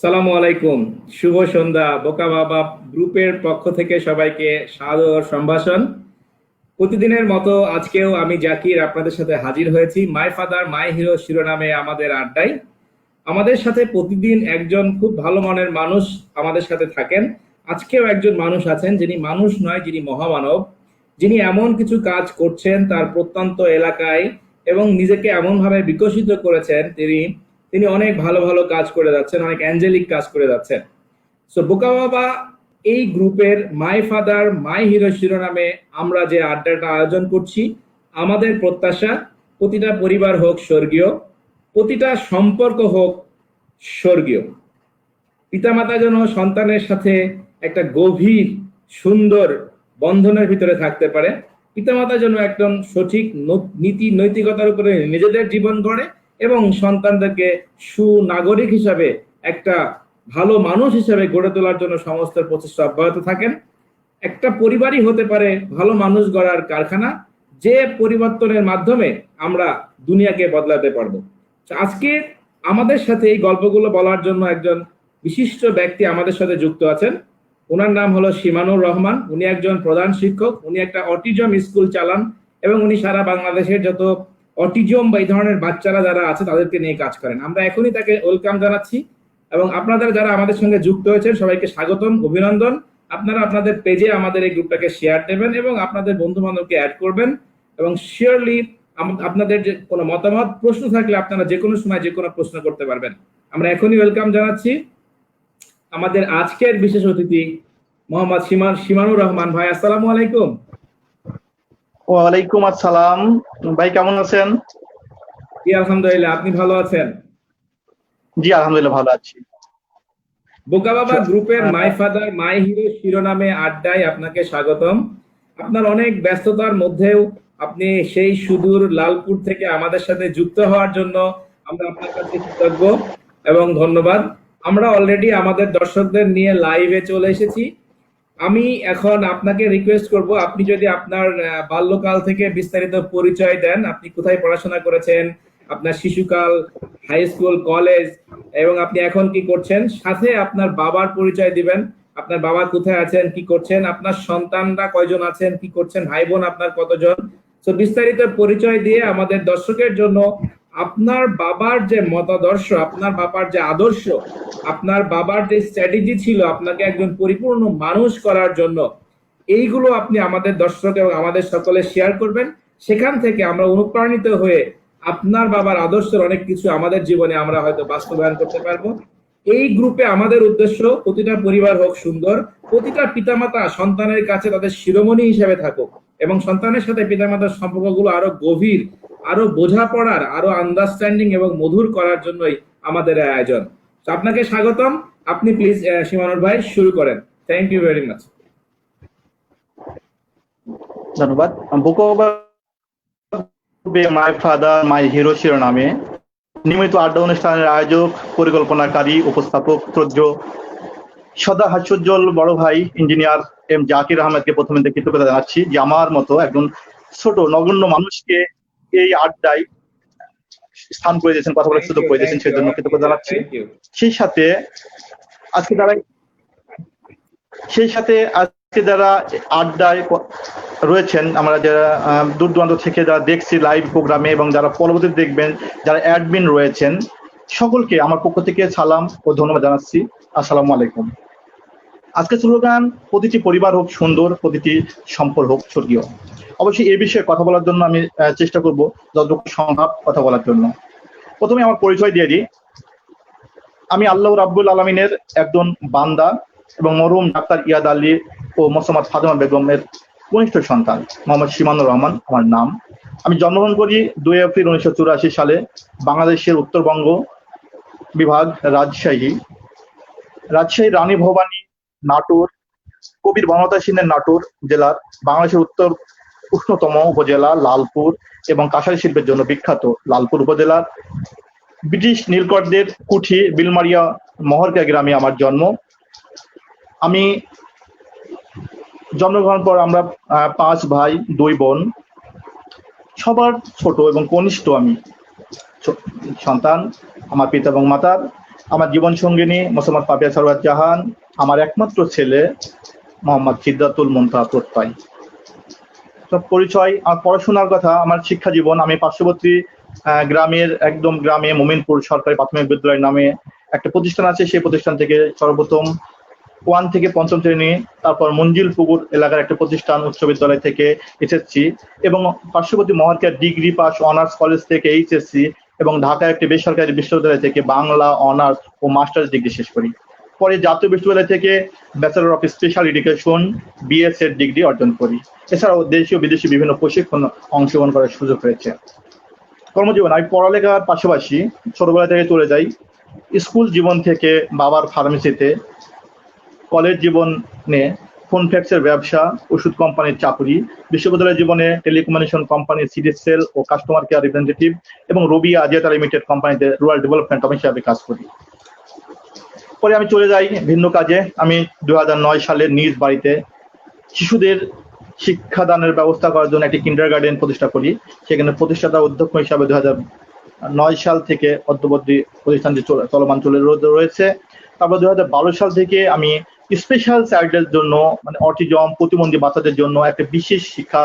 সালামু আলাইকুম। শুভ সন্ধ্যা। বোকা বাবা গ্রুপের পক্ষ থেকে সবাইকে সাদর সম্ভাষণ। প্রতিদিনের মতো আজকেও আমি জাকির আপনাদের সাথে হাজির হয়েছি মাই ফাদার মাই হিরো শিরোনামে আমাদের আড্ডায়। আমাদের সাথে প্রতিদিন একজন খুব ভালো মনের মানুষ আমাদের সাথে থাকেন। আজকেও একজন মানুষ আছেন যিনি মানুষ নয়, যিনি মহামানব, যিনি এমন কিছু কাজ করছেন তার প্রত্যন্ত এলাকায় এবং নিজেকে এমনভাবে বিকশিত করেছেন। তিনি তিনি অনেক ভালো ভালো কাজ করে যাচ্ছেন, অনেক অ্যাঞ্জেলিক কাজ করে যাচ্ছেন। সো বোকা বাবা এই গ্রুপের মাই ফাদার মাই হিরো শিরোনামে আমরা যে আড্ডাটা আয়োজন করছি, আমাদের প্রত্যাশা প্রতিটা পরিবার হোক স্বর্গীয়, প্রতিটা সম্পর্ক হোক স্বর্গীয়। পিতামাতা যেন সন্তানের সাথে একটা গভীর সুন্দর বন্ধনের ভিতরে থাকতে পারে। পিতামাতা যেন একদম সঠিক নীতি নৈতিকতার উপরে নিজেদের জীবন গড়ে এবং সন্তানদেরকে সুনাগরিক হিসাবে একটা ভালো মানুষ হিসাবে গড়ে তোলার জন্য সমস্ত প্রচেষ্টা অব্যাহত থাকেন। একটা পরিবারই হতে পারে ভালো মানুষ গড়ার কারখানা, যে পরিবর্তনের মাধ্যমে আমরা দুনিয়াকে বদলাতে পারবো। আজকে আমাদের সাথে এই গল্পগুলো বলার জন্য একজন বিশিষ্ট ব্যক্তি আমাদের সাথে যুক্ত আছেন। ওনার নাম হলো সীমানুর রহমান। উনি একজন প্রধান শিক্ষক, উনি একটা অটিজম স্কুল চালান এবং উনি সারা বাংলাদেশের যত অটিজম বা এই ধরনের বাচ্চারা যারা আছে তাদেরকে নিয়ে কাজ করেন। আমরা এখনই তাকে ওয়েলকাম জানাচ্ছি এবং আপনাদের যারা আমাদের সঙ্গে যুক্ত হয়েছেন সবাইকে স্বাগতম, অভিনন্দন। আপনারা আপনাদের পেজে আমাদের এই গ্রুপটাকে শেয়ার দেবেন এবং আপনাদের বন্ধু বান্ধবকে অ্যাড করবেন এবং শিওরলি আপনাদের যে কোনো মতামত প্রশ্ন থাকলে আপনারা যে কোনো সময় যে কোনো প্রশ্ন করতে পারবেন। আমরা এখনই ওয়েলকাম জানাচ্ছি আমাদের আজকের বিশেষ অতিথি মোহাম্মদ সীমানুর রহমান ভাই। আসসালামু আলাইকুম। ওয়ালাইকুম আসসালাম। ভাই কেমন আছেন? জি আলহামদুলিল্লাহ, আপনি ভালো আছেন? জি আলহামদুলিল্লাহ ভালো আছি। বোকা বাবা গ্রুপের মাই ফাদার মাই হিরো শিরোনামে আড্ডায় আপনাকে স্বাগতম। আপনার অনেক ব্যস্ততার মধ্যেও আপনি সেই সুদূর লালপুর থেকে আমাদের সাথে যুক্ত হওয়ার জন্য আমরা আপনার কাছে কৃতজ্ঞ এবং ধন্যবাদ। আমরা অলরেডি আমাদের দর্শকদের নিয়ে লাইভে চলে এসেছি। আমি এখন আপনাকে রিকোয়েস্ট করব, আপনি যদি আপনার বাল্যকাল থেকে বিস্তারিত পরিচয় দেন, আপনি কোথায় পড়াশোনা করেছেন, আপনার শিশুকাল, হাই স্কুল, কলেজ এবং আপনি এখন কি করছেন, সাথে আপনার বাবার পরিচয় দিবেন। আপনার বাবা কোথায় আছেন, কি করছেন, আপনার সন্তানরা কয়জন আছেন, কি করছেন, ভাই বোন আপনার কতজন। তো বিস্তারিত পরিচয় দিয়ে আমাদের দর্শকের জন্য আপনার বাবার যে মতাদর্শ, আপনার বাবার যে আদর্শ, আপনার বাবার যে স্ট্র্যাটেজি ছিল আপনাকে একজন পরিপূর্ণ মানুষ করার জন্য, এইগুলো আপনি আমাদের দর্শক এবং আমাদের সকলে শেয়ার করবেন। সেখান থেকে আমরা অনুপ্রাণিত হয়ে আপনার বাবার আদর্শের অনেক কিছু আমাদের জীবনে আমরা হয়তো বাস্তবায়ন করতে পারবো। এই গ্রুপে আমাদের উদ্দেশ্য প্রতিটা পরিবার হোক সুন্দর, প্রতিটা পিতামাতা সন্তানের কাছে তাদের শিরোমণি হিসেবে থাকুক এবং সন্তানের সাথে পিতামাতার সম্পর্কগুলো আরো গভীর, আরো বোঝাপড়ার, আরো আন্ডারস্ট্যান্ডিং এবং মধুর করার জন্যই আমাদের আয়োজন। তো আপনাকে স্বাগতম। আপনি প্লিজ সীমানুর ভাই শুরু করেন। Thank you very much. ধন্যবাদ। মাই ফাদার মাই হিরো শিরোনামে নিয়মিত আড্ডা অনুষ্ঠানের আয়োজক, পরিকল্পনাকারী, উপস্থাপক, শ্রদ্ধেয় সদা হাস্যোজ্জ্বল বড় ভাই ইঞ্জিনিয়ার এম জাকির আহমেদকে প্রথমে কৃতজ্ঞতা জানাচ্ছি যে আমার মতো একজন ছোট নগণ্য মানুষকে এই আড্ডায় স্থান করে দিয়েছেন, কথা বলার সুযোগ করে দিয়েছেন, সেজন্য কৃতজ্ঞতা জানাচ্ছি। সেই সাথে আজকে যারা আড্ডায় রয়েছেন, আমরা যারা দূর দূরান্ত থেকে যারা দেখছি লাইভ প্রোগ্রামে এবং যারা পরবর্তী দেখবেন, যারা অ্যাডমিন রয়েছেন, সকলকে আমার পক্ষ থেকে সালাম ও ধন্যবাদ জানাচ্ছি। আসসালামু আলাইকুম। আজকে স্লোগান প্রতিটি পরিবার হোক সুন্দর, প্রতিটি সম্পর্ক হোক স্বর্গীয়। অবশ্যই এই বিষয়ে কথা বলার জন্য আমি চেষ্টা করব যতটুকু সম্ভব কথা বলার জন্য। প্রথমে আমার পরিচয় দিয়ে দিই। আমি আল্লাহ রাব্বুল আলামিনের একজন বান্দা এবং মরহুম ডাক্তার ইয়াদ আলী ও মোসাম্মদ ফাতেমা বেগমের কনিষ্ঠ সন্তান। মোহাম্মদ সীমানুর রহমান আমার নাম। আমি জন্মগ্রহণ করি 2 এপ্রিল 1984 সালে বাংলাদেশের উত্তরবঙ্গ বিভাগ রাজশাহী রানী ভবানী নাটোর কবির বনলতা সেনের নাটোর জেলার বাংলাদেশের উত্তর উষ্ণতম উপজেলা লালপুর এবং কাঁসাই শিল্পের জন্য বিখ্যাত লালপুর উপজেলার ব্রিটিশ নীলকরদের কুঠি বিলমারিয়া মহরকা গ্রামে আমার জন্ম। আমি জন্মগ্রহণ পর আমরা 5 ভাই 2 বোন, সবার ছোট এবং কনিষ্ঠ আমি সন্তান আমার পিতা এবং মাতার। আমার জীবন সঙ্গিনী মোসাম্মদ পাপিয়া সারওয়ার জাহান, আমার একমাত্র ছেলে মোহাম্মদ সিদ্ধাতুল মুনতাহা প্রত্যয়। সব পরিচয়। আর পড়াশোনার কথা, আমার শিক্ষা জীবন, আমি পার্শ্ববর্তী গ্রামের একদম গ্রামে মোমিনপুর সরকারি প্রাথমিক বিদ্যালয় নামে একটা প্রতিষ্ঠান আছে, সেই প্রতিষ্ঠান থেকে সর্বপ্রথম 1 থেকে 5ম শ্রেণী, তারপর মঞ্জিল পুকুর এলাকার একটা প্রতিষ্ঠান উচ্চ বিদ্যালয় থেকে এসএসসি, এবং পার্শ্ববর্তী মহারকার ডিগ্রি পাস অনার্স কলেজ থেকে এইচএসসি, এবং ঢাকায় একটি বেসরকারি বিশ্ববিদ্যালয় থেকে বাংলা অনার্স ও মাস্টার্স ডিগ্রি শেষ করি। পরে জাতীয় বিশ্ববিদ্যালয় থেকে bachelor of special education বিএসএড degree অর্জন করি। এছাড়াও দেশীয় বিদেশি বিভিন্ন প্রশিক্ষণ অংশগ্রহণ করার সুযোগ হয়েছে। কর্মজীবন, আমি পড়ালেখার পাশাপাশি ছোটবেলা থেকে চলে যাই স্কুল জীবন থেকে বাবার ফার্মেসিতে, কলেজ জীবনে ফোন ফ্যাক্সের ব্যবসা, ওষুধ কোম্পানির চাকরি, বিশ্ববিদ্যালয় জীবনে টেলিকমিউনিকেশন কোম্পানি সিডিসেল ও কাস্টমার কেয়ার রিপ্রেজেন্টেটিভ এবং রবি আজিয়াতা লিমিটেড কোম্পানিতে রুরাল ডেভেলপমেন্ট অফিসার হিসাবে কাজ করি। পরে আমি চলে যাই ভিন্ন কাজে। আমি 2009 সালে নিজ বাড়িতে শিশুদের শিক্ষাদানের ব্যবস্থা করার জন্য একটি কিন্ডারগার্টেন প্রতিষ্ঠা করি। সেখানে প্রতিষ্ঠাতা অধ্যক্ষ হিসাবে 2009 সাল থেকে অদ্যাবধি প্রতিষ্ঠানটি চলমান রয়েছে। তারপর 2012 সাল থেকে আমি স্পেশাল চাইল্ডের জন্য, মানে অটিজম প্রতিবন্ধী বাচ্চাদের জন্য একটা বিশেষ শিক্ষা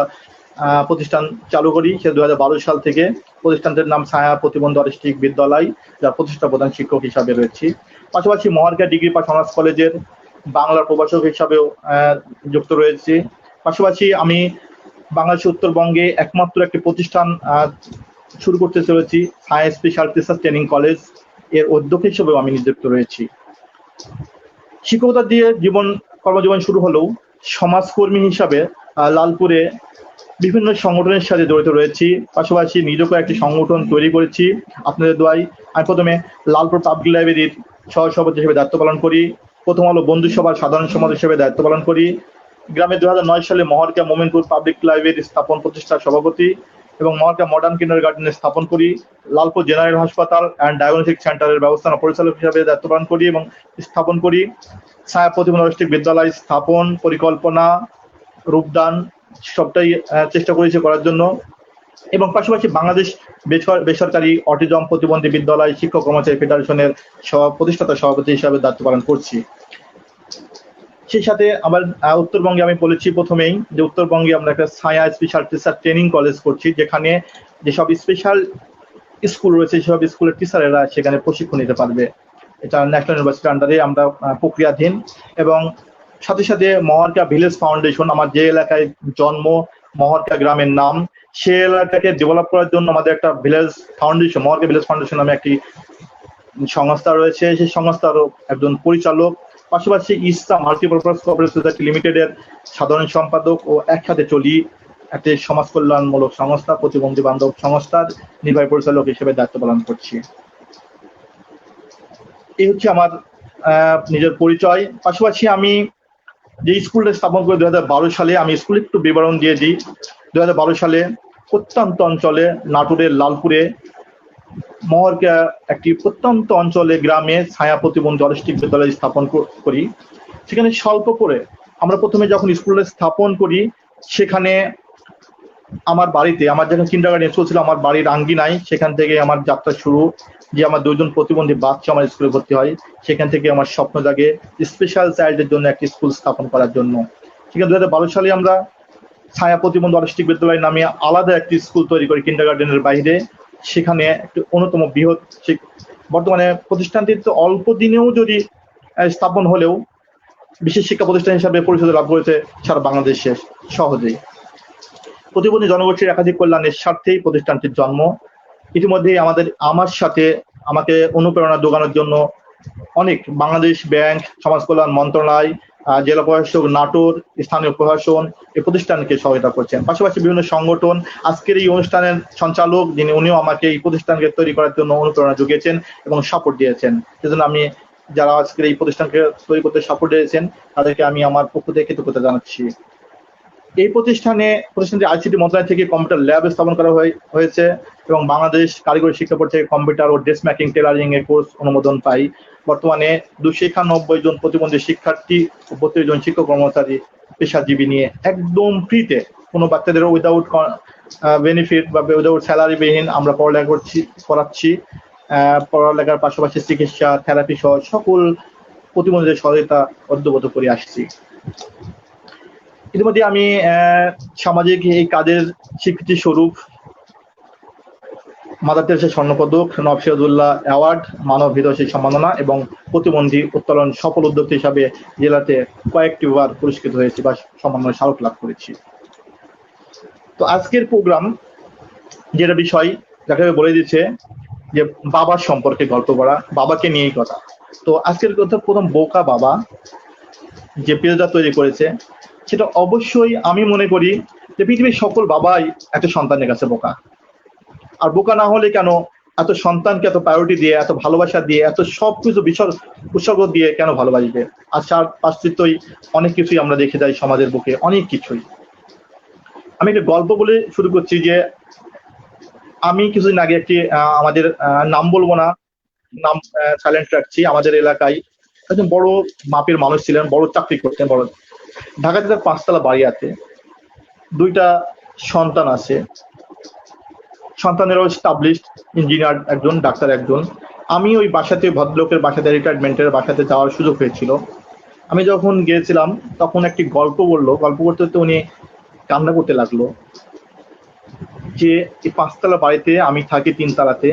প্রতিষ্ঠান চালু করি। সে 2012 সাল থেকে প্রতিষ্ঠানটির নাম ছায়া প্রতিবন্ধী অটিস্টিক বিদ্যালয়, যার প্রতিষ্ঠা প্রধান শিক্ষক হিসাবে রয়েছি। পাশাপাশি মহারকা ডিগ্রি পাস অনার্স কলেজের বাংলার প্রভাষক হিসাবেও যুক্ত রয়েছি। পাশাপাশি আমি বাংলাদেশের উত্তরবঙ্গে একমাত্র একটি প্রতিষ্ঠান শুরু করতে চলেছি, ছায়া স্পেশাল টিচার ট্রেনিং কলেজ, এর অধ্যক্ষ হিসেবেও আমি নিযুক্ত রয়েছি। শিক্ষকতা দিয়ে কর্মজীবন শুরু হলেও সমাজকর্মী হিসাবে লালপুরে বিভিন্ন সংগঠনের সাথে জড়িত রয়েছি। পাশাপাশি নিজেকে একটি সংগঠন তৈরি করেছি আপনাদের দোয়ায়। আমি প্রথমে লালপুর পাবলিক লাইব্রেরির সহসভাপতি হিসেবে দায়িত্ব পালন করি, প্রথম আলো বন্ধু সভার সাধারণ সম্পাদক হিসেবে দায়িত্ব পালন করি, গ্রামে 2009 সালে মহারকা মোমিনপুর পাবলিক লাইব্রেরি স্থাপন প্রতিষ্ঠার সভাপতি এবং মহারকা মডার্ন কিন্ডারগার্টেন স্থাপন করি, লালপুর জেনারেল হাসপাতাল অ্যান্ড ডায়াগনস্টিক সেন্টারের ব্যবস্থাপনা পরিচালক হিসেবে দায়িত্ব পালন করি এবং স্থাপন করি, ছায়া প্রতিবন্ধী অটিস্টিক বিদ্যালয় স্থাপন, পরিকল্পনা, রূপদান সবটাই চেষ্টা করেছি করার জন্য, এবং পাশাপাশি বাংলাদেশ বেসরকারি অটিজম প্রতিবন্ধী বিদ্যালয় শিক্ষক কর্মচারী ফেডারেশনের প্রতিষ্ঠাতা সভাপতি হিসাবে দায়িত্ব পালন করছি। সেই সাথে আবার উত্তরবঙ্গে আমি বলেছি প্রথমেই যে উত্তরবঙ্গে আমরা একটা ছায়া স্পেশাল টিচার ট্রেনিং কলেজ করছি, যেখানে যেসব স্পেশাল স্কুল রয়েছে সেসব স্কুলের টিচারেরা সেখানে প্রশিক্ষণ নিতে পারবে। এটা ন্যাশনাল ইউনিভার্সিটির আন্ডারে আমরা প্রক্রিয়াধীন। এবং সাথে সাথে মহারকা ভিলেজ ফাউন্ডেশন, আমার যে এলাকায় জন্ম মহারকা গ্রামের নাম, সে এলাকাকে ডেভেলপ করার জন্য আমাদের একটা ভিলেজ ফাউন্ডেশন, মহারকা ভিলেজ ফাউন্ডেশন নামে একটি সংস্থা রয়েছে। সেই সংস্থারও একজন পরিচালক, পাশাপাশি ইসা মাল্টিপারপাস কোঅপারেটিভ সোসাইটি লিমিটেডের সাধারণ সম্পাদক ও একসাথে চলি একটি সমাজ কল্যাণমূলক সংস্থা, প্রতিবন্ধী বান্ধব সংস্থার নির্বাহী পরিচালক হিসেবে দায়িত্ব পালন করছি। এই হচ্ছে আমার নিজের পরিচয়। পাশাপাশি আমি যে স্কুলটা স্থাপন করি 2012 সালে, আমি স্কুলে একটু বিবরণ দিয়ে দিই। 2012 সালে প্রত্যন্ত অঞ্চলে নাটোরের লালপুরে মহারকা একটি প্রত্যন্ত অঞ্চলে গ্রামে ছায়া প্রতিবন্ধী অটিস্টিক বিদ্যালয় স্থাপন করি। সেখানে স্বল্প করে আমরা প্রথমে যখন স্কুলে স্থাপন করি, সেখানে আমার বাড়িতে, আমার যখন কিন্ডারগার্টেন স্কুল ছিল আমার বাড়ির আঙ্গিনায়, সেখান থেকে আমার যাত্রা শুরু, যে আমার 2জন প্রতিবন্ধী বাচ্চা আমার স্কুলে ভর্তি হয়। সেখান থেকে আমার স্বপ্ন জাগে স্পেশাল চাইল্ডের জন্য একটি স্কুল স্থাপন করার জন্য। সেখানে 2012 সালে আমরা ছায়া প্রতিবন্ধী অটিস্টিক বিদ্যালয় নামে আলাদা একটি স্কুল তৈরি করি কিন্ডারগার্টেনের বাইরে। সেখানে একটি অন্যতম বৃহৎ, বর্তমানে প্রতিষ্ঠানটি তো অল্প দিনেও যদি স্থাপন হলেও বিশেষ শিক্ষা প্রতিষ্ঠান হিসাবে পরিচিতি লাভ করেছে সারা বাংলাদেশে সহজেই। প্রতিবন্ধী জনগোষ্ঠীর একাধিক কল্যাণের স্বার্থেই প্রতিষ্ঠানটির জন্ম। ইতিমধ্যেই আমার সাথে আমাকে অনুপ্রেরণা যোগানোর জন্য অনেক বাংলাদেশ ব্যাংক, সমাজ কল্যাণ মন্ত্রণালয়, জেলা প্রশাসক নাটোর, স্থানীয় প্রশাসন এই প্রতিষ্ঠানকে সহায়তা করছেন। পাশাপাশি বিভিন্ন সংগঠন, আজকের এই অনুষ্ঠানের সঞ্চালক যিনি, উনিও আমাকে এই প্রতিষ্ঠানকে তৈরি করার জন্য অনুপ্রেরণা জুগিয়েছেন এবং সাপোর্ট দিয়েছেন। সেজন্য আমি যারা আজকের এই প্রতিষ্ঠানকে তৈরি করতে সাপোর্ট দিয়েছেন তাদেরকে আমি আমার পক্ষ থেকে কৃতজ্ঞতা জানাচ্ছি। এই প্রতিষ্ঠানটি আইসিটি মন্ত্রণালয় থেকে কম্পিউটার ল্যাব স্থাপন করা হয়েছে এবং বাংলাদেশ কারিগরি শিক্ষা বোর্ড থেকে কম্পিউটার ও ড্রেস মেকিং টেলারিং এর কোর্স অনুমোদন পাই। বর্তমানে 291 জন প্রতিবন্ধী শিক্ষার্থী ও 32 জন শিক্ষক কর্মচারী পেশাজীবী নিয়ে একদম ফ্রিতে, কোনো বাচ্চাদের উইদাউট বেনিফিট বা উইদাউট স্যালারি বিহীন আমরা পড়ালেখা করাচ্ছি। পড়ালেখার পাশাপাশি চিকিৎসা, থেরাপি সহ সকল প্রতিবন্ধীদের সহায়তা অদ্যবত করে আসছি। ইতিমধ্যে আমি সামাজিক এই কাজের স্বীকৃতি স্বরূপ মাদার তেরেসা স্বর্ণপদক, নওয়াব সিরাজউদ্দৌলা অ্যাওয়ার্ড, মানব হিতৈষী সম্মাননা এবং প্রতিবন্ধী উত্তোলন সফল উদ্যোক্তা হিসাবে জেলাতে কয়েকটি বার পুরস্কৃত হয়েছি বা সম্মাননা স্মারক লাভ করেছি। তো আজকের প্রোগ্রাম যেটা বিষয় যাকে বলে দিচ্ছে যে বাবার সম্পর্কে গল্প করা, বাবাকে নিয়েই কথা। তো আজকের কথা প্রথম বোকা বাবা যে পেজটা তৈরি করেছে, সেটা অবশ্যই আমি মনে করি যে পৃথিবীর সকল বাবাই একটা সন্তানের কাছে বোকা। আর বোকা না হলে কেন এত সন্তানকে এত প্রায়োরিটি দিয়ে, এত ভালোবাসা দিয়ে, এত সবকিছু উৎসর্গ দিয়ে কেন ভালোবাসবে? আর তার পাশ্চাত্যই অনেক কিছুই আমরা দেখে যাই সমাজের বুকে, অনেক কিছুই। আমি একটা গল্প বলে শুরু করছি যে আমি কিছুদিন আগে একটি আমাদের নাম বলবো না, নাম সাইলেন্ট রাখছি, আমাদের এলাকায় একজন বড় মাপের মানুষ ছিলেন, বড় চাকরি করতেন, বড় ঢাকাতে তার 5 তলা বাড়ি আছে, 2টা সন্তান আছে, সন্তানেরও স্টাবলিশড ইঞ্জিনিয়ার একজন, ডাক্তার একজন। আমি ওই বাসাতে, ভদ্রলোকের বাসাতে, রিটায়ারমেন্টের বাসাতে যাওয়ার সুযোগ হয়েছিল। আমি যখন গিয়েছিলাম তখন একটি গল্প বললো, গল্প করতে করতে উনি কান্না করতে লাগলো যে এই 5 তলা বাড়িতে আমি থাকি 3 তলাতে,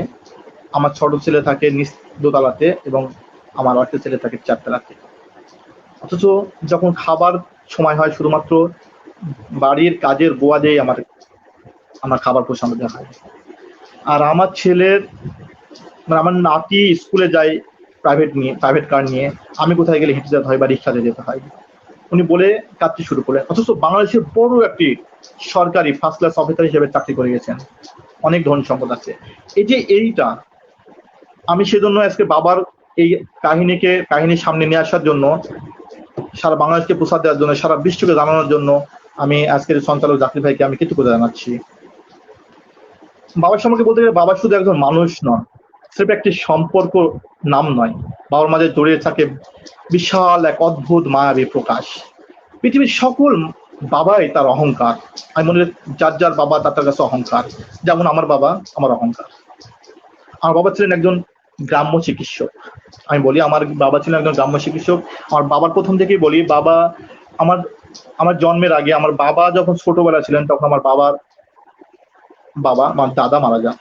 আমার ছোট ছেলে থাকে নিচ 2 তলাতে এবং আমার একটা ছেলে থাকে 4 তলাতে। অথচ যখন খাবার সময় হয় শুধুমাত্র বাড়ির কাজের বুয়া দিয়ে আমার খাবার পৌঁছানো দেওয়া হয়। আর আমার ছেলের মানে আমার নাতি স্কুলে যায় প্রাইভেট কার নিয়ে, আমি কোথায় গেলে হেঁটে যেতে হয় বা রিক্সাতে যেতে হয়। উনি বলে কাঁদতে শুরু করলেন। অথচ বাংলাদেশের বড় একটি সরকারি ফার্স্ট ক্লাস অফিসার হিসেবে চাকরি করে গেছেন, অনেক ধন সম্পদ আছে। এই যে এইটা, আমি সেজন্য আজকে বাবার এই কাহিনীর সামনে নিয়ে আসার জন্য, সারা বাংলাদেশকে প্রসাদ দেওয়ার জন্য, সারা বিশ্বকে জানানোর জন্য আমি আজকের সঞ্চালক জাকির ভাইকে আমি কৃতজ্ঞতা জানাচ্ছি। বাবার সম্পর্কে বলতে গেলে বাবা শুধু একজন মানুষ নন, সেটা একটি সম্পর্ক নাম নয়, বাবার মাঝে জড়িয়ে থাকে বিশাল এক অদ্ভুত মায়াবী প্রকাশ। পৃথিবীর সকল বাবাই তার অহংকার। আমি মনে করি যার যার বাবা তার কাছে অহংকার। যেমন আমার বাবা আমার অহংকার। আমার বাবা ছিলেন একজন গ্রাম্য চিকিৎসক। আমি বলি আমার বাবা ছিলেন একজন গ্রাম্য চিকিৎসক। আমার বাবার প্রথম থেকেই বলি, বাবা আমার জন্মের আগে আমার বাবা যখন ছোটবেলা ছিলেন তখন আমার দাদা মারা যান।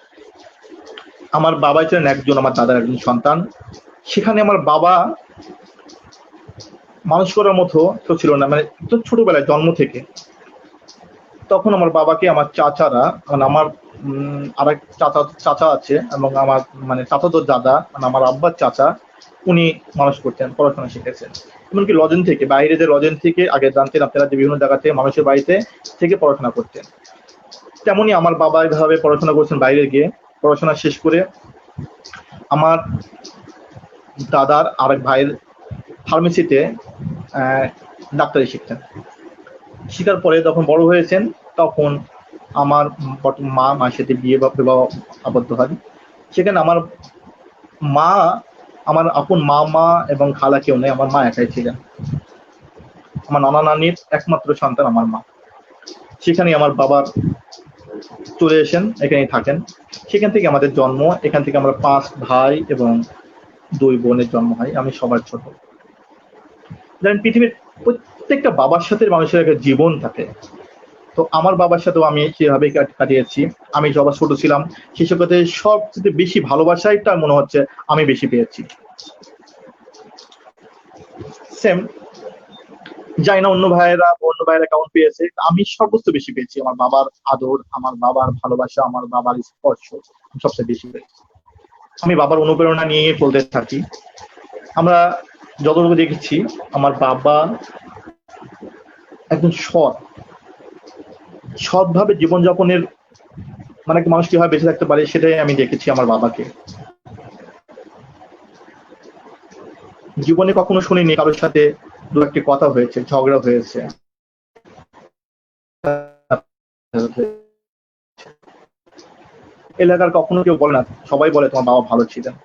আমার বাবা ছিলেন একজন, আমার দাদার একজন সন্তান। সেখানে আমার বাবা মানুষ করার মতো কেউ ছিল না, মানে ছোটবেলায় জন্ম থেকে। তখন আমার বাবাকে আমার চাচারা, মানে আমার আরেক চাচা আছে এবং আমার মানে চাচাতো দাদা, মানে আমার আব্বার চাচা, উনি মানুষ করতেন, পড়াশোনা শিখেছেন। এমনকি লজেন থেকে, বাইরে যে লজেন থেকে আগে জানতেন আপনারা যে বিভিন্ন জায়গা থেকে মানুষের বাড়িতে থেকে পড়াশোনা করতেন, তেমনি আমার বাবা এভাবে পড়াশোনা করছেন বাইরে গিয়ে। পড়াশোনা শেষ করে আমার দাদার আরেক ভাইয়ের ফার্মেসিতে ডাক্তারি শিখতেন। শিখার পরে যখন বড় হয়েছেন তখন আমার মায়ের সাথে বিবাহ আবদ্ধ হয়। সেখানে আমার মা, আমার আপন মামা এবং খালা কেউ নেই, আমার মা একাই ছিলেন। আমার নানা নানির একমাত্র সন্তান আমার মা। সেখানে আমার বাবার চলে এসেন, এখানেই থাকেন। সেখান থেকে আমাদের জন্ম। এখান থেকে আমরা 5 ভাই এবং 2 বোনের জন্ম হয়, আমি সবার ছোট। জানেন পৃথিবীর প্রত্যেকটা বাবার সাথে মানুষের একটা জীবন থাকে। তো আমার বাবার সাথেও আমি সেভাবে কাটিয়েছি। আমি যখন ছোট ছিলাম সেই সাথে সবচেয়ে বেশি ভালোবাসাটা মনে হচ্ছে আমি বেশি পেয়েছি। সেম, জানি না অন্য ভাইয়েরা কেমন পেয়েছে, আমি সর্বোচ্চ বেশি পেয়েছি। আমার বাবার আদর, আমার বাবার ভালোবাসা, আমার বাবার স্পর্শ সবচেয়ে বেশি পেয়েছি। আমি বাবার অনুপ্রেরণা নিয়ে চলতে থাকি। আমরা যতটুকু দেখেছি আমার বাবা একজন সৎভাবে জীবনযাপনের, মানে মানুষ কিভাবে বেঁচে থাকতে পারে সেটাই আমি দেখেছি আমার বাবাকে। জীবনে কখনো শুনিনি কারোর সাথে 2-1টি কথা হয়েছে, ঝগড়া হয়েছে। এলাকার কখনো কেউ বলে না, সবাই বলে তোমার বাবা ভালো ছিলেন।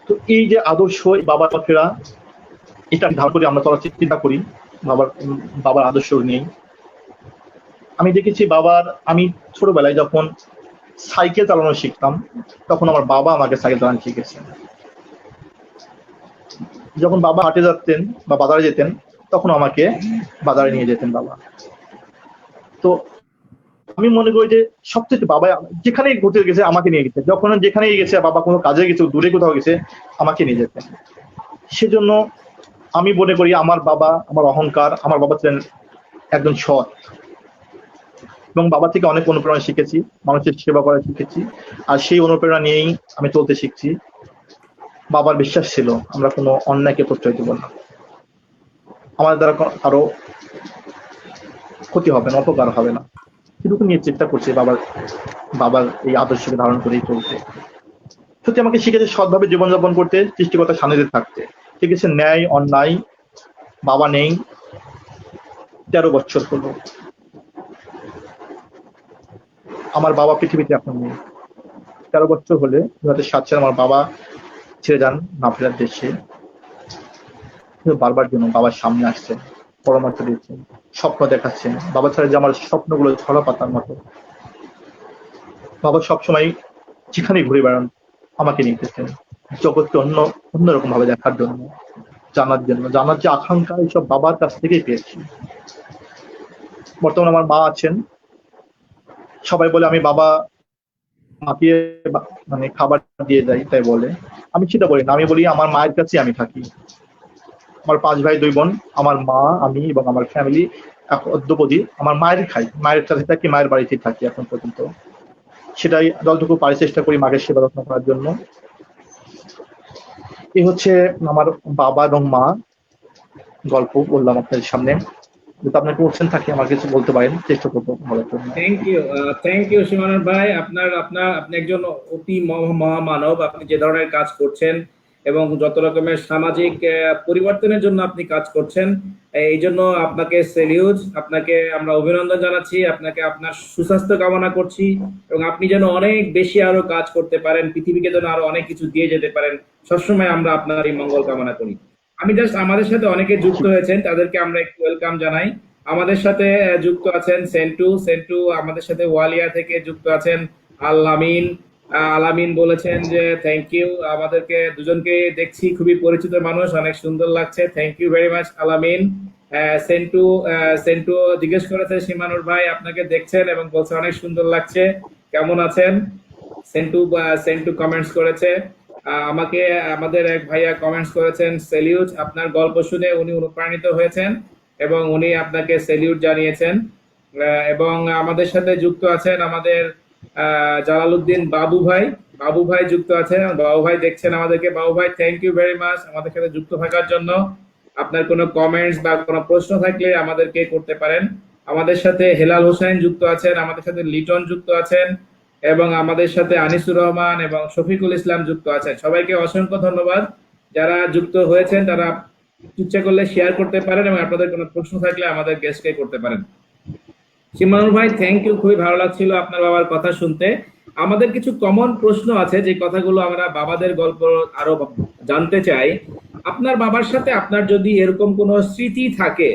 তো এই যে আদর্শ বাবার ফেরা, এটা ধার করে আমরা চিন্তা করি বাবার আদর্শ নেই। আমি দেখেছি আমি ছোটবেলায় যখন সাইকেল চালানো শিখতাম, তখন আমার বাবা আমাকে সাইকেল চালানো শিখেছে। যখন বাবা হাটে যেতেন বা বাজারে যেতেন, তখন আমাকে বাজারে নিয়ে যেতেন বাবা। তো আমি মনে করি যে সবচেয়ে বাবা যেখানেই ঘুরতে গেছে আমাকে নিয়ে গেছে, যখন যেখানেই গেছে, বাবা কোনো কাজে গেছে, দূরে কোথাও গেছে, আমাকে নিয়ে যেতেন। সেজন্য আমি মনে করি আমার বাবা আমার অহংকার। আমার বাবা ছিলেন একজন সৎ, এবং বাবা থেকে অনেক অনুপ্রেরণা শিখেছি, মানুষের সেবা করা শিখেছি, আর সেই অনুপ্রেরণা নিয়েই আমি চলতে শিখছি। বাবার বিশ্বাস ছিল আমরা কোনো অন্যায়কে প্রশ্রয় দেব না, আমাদের দ্বারা কারো ক্ষতি হবে না, অপকার হবে না, সেটুকু নিয়ে চেষ্টা করছি বাবার বাবার এই আদর্শকে ধারণ করেই চলতে। সত্যি আমাকে শিখেছে সৎভাবে জীবনযাপন করতে, সৃষ্টিকর্তার সান্নিধ্যে থাকতে। শিখেছে ন্যায় অন্যায়। বাবা নেই, 13 বছর হলো আমার বাবা পৃথিবীতে এখন নেই। 13 বছর হলে 2007 সালে আমার বাবা ছেড়ে যান না ফেরার দেশে। কিন্তু বারবার জন্য বাবার সামনে আসছেন, পরামর্শ দিচ্ছেন, স্বপ্ন দেখাচ্ছেন। বাবা ছাড়া যে আমার স্বপ্নগুলো ঝরা পাতার মতো। বাবা সবসময় যেখানেই ঘুরে বেড়ান আমাকে নিয়ে যেতেন, জগৎকে অন্যরকম ভাবে দেখার জন্য, জানার যে আকাঙ্ক্ষা, এইসব বাবার কাছ থেকেই পেয়েছি। বর্তমানে আমার মা আছেন, সবাই বলে আমি বাবা মাকে মানে খাবার দিয়ে যাই, তাই বলে। আমি সেটা বলি না, আমি বলি আমার মায়ের কাছে আমি থাকি। আমার 5 ভাই 2 বোন, আমার মা, আমি এবং আমার ফ্যামিলি অদ্যবধি আমার মায়ের খাই, মায়ের সাথে থাকি, মায়ের বাড়িতেই থাকি এখন পর্যন্ত। সেটাই যতটুকু পারি চেষ্টা করি মাকে সেবা যত্ন করার জন্য। এই হচ্ছে আমার বাবা এবং মা গল্প বললাম আপনাদের সামনে। যদি আপনার কোশ্চেন থাকে আমার কিছু বলতে পারেন, চেষ্টা করবো বলার জন্য। থ্যাংক ইউ সীমানার ভাই। আপনি একজন অতি মহামানব। আপনি যে ধরনের কাজ করছেন এবং যত রকমের সামাজিক পরিবর্তনের জন্য আপনি কাজ করছেন, এই জন্য আপনাকে সেলিউট, আপনাকে আমরা অভিনন্দন জানাচ্ছি, আপনাকে আপনার সুস্বাস্থ্য কামনা করছি, এবং আপনি যেন অনেক বেশি আরো কাজ করতে পারেন, পৃথিবীকে যেন আরো অনেক কিছু দিয়ে যেতে পারেন। সবসময় আমরা আপনার এই মঙ্গল কামনা করি। আমি জাস্ট আমাদের সাথে অনেকে যুক্ত হয়েছেন, তাদেরকে আমরা একটু ওয়েলকাম জানাই। আমাদের সাথে যুক্ত আছেন সেন্টু, আমাদের সাথে ওয়ালিয়া থেকে যুক্ত আছেন আলামিন। আলামিন বলেছেন যে থ্যাংক ইউ, আমাদেরকে দুজনকে দেখছি খুবই পরিচিত মানুষ, অনেক সুন্দর লাগছে। থ্যাংক ইউ ভেরি মাচ আলামিন। সেন্টু জিজ্ঞেস করেছে সীমানুর ভাই আপনাকে দেখছেন এবং বলছে অনেক সুন্দর লাগছে, কেমন আছেন? সেন্টু কমেন্টস করেছে। আমাকে আমাদের এক ভাইয়া কমেন্টস করেছেন সেলিউট, আপনার গল্প শুনে উনি অনুপ্রাণিত হয়েছেন এবং উনি আপনাকে সেলিউট জানিয়েছেন। এবং আমাদের সাথে যুক্ত আছেন আমাদের জালালউদ্দিন বাবু ভাই যুক্ত আছেন। বাবু ভাই দেখছেন আমাদেরকে। বাবু ভাই থ্যাংক ইউ ভেরি মাচ আমাদের সাথে যুক্ত থাকার জন্য। আপনার কোনো কমেন্টস বা কোনো প্রশ্ন থাকলে আমাদেরকে করতে পারেন। আমাদের সাথে হেলাল হোসেন যুক্ত আছেন, আমাদের সাথে লিটন যুক্ত আছেন, এবং আমাদের সাথে আনিসুর রহমান এবং শফিকুল ইসলাম যুক্ত আছেন। সবাইকে অসংখ্য ধন্যবাদ। যারা যুক্ত হয়েছেন তারা ইচ্ছা করলে শেয়ার করতে পারেন এবং আপনাদের কোনো প্রশ্ন থাকলে আমাদের গেস্টকে করতে পারেন। সীমানুর ভাই থ্যাংক ইউ, খুবই ভালো লাগছিল আপনার বাবার কথা শুনতে। আমাদের কিছু কমন প্রশ্ন আছে, যে কথাগুলো আমরা বাবাদের গল্প আরো জানতে চাই। আপনার বাবার সাথে আপনার যদি এরকম কোনো স্মৃতি থাকে,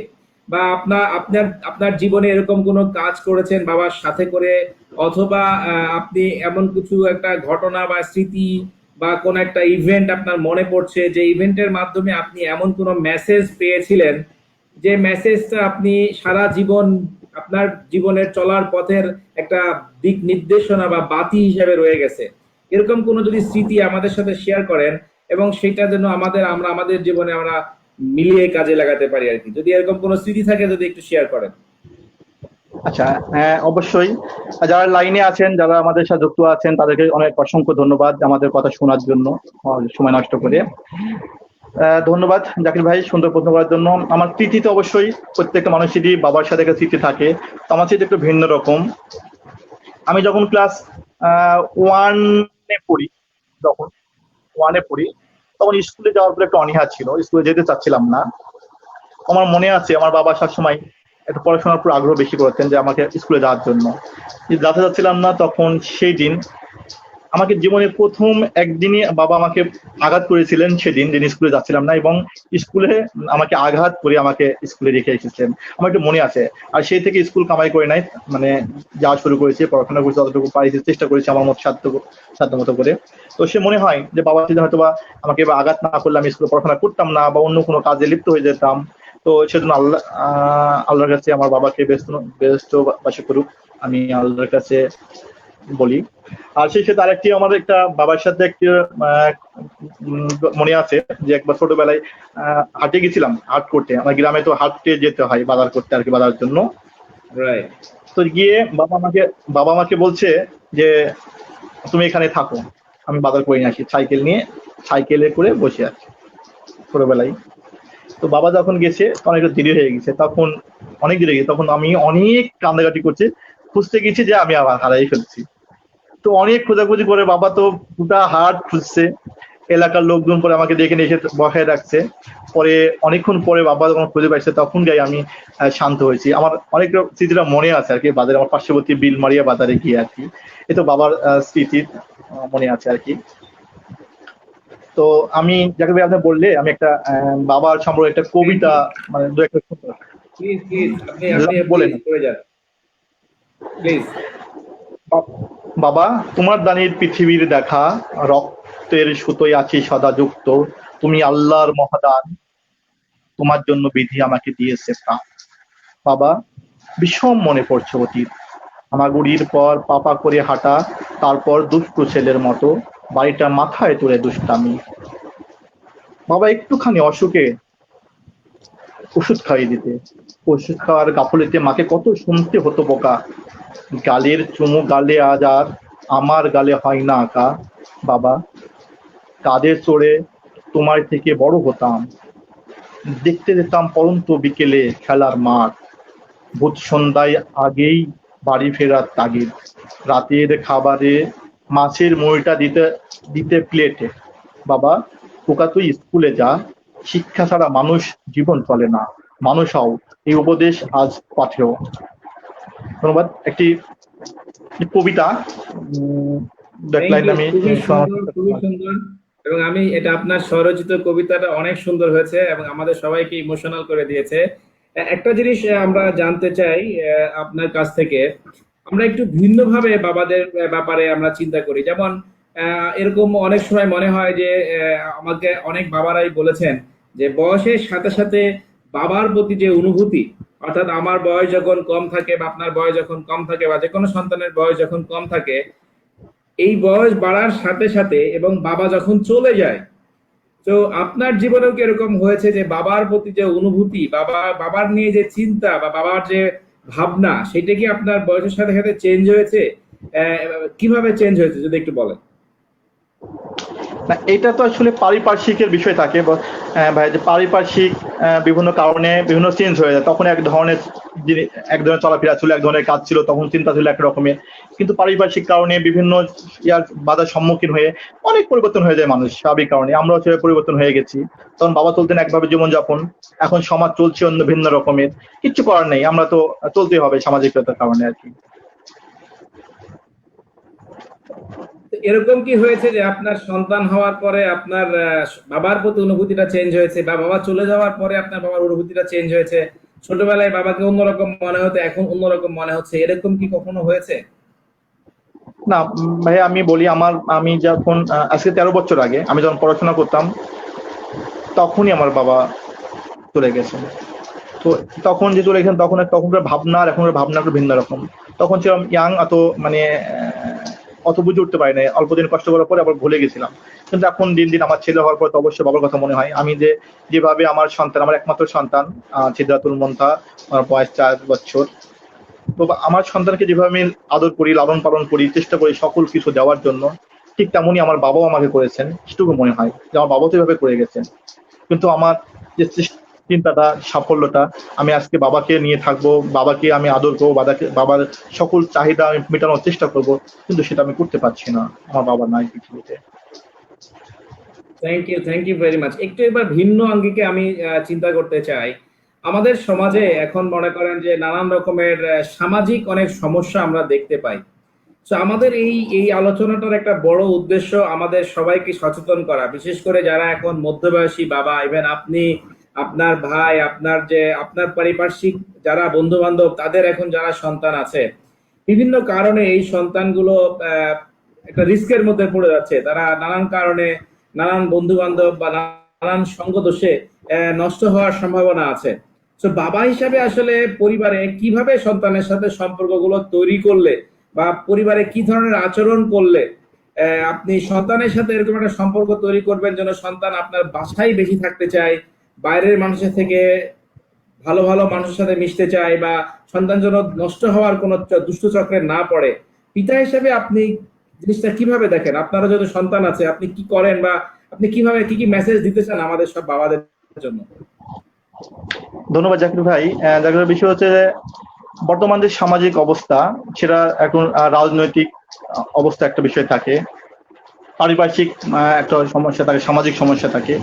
বা আপনার জীবনে এরকম কোনো কাজ করেছেন বাবার সাথে করে, অথবা আপনি এমন কিছু একটা ঘটনা বা স্মৃতি বা কোন একটা ইভেন্ট আপনার মনে পড়ছে, যে ইভেন্টের মাধ্যমে আপনি এমন কোনো মেসেজ পেয়েছিলেন, যে মেসেজটা আপনি সারা জীবন আপনার জীবনের চলার পথের একটা দিক নির্দেশনা বা বাতি হিসেবে রয়ে গেছে, এরকম কোনো যদি স্মৃতি আমাদের সাথে শেয়ার করেন, এবং সেটা যেন আমরা আমাদের জীবনে আমরা মিলিয়ে কাজে লাগাতে পারি আর কি। যদি এরকম কোনো স্মৃতি থাকে যদি একটু শেয়ার করেন। আচ্ছা, হ্যাঁ অবশ্যই। যারা লাইনে আছেন, যারা আমাদের সাথে যুক্ত আছেন, তাদেরকে অনেক অসংখ্য ধন্যবাদ আমাদের কথা শোনার জন্য, সময় নষ্ট করে। ধন্যবাদ জাকির ভাই সুন্দর প্রশ্ন করার জন্য। আমার স্মৃতি তো অবশ্যই প্রত্যেকটা মানুষেরই বাবার সাথে একটা স্মৃতি থাকে, তো আমার স্মৃতি একটু ভিন্ন রকম। আমি যখন ক্লাস 1-এ পড়ি, যখন 1-এ পড়ি, তখন স্কুলে যাওয়ার পরে একটা অনীহা ছিল, স্কুলে যেতে চাচ্ছিলাম না। আমার মনে আছে আমার বাবা সবসময় একটু পড়াশোনার উপর আগ্রহ বেশি করেছেন, যে আমাকে স্কুলে যাওয়ার জন্য। যাতে যাচ্ছিলাম না, তখন সেই দিন আমাকে জীবনের প্রথম একদিনই বাবা আমাকে আঘাত করেছিলেন, সেদিন যিনি স্কুলে যাচ্ছিলাম না, এবং স্কুলে আমাকে আঘাত করে আমাকে স্কুলে রেখে এসেছেন। আমার একটু মনে আছে। আর সেই থেকে স্কুল কামাই করে নাই, মানে যাওয়া শুরু করেছে, পড়াশোনা করেছে, যতটুকু পারিছি চেষ্টা করেছি আমার মতো সাধ্য মতো করে। তো সে মনে হয় যে বাবা সেদিন হয়তো বা আমাকে এবার আঘাত না করলে আমি স্কুলে পড়াশোনা করতাম না বা অন্য কোনো কাজে লিপ্ত হয়ে যেতাম। তো সেজন্য আল্লাহর কাছে আমার বাবাকে ব্যস্ত বাসী করুক, আমি আল্লাহর কাছে বলি। আর সেই সাথে আরেকটি আমার একটা বাবার সাথে একটি আহ, মনে আছে যে একবার ছোটবেলায় হাটে গেছিলাম, হাট করতে। আমার গ্রামে তো হাটে যেতে হয় বাজার করতে আর কি, বাজার জন্য। রাইট। তো গিয়ে বাবা আমাকে বলছে যে তুমি এখানে থাকো, আমি বাজার করে নিয়ে আসি। সাইকেলে করে বসে আছি ছোটবেলায়। তো বাবা যখন গেছে অনেকটা দেরি হয়ে গেছে, তখন অনেক দেরি হয়ে গেছে, তখন আমি অনেক কান্দাকাটি করছি, খুঁজতে গেছি যে আমি আবার হারাই ফেলছি। তো অনেক খোঁজাখুঁজি করে বাবা তো গোটা হাট খুঁজছে, এলাকার লোকজন পরে আমাকে ডেকে নিয়ে এসে বসায় রাখছে। পরে অনেকক্ষণ পরে বাবা যখন খুঁজে পাইছে তখন গাই আমি শান্ত হয়েছি। আমার অনেক স্মৃতিটা মনে আছে আর কি, বাজারে আমার পার্শ্ববর্তী বিলমারিয়া বাজারে গিয়ে আর কি। এ তো বাবার স্মৃতির মনে আছে আর কি। তো আমি যাকে ভাই আপনি বললে, আমি একটা বাবার সম্পর্কে একটা থ্যাংক কবিতা, ইউ। মানে দু একটা প্লিজ প্লিজ আপনি আপনি বলেন। প্লিজ করে যান, প্লিজ। বাবা, তোমার দানির পৃথিবীর দেখা, রক্তের সুতোয় আছি সদা যুক্ত। তুমি আল্লাহর মহাদান, তোমার জন্য বিধি আমাকে দিয়েছে প্রাণ। বাবা, বিষম মনে পড়ছে অতীত, হামাগুড়ির পর পাপা করে হাঁটা, তারপর দুষ্টু ছেলের মতো বাড়িটা মাথায় তুলে দুষ্টামি। বাবা, একটুখানি অসুখে ওষুধ খাইয়ে দিতে, ওষুধ খাওয়ার গাফলেতে মাকে কত শুনতে হতো বোকা। গালের চুমু গালে আজ আর আমার গালে হয় না আঁকা। বাবা, কাঁধে চড়ে তোমার থেকে বড় হতাম, দেখতে যেতাম পড়ন্ত বিকেলে খেলার মাঠ। ভোর সন্ধ্যায় আগেই বাড়ি ফেরার তাগিদ, রাতের খাবারে মাছের মুড়িটা দিতে দিতে প্লেটে। বাবা, খোকা তুই স্কুলে যা, শিক্ষা ছাড়া মানুষ জীবন চলে না, মানুষ হও এই উপদেশ আজ পাঠেও। ধন্যবাদ। একটি কবিতা, এক থ্যাংক লাইন ইউ, আমি খুবই শোনানোর সুন্দর, চেষ্টা খুবই করলাম। সুন্দর। এবং আমি এটা আপনার স্বরচিত কবিতাটা অনেক সুন্দর হয়েছে এবং আমাদের সবাইকে ইমোশনাল করে দিয়েছে। একটা জিনিস আমরা জানতে চাই আপনার কাছ থেকে। আমরা একটু ভিন্নভাবে বাবাদের ব্যাপারে আমরা চিন্তা করি, যেমন এরকম অনেক সময় মনে হয় যে আমাকে অনেক বাবারাই বলেছেন যে বয়সের সাথে সাথে বাবার প্রতি যে অনুভূতি, অর্থাৎ আমার বয়স যখন কম থাকে বা আপনার বয়স যখন কম থাকে বা যে কোনো সন্তানের বয়স যখন কম থাকে, এই বয়স বাড়ার সাথে সাথে এবং বাবা যখন চলে যায়, তো আপনার জীবনেও কি এরকম হয়েছে যে বাবার প্রতি যে অনুভূতি, বাবার নিয়ে যে চিন্তা বা বাবার যে ভাবনা, সেটা কি আপনার বয়সের সাথে সাথে চেঞ্জ হয়েছে? কিভাবে চেঞ্জ হয়েছে যদি একটু বলেন। না, এটা তো আসলে পারিপার্শ্বিকের বিষয় থাকে ভাই, যে পারিপার্শ্বিক বিভিন্ন কারণে বিভিন্ন চেঞ্জ হয়ে যায়। তখন এক ধরনের চলাফেরা ছিল, এক ধরনের কাজ ছিল, তখন চিন্তা ছিল এক রকমের। কিন্তু পারিপার্শ্বিক কারণে বিভিন্ন বাধার সম্মুখীন হয়ে অনেক পরিবর্তন হয়ে যায় মানুষ, স্বাভাবিক কারণে। আমরাও আসলে পরিবর্তন হয়ে গেছি। তখন বাবা চলতেন একভাবে জীবনযাপন, এখন সমাজ চলছে অন্য ভিন্ন রকমের। কিচ্ছু করার নেই, আমরা তো চলতে হবে সামাজিকতার কারণে আর কি। তো এরকম কি হয়েছে যে আপনার সন্তান হওয়ার পরে আপনার বাবার প্রতি অনুভূতিটা চেঞ্জ হয়েছে, বা বাবা চলে যাওয়ার পরে আপনার বাবার অনুভূতিটা চেঞ্জ হয়েছে? ছোটবেলায় বাবাকে অন্যরকম মনে হতো, এখন অন্যরকম মনে হচ্ছে, এরকম কি কখনো হয়েছে? না ভাই, আমি বলি, আমি যখন আজকে 13 বছর আগে আমি যখন পড়াশোনা করতাম, তখনই আমার বাবা চলে গেছেন। তো তখন যে চলে গেছেন, তখনকার ভাবনা আর এখনকার ভাবনা একটু ভিন্ন রকম। তখন ছিলাম ইয়াং, অত মানে অত বুঝে উঠতে পারি না, অল্প দিন কষ্ট করার পরে আবার ভুলে গেছিলাম। কিন্তু এখন দিন দিন আমার ছেলে হওয়ার পর তো অবশ্যই বাবার কথা মনে হয়। আমি যেভাবে আমার সন্তান, আমার একমাত্র সন্তান সিদ্ধাতুল মন্থা, আমার বয়স 4 বছর। তো আমার সন্তানকে যেভাবে আমি আদর করি, লালন পালন করি, চেষ্টা করি সকল কিছু দেওয়ার জন্য, ঠিক তেমনই আমার বাবাও আমাকে করেছেন। সেটুকু মনে হয় যে আমার বাবাও তো এভাবে করে গেছেন। কিন্তু আমার যে চিন্তাটা, সাফল্যটা, আমি আজকে বাবাকে নিয়ে থাকবো, বাবাকে আমি আদর করবো, বাবার সকল চাহিদা আমি মেটানোর চেষ্টা করব, কিন্তু সেটা আমি করতে পারছি না, আমার বাবা নাই পৃথিবীতে। Thank you very much. একটু এবার ভিন্ন আঙ্গিকে আমি চিন্তা করতে চাই। আমাদের সমাজে এখন মনে করেন যে নানান রকমের সামাজিক অনেক সমস্যা আমরা দেখতে পাই। তো আমাদের এই এই আলোচনাটার একটা বড় উদ্দেশ্য আমাদের সবাইকে সচেতন করা, বিশেষ করে যারা এখন মধ্যবয়সী বাবা, ইভেন আপনি, আপনার ভাই, আপনার যে আপনার পারিপার্শ্বিক যারা বন্ধু বান্ধব, তাদের এখন যারা সন্তান আছে, বিভিন্ন কারণে এই সন্তানগুলো একটা রিস্কের মধ্যে পড়ে যাচ্ছে। তারা নানান কারণে, নানান বন্ধু বান্ধব বা নানান সঙ্গ দোষে নষ্ট হওয়ার সম্ভাবনা আছে। তো বাবা হিসাবে আসলে পরিবারে কিভাবে সন্তানের সাথে সম্পর্কগুলো তৈরি করলে বা পরিবারে কি ধরনের আচরণ করলে আপনি সন্তানের সাথে এরকম একটা সম্পর্ক তৈরি করবেন যেন সন্তান আপনার বাসায় বেশি থাকতে চায়, বাইরের মানুষের থেকে ভালো ভালো মানুষের সাথে মিশতে চায়, বা সন্তান যেন নষ্ট হওয়ার কোনো দুষ্ট চক্রে না পড়ে, পিতা হিসেবে আপনি জিনিসটা কিভাবে দেখেন? আপনারও যদি সন্তান আছে, আপনি কি করেন বা আপনি কিভাবে কি কি মেসেজ দিতে চান আমাদের সব বাবাদের জন্য? ধন্যবাদ জাকির ভাই। জাকির, বিষয় হচ্ছে যে বর্তমান যে সামাজিক অবস্থা, সেটা এখন রাজনৈতিক অবস্থা একটা বিষয় থাকে, পারিপার্শ্বিক একটা সমস্যা থাকে, সামাজিক সমস্যা থাকে।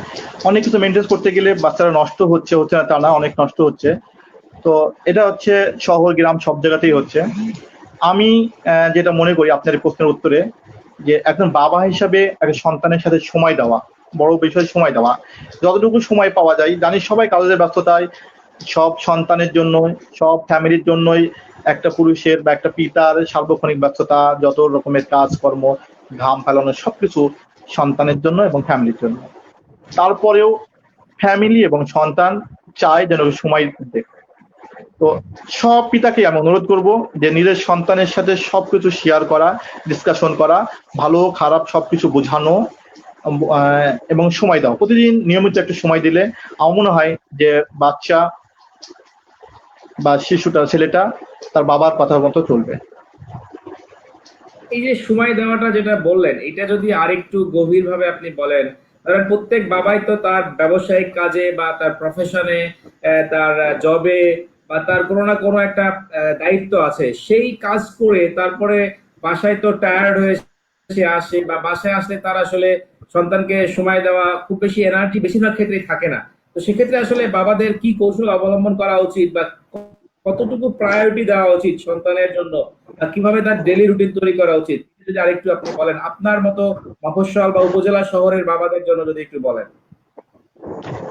অনেক কিছু মেনটেন করতে গেলে বাচ্চারা নষ্ট হচ্ছে না তা না, অনেক নষ্ট হচ্ছে। তো এটা হচ্ছে শহর গ্রাম সব জায়গাতেই হচ্ছে। আমি যেটা মনে করি আপনার এই প্রশ্নের উত্তরে, যে একজন বাবা হিসাবে একটা সন্তানের সাথে সময় দেওয়া, বড় বিষয় সময় দেওয়া, যতটুকু সময় পাওয়া যায়। জানি সবাই কাজের ব্যস্ততায়, সব সন্তানের জন্য, সব ফ্যামিলির জন্যই একটা পুরুষের বা একটা পিতার সার্বক্ষণিক ব্যস্ততা, যত রকমের কাজকর্ম, ঘাম ফেলানো, সবকিছু সন্তানের জন্য এবং ফ্যামিলির জন্য। তারপরেও ফ্যামিলি এবং সন্তান চায় যেন সময় দেয়। তো সব পিতাকে আমি অনুরোধ করব যে নিজের সন্তানের সাথে সবকিছু শেয়ার করা, ডিসকাশন করা, ভালো খারাপ সবকিছু বোঝানো এবং সময় দাও। প্রতিদিন নিয়মিত একটা সময় দিলে আমার মনে হয় যে বাচ্চা বা শিশুটা, ছেলেটা তার বাবার কথা মতো চলবে। এই যে সময় দেওয়াটা যেটা বললেন, এটা যদি আরেকটু গভীরভাবে আপনি বলেন। ধরেন প্রত্যেক বাবাই তো তার ব্যবসায়িক কাজে বা তার প্রফেশনে, তার জবে বা তার কোনো না কোনো একটা দায়িত্ব আছে, সেই কাজ করে তারপরে বাসায় তো টায়ার্ড হয়ে সে আসে, বা বাসায় আসলে তার আসলে সন্তানকে সময় দেওয়া খুব বেশি এনার্জি বেশিরভাগ ক্ষেত্রেই থাকে না। তো সেক্ষেত্রে আসলে বাবাদের কি কৌশল অবলম্বন করা উচিত, বা কতটুকু প্রায়োরিটি দেওয়া উচিত সন্তানের জন্য, কিভাবে তার ডেইলি রুটিন তৈরি করা উচিত, যদি আরেকটু আপনি বলেন আপনার মতো মফস্বল বা উপজেলা শহরের বাবাদের জন্য যদি একটু বলেন।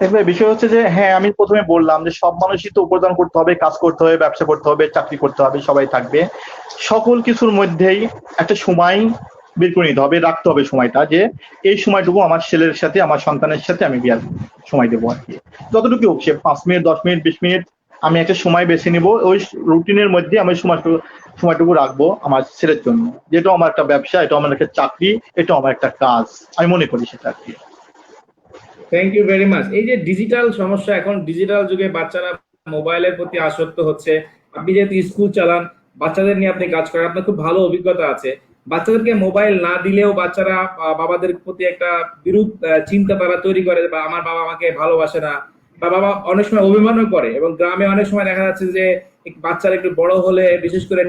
দেখবে বিষয় হচ্ছে যে, হ্যাঁ আমি প্রথমে বললাম যে সব মানুষই তো উপার্জন করতে হবে, কাজ করতে হবে, ব্যবসা করতে হবে, চাকরি করতে হবে, সবাই থাকবে। সকল কিছুর মধ্যেই একটা সময় বের করে নিতে হবে, রাখতে হবে সময়টা, যে এই সময়টুকু আমার ছেলের সাথে, আমার সন্তানের সাথে আমি বিয়ার সময় দেবো আর কি। যতটুকু হোক, সে 5 মিনিট, 10 মিনিট, 20 মিনিট, আমি একটা সময় বেছে নিব। ওই রুটিনের মধ্যে আমি সময়টুকু রাখবো আমার ছেলের জন্য, যেটা আমার একটা ব্যবসা, এটা আমার একটা চাকরি, এটা আমার একটা কাজ, আমি মনে করি সেটা আর কি। Thank you very much. এই যে ডিজিটাল সমস্যা, এখন ডিজিটাল যুগে বাচ্চারা মোবাইলের প্রতি আসক্ত হচ্ছে। আপনি যেহেতু স্কুল চালান, বাচ্চাদের নিয়ে আপনি কাজ করেন, আপনার খুব ভালো অভিজ্ঞতা আছে। বাচ্চাদেরকে মোবাইল না দিলেও বাচ্চারা বাবাদের প্রতি একটা বিরূপ চিন্তা তারা তৈরি করে, বা আমার বাবা আমাকে ভালোবাসে না, বা বাবা অনেক সময় অভিমানও করে। এবং গ্রামে অনেক সময় দেখা যাচ্ছে যে বাচ্চারা একটু বড় হলে, বিশেষ করে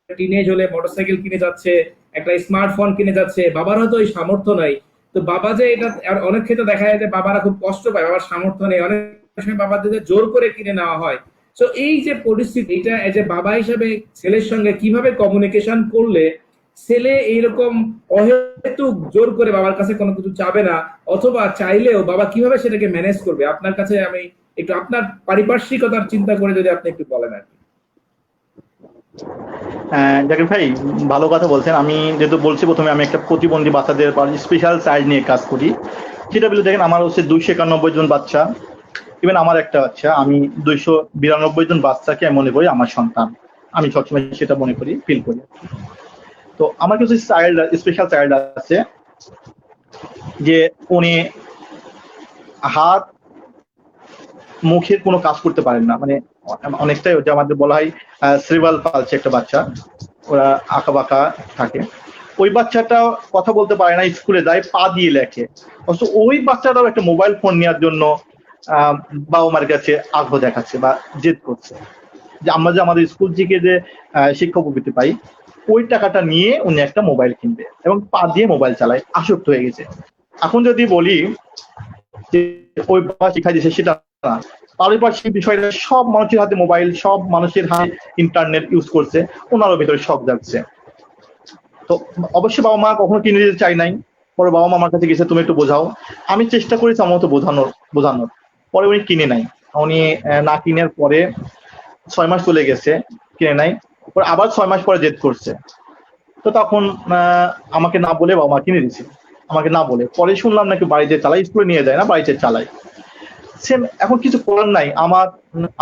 টিনেজ হলে, মোটরসাইকেল কিনে যাচ্ছে, একটা স্মার্টফোন কিনে যাচ্ছে, বাবার হয়তো ওই সামর্থ্য নাই। তো বাবা যে এটা, আর অনেক ক্ষেত্রে দেখা যায় যে বাবারা খুব কষ্ট পায়, বাবার সামর্থ্য নেই, অনেক সময় বাবাদের জোর করে কিনে নেওয়া হয়। তো এই যে পরিস্থিতি, এটা এজ এ বাবা হিসাবে ছেলের সঙ্গে কিভাবে কমিউনিকেশন করলে ছেলে এইরকম অহেতুক জোর করে বাবার কাছে কোনো কিছু চাবে না, অথবা চাইলেও বাবা কিভাবে সেটাকে ম্যানেজ করবে? আপনার কাছে আমি একটু আপনার পারিপার্শ্বিকতার চিন্তা করে যদি আপনি একটু বলেন আর কি। জাকির ভাই, ভালো কথা বলছেন। আমি যেহেতু বলছি প্রথমে, আমি একটা প্রতিবন্ধী বাচ্চাদের স্পেশাল চাইল্ড নিয়ে কাজ করি। সেটা বলে দেখেন, আমার হচ্ছে 291 জন বাচ্চা। ইভেন আমার একটা বাচ্চা, আমি 292 জন বাচ্চাকে আমি মনে করি আমার সন্তান। আমি সবসময় সেটা মনে করি, ফিল করি। তো আমার কিছু চাইল্ড, স্পেশাল চাইল্ড আছে, যে উনি হাত মুখের কোনো কাজ করতে পারেন না, মানে অনেকটাই যে আমাদের বলা হয় সেরিব্রাল পালসি একটা বাচ্চা, ওরা আঁকা বাঁকা থাকে। ওই বাচ্চাটা কথা বলতে পারে না, স্কুলে যায় পা দিয়ে লেখে। অথচ ওই বাচ্চাটাও একটা মোবাইল ফোন নেওয়ার জন্য বাবা মার কাছে আগ্রহ দেখাচ্ছে বা জেদ করছে, যে আমরা যে আমাদের স্কুল থেকে যে শিক্ষাপ্রবৃত্তি পাই, ওই টাকাটা নিয়ে উনি একটা মোবাইল কিনবে এবং পা দিয়ে মোবাইল চালায়, আসক্ত হয়ে গেছে। এখন যদি বলি যে ওই বাবা শিক্ষা দিয়েছে, সেটা না। পারিপার্শ্বিক বিষয়টা, সব মানুষের হাতে মোবাইল, সব মানুষের হাতে ইন্টারনেট ইউজ করছে, ওনারও ভেতরে শখ যাচ্ছে। তো অবশ্যই বাবা মা কখনো কিনে দিতে চাই নাই। পরে বাবা মা আমার কাছে গেছে, তুমি একটু বোঝাও। আমি চেষ্টা করেছি আমার মতো বোঝানোর। পরে উনি কিনে নাই। উনি না কিনার পরে 6 মাস চলে গেছে, কিনে নাই। পরে আবার 6 মাস পরে জেদ করছে। তো তখন আমাকে না বলে বাবা মা কিনে দিছে, আমাকে না বলে। পরে শুনলাম নাকি বাড়িতে চালাই, স্কুলে নিয়ে যায় না, বাড়িতে চালায়। সেম এখন কিছু করার নাই।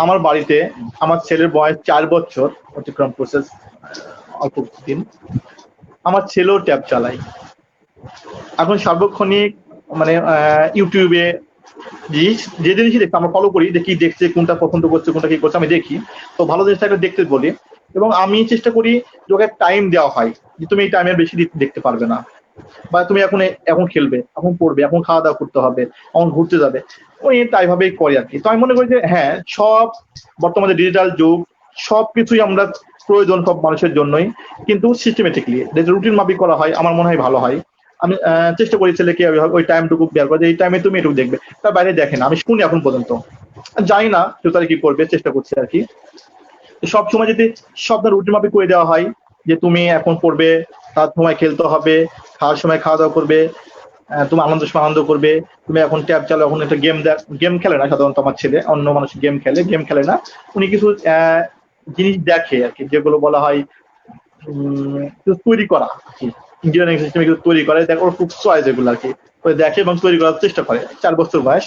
আমার বাড়িতে আমার ছেলের বয়স 4 বছর অতিক্রম করছে, অল্প দিন। আমার ছেলেও ট্যাব চালায় এখন সার্বক্ষণিক, মানে ইউটিউবে যে জিনিসই দেখতে আমরা ফলো করি, দেখি দেখছে কোনটা পছন্দ করছে, কোনটা কি করছে আমি দেখি। তো ভালো জিনিসটা একটা দেখতে বলি, এবং আমি চেষ্টা করি যে ওকে টাইম দেওয়া হয়, যে তুমি এই টাইমের বেশি দেখতে পারবে না, বা তুমি এখন খেলবে, এখন পড়বে, এখন খাওয়া দাওয়া করতে হবে, এখন ঘুরতে যাবে। ওই তাই ভাবেই করি আর কি। তো আমি মনে করি যে হ্যাঁ, সব বর্তমানে ডিজিটাল যুগ, সবকিছুই আমরা প্রয়োজন সব মানুষের জন্যই, কিন্তু সিস্টেমেটিকলি যদি রুটিন মাফিক করা হয় আমার মনে হয় ভালো হয়। আমি চেষ্টা করি ছেলেকে ওই টাইমটুকু বের করে, এই টাইমে তুমি এটুকু দেখবে, তার বাইরে দেখে না। আমি শুনি এখন পর্যন্ত, জানি না কেউ তারা কি করবে, চেষ্টা করছি আর কি। সব সময় যদি সব রুটিন মাফিক করে দেওয়া হয়, যে তুমি এখন পড়বে, তার সময় খেলতে হবে, খাওয়ার সময় খাওয়া দাওয়া করবে, তুমি আনন্দের সময় আনন্দ করবে, তুমি এখন ট্যাব চালো, এখন একটা গেম খেলে না সাধারণত আমার ছেলে, অন্য মানুষ গেম খেলে না। উনি কিছু জিনিস দেখে আর কি, যেগুলো বলা হয় তৈরি করা আর কি, ইঞ্জিনিয়ারিং সিস্টেমে কিছু তৈরি করে, দেখ ওর খুব চয়েস এগুলো আর কি, ওই দেখে এবং তৈরি করার চেষ্টা করে। 4 বছর বয়স।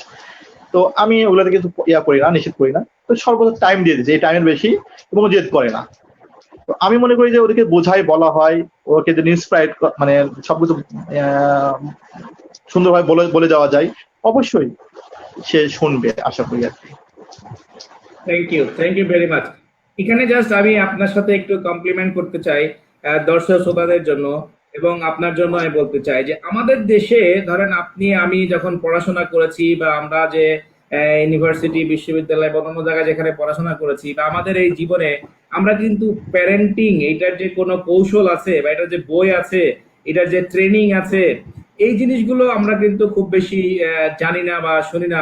তো আমি ওগুলোতে কিছু করি না, নিষেধ করি না। তো সর্বোচ্চ টাইম দিয়ে দিচ্ছে, এই টাইমের বেশি, এবং জেদ করে না। তো আমি মনে করি যে ওদেরকে বোঝাই, বলা হয়, ওকে যদি ইন্সপায়ার, মানে সবকিছু সুন্দরভাবে বলে দেওয়া যায়, অবশ্যই সে শুনবে আশা করি আর কি। Thank you very much. এখানে জাস্ট আমি আপনার সাথে একটু কমপ্লিমেন্ট করতে চাই দর্শক শ্রোতাদের জন্য, এবং আপনার জন্য আমি বলতে চাই যে আমাদের দেশে ধরেন আপনি আমি যখন পড়াশোনা করেছি, বা আমরা যে ইউনিভার্সিটি, বিশ্ববিদ্যালয় বা অন্য জায়গায় যেখানে পড়াশোনা করেছি, বা আমাদের এই জীবনে আমরা কিন্তু প্যারেন্টিং, এটার যে কোনো কৌশল আছে, বা এটার যে বই আছে, এটার যে ট্রেনিং আছে, এই জিনিসগুলো আমরা কিন্তু খুব বেশি জানি না বা শুনি না।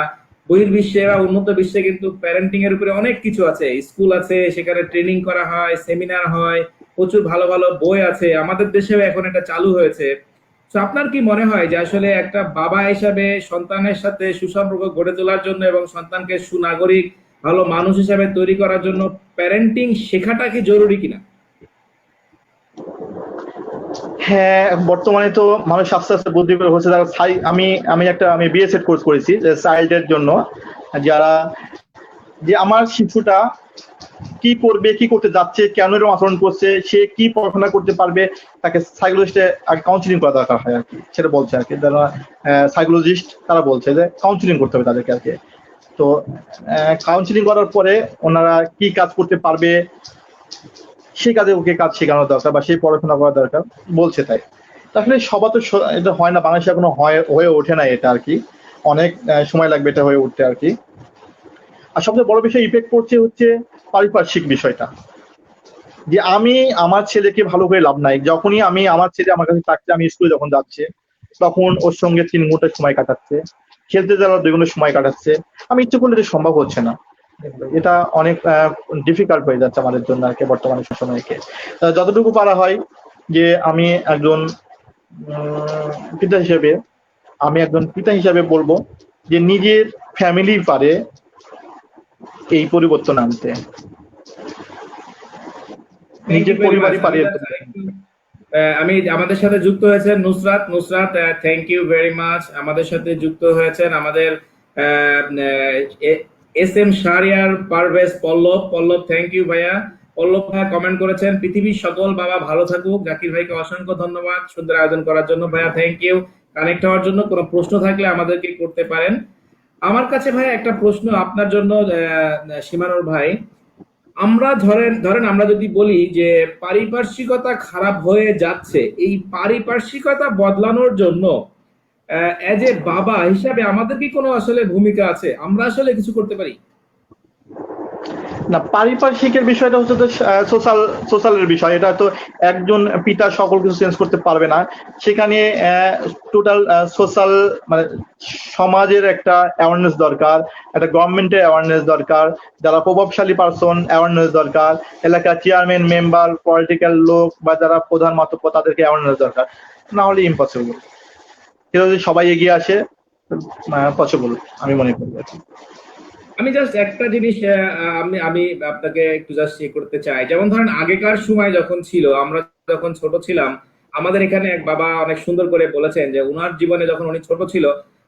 বহির্বিশ্বে বা উন্নত বিশ্বে কিন্তু প্যারেন্টিং এর উপরে অনেক কিছু আছে, স্কুল আছে, সেখানে ট্রেনিং করা হয়, সেমিনার হয়, প্রচুর ভালো ভালো বই আছে। আমাদের দেশেও এখন এটা চালু হয়েছে। তো আপনার কি মনে হয় যে আসলে একটা বাবা হিসাবে সন্তানের সাথে সুসম্পর্ক গড়ে তোলার জন্য এবং সন্তানকে সুনাগরিক ভালো মানুষ হিসাবে তৈরি করার জন্য প্যারেন্টিং শেখাটা কি জরুরি কিনা? হ্যাঁ, বর্তমানে তো মানুষ আস্তে আস্তে বুদ্ধি করে হচ্ছে। তারা আমি বিএসএড কোর্স করেছি চাইল্ডের জন্য, যারা যে আমার শিশুটা কি করবে, কি করতে যাচ্ছে, কেন এরকম আচরণ করছে, সে কি পড়াশোনা করতে পারবে, তাকে সাইকোলজিস্টে কাউন্সিলিং করা দরকার হয় আর কি, সেটা বলছে আর কি। যারা সাইকোলজিস্ট তারা বলছে যে কাউন্সিলিং করতে হবে তাদেরকে আর কি। তো কাউন্সিলিং করার পরে ওনারা কি কাজ করতে পারবে, সেই কাজে ওকে কাজ শেখানো দরকার, বা সেই পড়াশোনা করা দরকার বলছে। তাই আসলে সবার তো এটা হয় না, বাংলাদেশে এখনো হয়ে ওঠে না এটা আর কি। অনেক সময় লাগবে এটা হয়ে উঠতে আর কি। আর সবচেয়ে বড় বিষয় ইফেক্ট করছে হচ্ছে পারিপার্শ্বিক বিষয়টা, যে আমি আমার ছেলেকে ভালো করে লাভ নাই। যখনই আমার ছেলে আমার কাছে থাকছে, আমি স্কুলে যখন যাচ্ছে, তখন ওর সঙ্গে 3 ঘন্টা সময় কাটাচ্ছে, খেলতে যাওয়ার 2 ঘন্টা সময় কাটাচ্ছে। আমি ইচ্ছে করলে এটা সম্ভব হচ্ছে না। এটা অনেক ডিফিকাল্ট হয়ে যাচ্ছে আমাদের জন্য আর কি বর্তমানে সময়কে। যতটুকু পারা হয়, যে আমি একজন পিতা হিসেবে বলবো যে নিজের ফ্যামিলি পারে এই পরিবর্তন আনতে, নিজের পরিবারই পারে। আমি আমাদের সাথে যুক্ত হয়েছেন Nusrat, thank you very much. আমাদের সাথে যুক্ত হয়েছেন আমাদের S M Shahriar Parvez Pallab, thank you ভাইয়া। পল্লব ভাইয়া কমেন্ট করেছেন, পৃথিবীর সকল বাবা ভালো থাকুক। জাকির ভাইকে অসংখ্য ধন্যবাদ সুন্দর আয়োজন করার জন্য। ভাইয়া থ্যাংক ইউ কানেক্ট হওয়ার জন্য। কোনো প্রশ্ন থাকলে আমাদেরকে করতে পারেন। আমার কাছে ভাই একটা প্রশ্ন আপনার জন্য, সীমানুর ভাই। আমরা ধরেন আমরা যদি বলি যে পারিপার্শ্বিকতা খারাপ হয়ে যাচ্ছে, এই পারিপার্শ্বিকতা বদলানোর জন্য এজ এ বাবা হিসাবে আমাদের কি কোনো আসলে ভূমিকা আছে? আমরা আসলে কিছু করতে পারি? না, পারিপার্শ্বিকের বিষয়টা হচ্ছে তো সোশ্যালের বিষয়। এটা তো একজন পিতা সকল কিছু চেঞ্জ করতে পারবে না। সেখানে টোটাল সোশ্যাল, মানে সমাজের একটা অ্যাওয়ারনেস দরকার, একটা গভর্নমেন্টের অ্যাওয়ারনেস দরকার, যারা প্রভাবশালী পার্সন অ্যাওয়ারনেস দরকার, এলাকার চেয়ারম্যান, মেম্বার, পলিটিক্যাল লোক বা যারা প্রধান মাতব্য তাদেরকে অ্যাওয়ারনেস দরকার। না হলে ইম্পসিবল। কেউ যদি সবাই এগিয়ে আসে পসিবল, আমি মনে করি আর কি। আমি জাস্ট একটা জিনিস আমি আমি আপনাকে একটু জাস্ট করতে চাই, যেমন ধরেন আগেকার সময় যখন ছিল, আমরা যখন ছোট ছিলাম, আমাদের এখানে এক বাবা অনেক সুন্দর করে বলেছেন যে উনার জীবনে যখন উনি ছোট ছিল,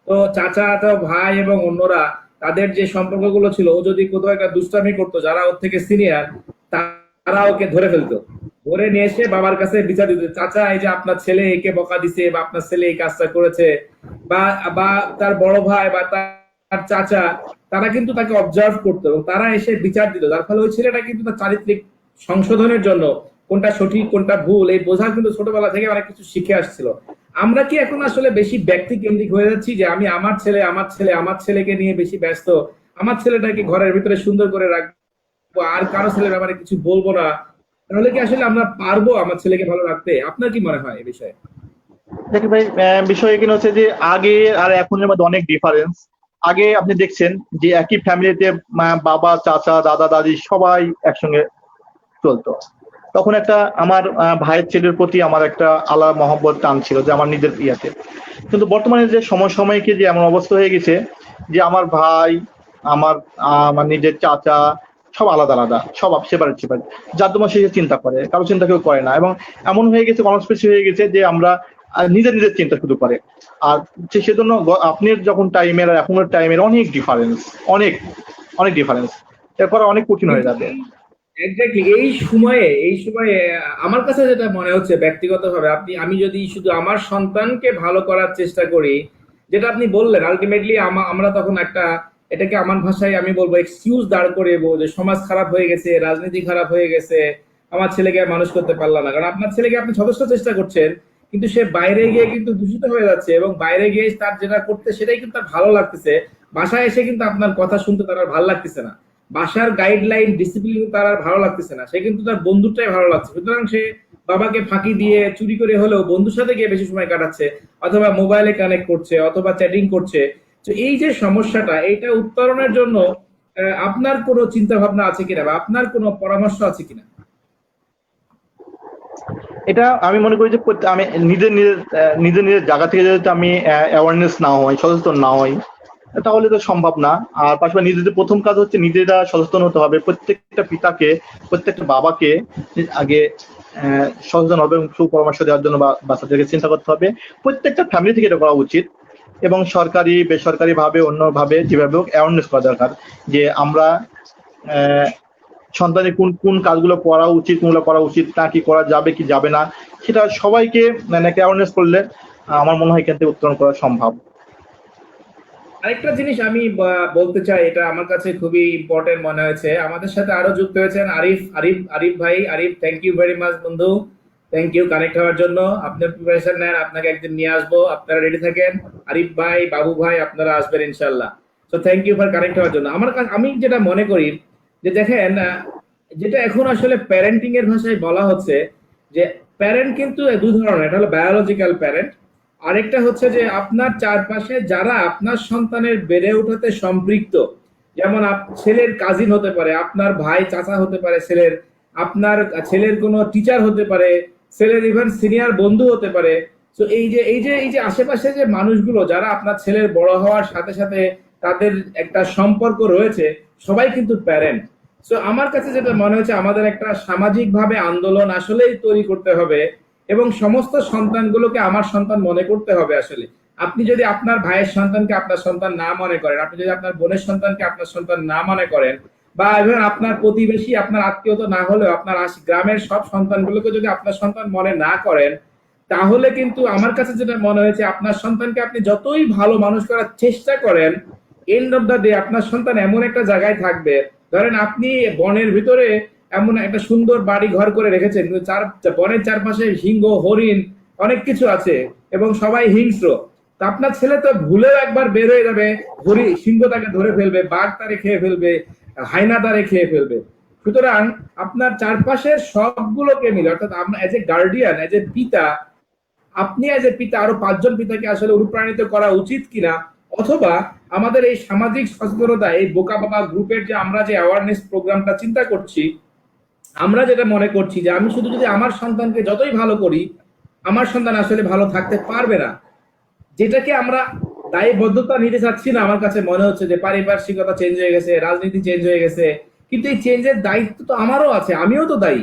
তো চাচা তো ভাই এবং অন্যরা তাদের যে সম্পর্কগুলো ছিল, ও যদি কোথাও একটা দুষ্টামি করতো, যারা ওর থেকে সিনিয়র তারা ওকে ধরে ফেলতো, ধরে নিয়ে এসে বাবার কাছে বিচার দিত, চাচা এই যে আপনার ছেলে একে বকা দিছে, বা আপনার ছেলে এই কাজটা করেছে, বা বা তার বড় ভাই বা তার চাচা, তারা কিন্তু তাকে অবজার্ভ করতো এবং তারা এসে বিচার দিত, যার ফলে ওই ছেলেটা কিন্তু তার চারিত্রিক সংশোধনের জন্য কোনটা সঠিক কোনটা ভুল এই বোঝা কিন্তু ছোটবেলা থেকে অনেক কিছু শিখে আসছিল। আমরা কি এখন আসলে বেশি ব্যক্তি কেন্দ্রিক হয়ে যাচ্ছি, যে আমি আমার ছেলে আমার ছেলে আমার ছেলেকে নিয়ে বেশি ব্যস্ত, আমার ছেলেটাকে ঘরের ভিতরে সুন্দর করে রাখবো, আর কারো ছেলের ব্যাপারে কিছু বলবো না, তাহলে কি আসলে আমরা পারবো আমার ছেলেকে ভালো রাখতে? আপনার কি মনে হয় এই বিষয়ে? দেখেন ভাই, বিষয় এখানে হচ্ছে যে আগে আর এখনের মধ্যে অনেক ডিফারেন্স। আগে আপনি দেখছেন যে একই ফ্যামিলিতে বাবা, চাচা, দাদা, দাদি সবাই একসঙ্গে চলতো। তখন একটা আমার ভাইয়ের ছেলের প্রতি আমার একটা আলাদা মহব্বত টান ছিল, যে আমার নিজের ইয়াতে। কিন্তু বর্তমানে যে সময়কে যে এমন অবস্থা হয়ে গেছে যে আমার ভাই, আমার আমার নিজের চাচা সব আলাদা আলাদা, সব সেপারেট সেপারেট। যার তোমার সে চিন্তা করে, কারো চিন্তা কেউ করে না। এবং এমন হয়ে গেছে, কনস্পিরেসি হয়ে গেছে যে আমরা নিজের নিজের চিন্তা শুধু করে। আর সেজন্য আপনি যখন টাইমের আর এখনের টাইমের অনেক ডিফারেন্স, অনেক অনেক ডিফারেন্স। এরপর অনেক কঠিন হয়ে যাবে। এক্স্যাক্টলি এই সময়ে আমার কাছে যেটা মনে হচ্ছে ব্যক্তিগতভাবে, আমি যদি শুধু আমার সন্তানকে ভালো করার চেষ্টা করি, যেটা আপনি বললেন, আলটিমেটলি আমরা তখন একটা, এটাকে আমার ভাষায় আমি বলবো এক্সকিউজ দাঁড় করিয়ে যে সমাজ খারাপ হয়ে গেছে, রাজনীতি খারাপ হয়ে গেছে, আমার ছেলেকে আর মানুষ করতে পারলাম না। কারণ আপনার ছেলেকে আপনি যথেষ্ট চেষ্টা করছেন, কিন্তু সে বাইরে গিয়ে কিন্তু দূষিত হয়ে যাচ্ছে, এবং বাইরে গিয়ে তার যেটা করতে সেটাই কিন্তু তার ভালো লাগতেছে, বাসায় এসে কিন্তু আপনার কথা শুনতে তার আর ভালো লাগতেছে না, বাসার গাইডলাইন ডিসিপ্লিন তার আর ভালো লাগতেছে না, সে কিন্তু তার বন্ধুটাই ভালো লাগছে, সুতরাং সে বাবাকে ফাঁকি দিয়ে চুরি করে হলেও বন্ধুর সাথে গিয়ে বেশি সময় কাটাচ্ছে, অথবা মোবাইলে কানেক্ট করছে, অথবা চ্যাটিং করছে। তো এই যে সমস্যাটা, এইটা উত্তরণের জন্য আপনার কোনো চিন্তা ভাবনা আছে কিনা, বা আপনার কোনো পরামর্শ আছে কিনা? এটা আমি মনে করি যে আমি নিজের নিজের নিজের নিজের জায়গা থেকে যদি আমি অ্যাওয়ারনেস না হই, সচেতন না হই, তাহলে তো সম্ভব না। আর পাশাপাশি নিজেদের প্রথম কাজ হচ্ছে নিজেরা সচেতন হতে হবে। প্রত্যেকটা পিতাকে, প্রত্যেকটা বাবাকে আগে সচেতন হবে এবং সুপরামর্শ দেওয়ার জন্য বাচ্চাদেরকে চিন্তা করতে হবে। প্রত্যেকটা ফ্যামিলি থেকে এটা করা উচিত, এবং সরকারি বেসরকারি ভাবে অন্যভাবে যেভাবে হোক অ্যাওয়ারনেস করা দরকার যে আমরা সন্তানের কোন কোন কাজগুলো করা উচিত, কোনগুলো করা উচিত না, কি করা যাবে কি যাবে না, সেটা সবাইকে মানে অ্যাওয়ারনেস করলে আমার মনে হয় এখান থেকে উত্তরণ করা সম্ভব। আরেকটা জিনিস আমি বলতে চাই, এটা আমার কাছে খুবই ইম্পর্টেন্ট মনে হয়েছে। আমাদের সাথে আরো যুক্ত হয়েছেন আরিফ আরিফ আরিফ ভাই। Arif, thank you very much বন্ধু, থ্যাংক ইউ কানেক্ট হওয়ার জন্য। আপনি প্রিপারেশন নেন, আপনাকে একদিন নিয়ে আসবো, আপনারা রেডি থাকেন। আরিফ ভাই, বাবু ভাই, আপনারা আসবেন ইনশাল্লাহ। তো থ্যাংক ইউ ফর কানেক্ট হওয়ার জন্য। আমি যেটা মনে করি যে দেখেন, যেটা এখন আসলে প্যারেন্টিং এর ভাষায় বলা হচ্ছে যে প্যারেন্ট কিন্তু দুই ধরনের, এটা হলো বায়োলজিক্যাল প্যারেন্ট, আরেকটা হচ্ছে যে আপনার চারপাশে যারা আপনার সন্তানের বেড়ে ওঠাতে সম্পৃক্ত, যেমন ছেলের কাজিন হতে পারে, আপনার ভাই চাচা হতে পারে ছেলের, আপনার ছেলের কোনো টিচার হতে পারে, ছেলের ইভেন সিনিয়র বন্ধু হতে পারে। তো এই যে আশেপাশে যে মানুষগুলো যারা আপনার ছেলের বড় হওয়ার সাথে সাথে তাদের একটা সম্পর্ক রয়েছে, সবাই কিন্তু প্যারেন্ট। তো আমার কাছে যেটা মনে হচ্ছে, আমাদের একটা সামাজিক ভাবে আন্দোলন আসলেই তৈরি করতে হবে, এবং সমস্ত সন্তানগুলোকে আমার সন্তান মনে করতে হবে। আসলে আপনি যদি আপনার ভাইয়ের সন্তানকে আপনার সন্তান না মনে করেন, আপনি যদি আপনার বোনের সন্তানকে আপনার সন্তান না মনে করেন, বা even আপনার প্রতিবেশী, আপনার আত্মীয়তা না হলেও আপনার গ্রামের সব সন্তানগুলোকে যদি আপনার সন্তান মনে না করেন, তাহলে কিন্তু আমার কাছে যেটা মনে হয়েছে, আপনার সন্তানকে আপনি যতই ভালো মানুষ করার চেষ্টা করেন, এন্ড অফ দ্য ডে আপনার সন্তান এমন একটা জায়গায় থাকবে, ধরেন আপনি বনের ভিতরে এমন একটা সুন্দর বাড়ি ঘর করে রেখেছেন, কিন্তু বনের চারপাশে সিংহ, হরিণ, অনেক কিছু আছে এবং সবাই হিংস্র। তা আপনার ছেলে তো ভুলেও একবার বের হয়ে যাবে, সিংহ তাকে ধরে ফেলবে, বাঘ তারে খেয়ে ফেলবে, হাইনাদারে খেয়ে ফেলবে। সুতরাং আপনার চারপাশের সবগুলোকে মিলে, অর্থাৎ আমরা as a guardian, as a পিতা, আপনি এজ এ পিতা আরো 5 জন পিতাকে আসলে অনুপ্রাণিত করা উচিত কিনা, অথবা আমাদের এই সামাজিক সচেতনতা, এই বোকা বাবা গ্রুপের যে আমরা যে অ্যাওয়ারনেস প্রোগ্রামটা চিন্তা করছি, আমরা যেটা মনে করছি যে আমি শুধু যদি আমার সন্তানকে যতই ভালো করি, আমার সন্তান আসলে ভালো থাকতে পারবে না, যেটাকে আমরা দায়বদ্ধতা নিতে চাচ্ছি না। আমার কাছে মনে হচ্ছে যে পারিপার্শ্বিকতা চেঞ্জ হয়ে গেছে, রাজনীতি চেঞ্জ হয়ে গেছে, কিন্তু এই চেঞ্জের দায়িত্ব তো আমারও আছে, আমিও তো দায়ী।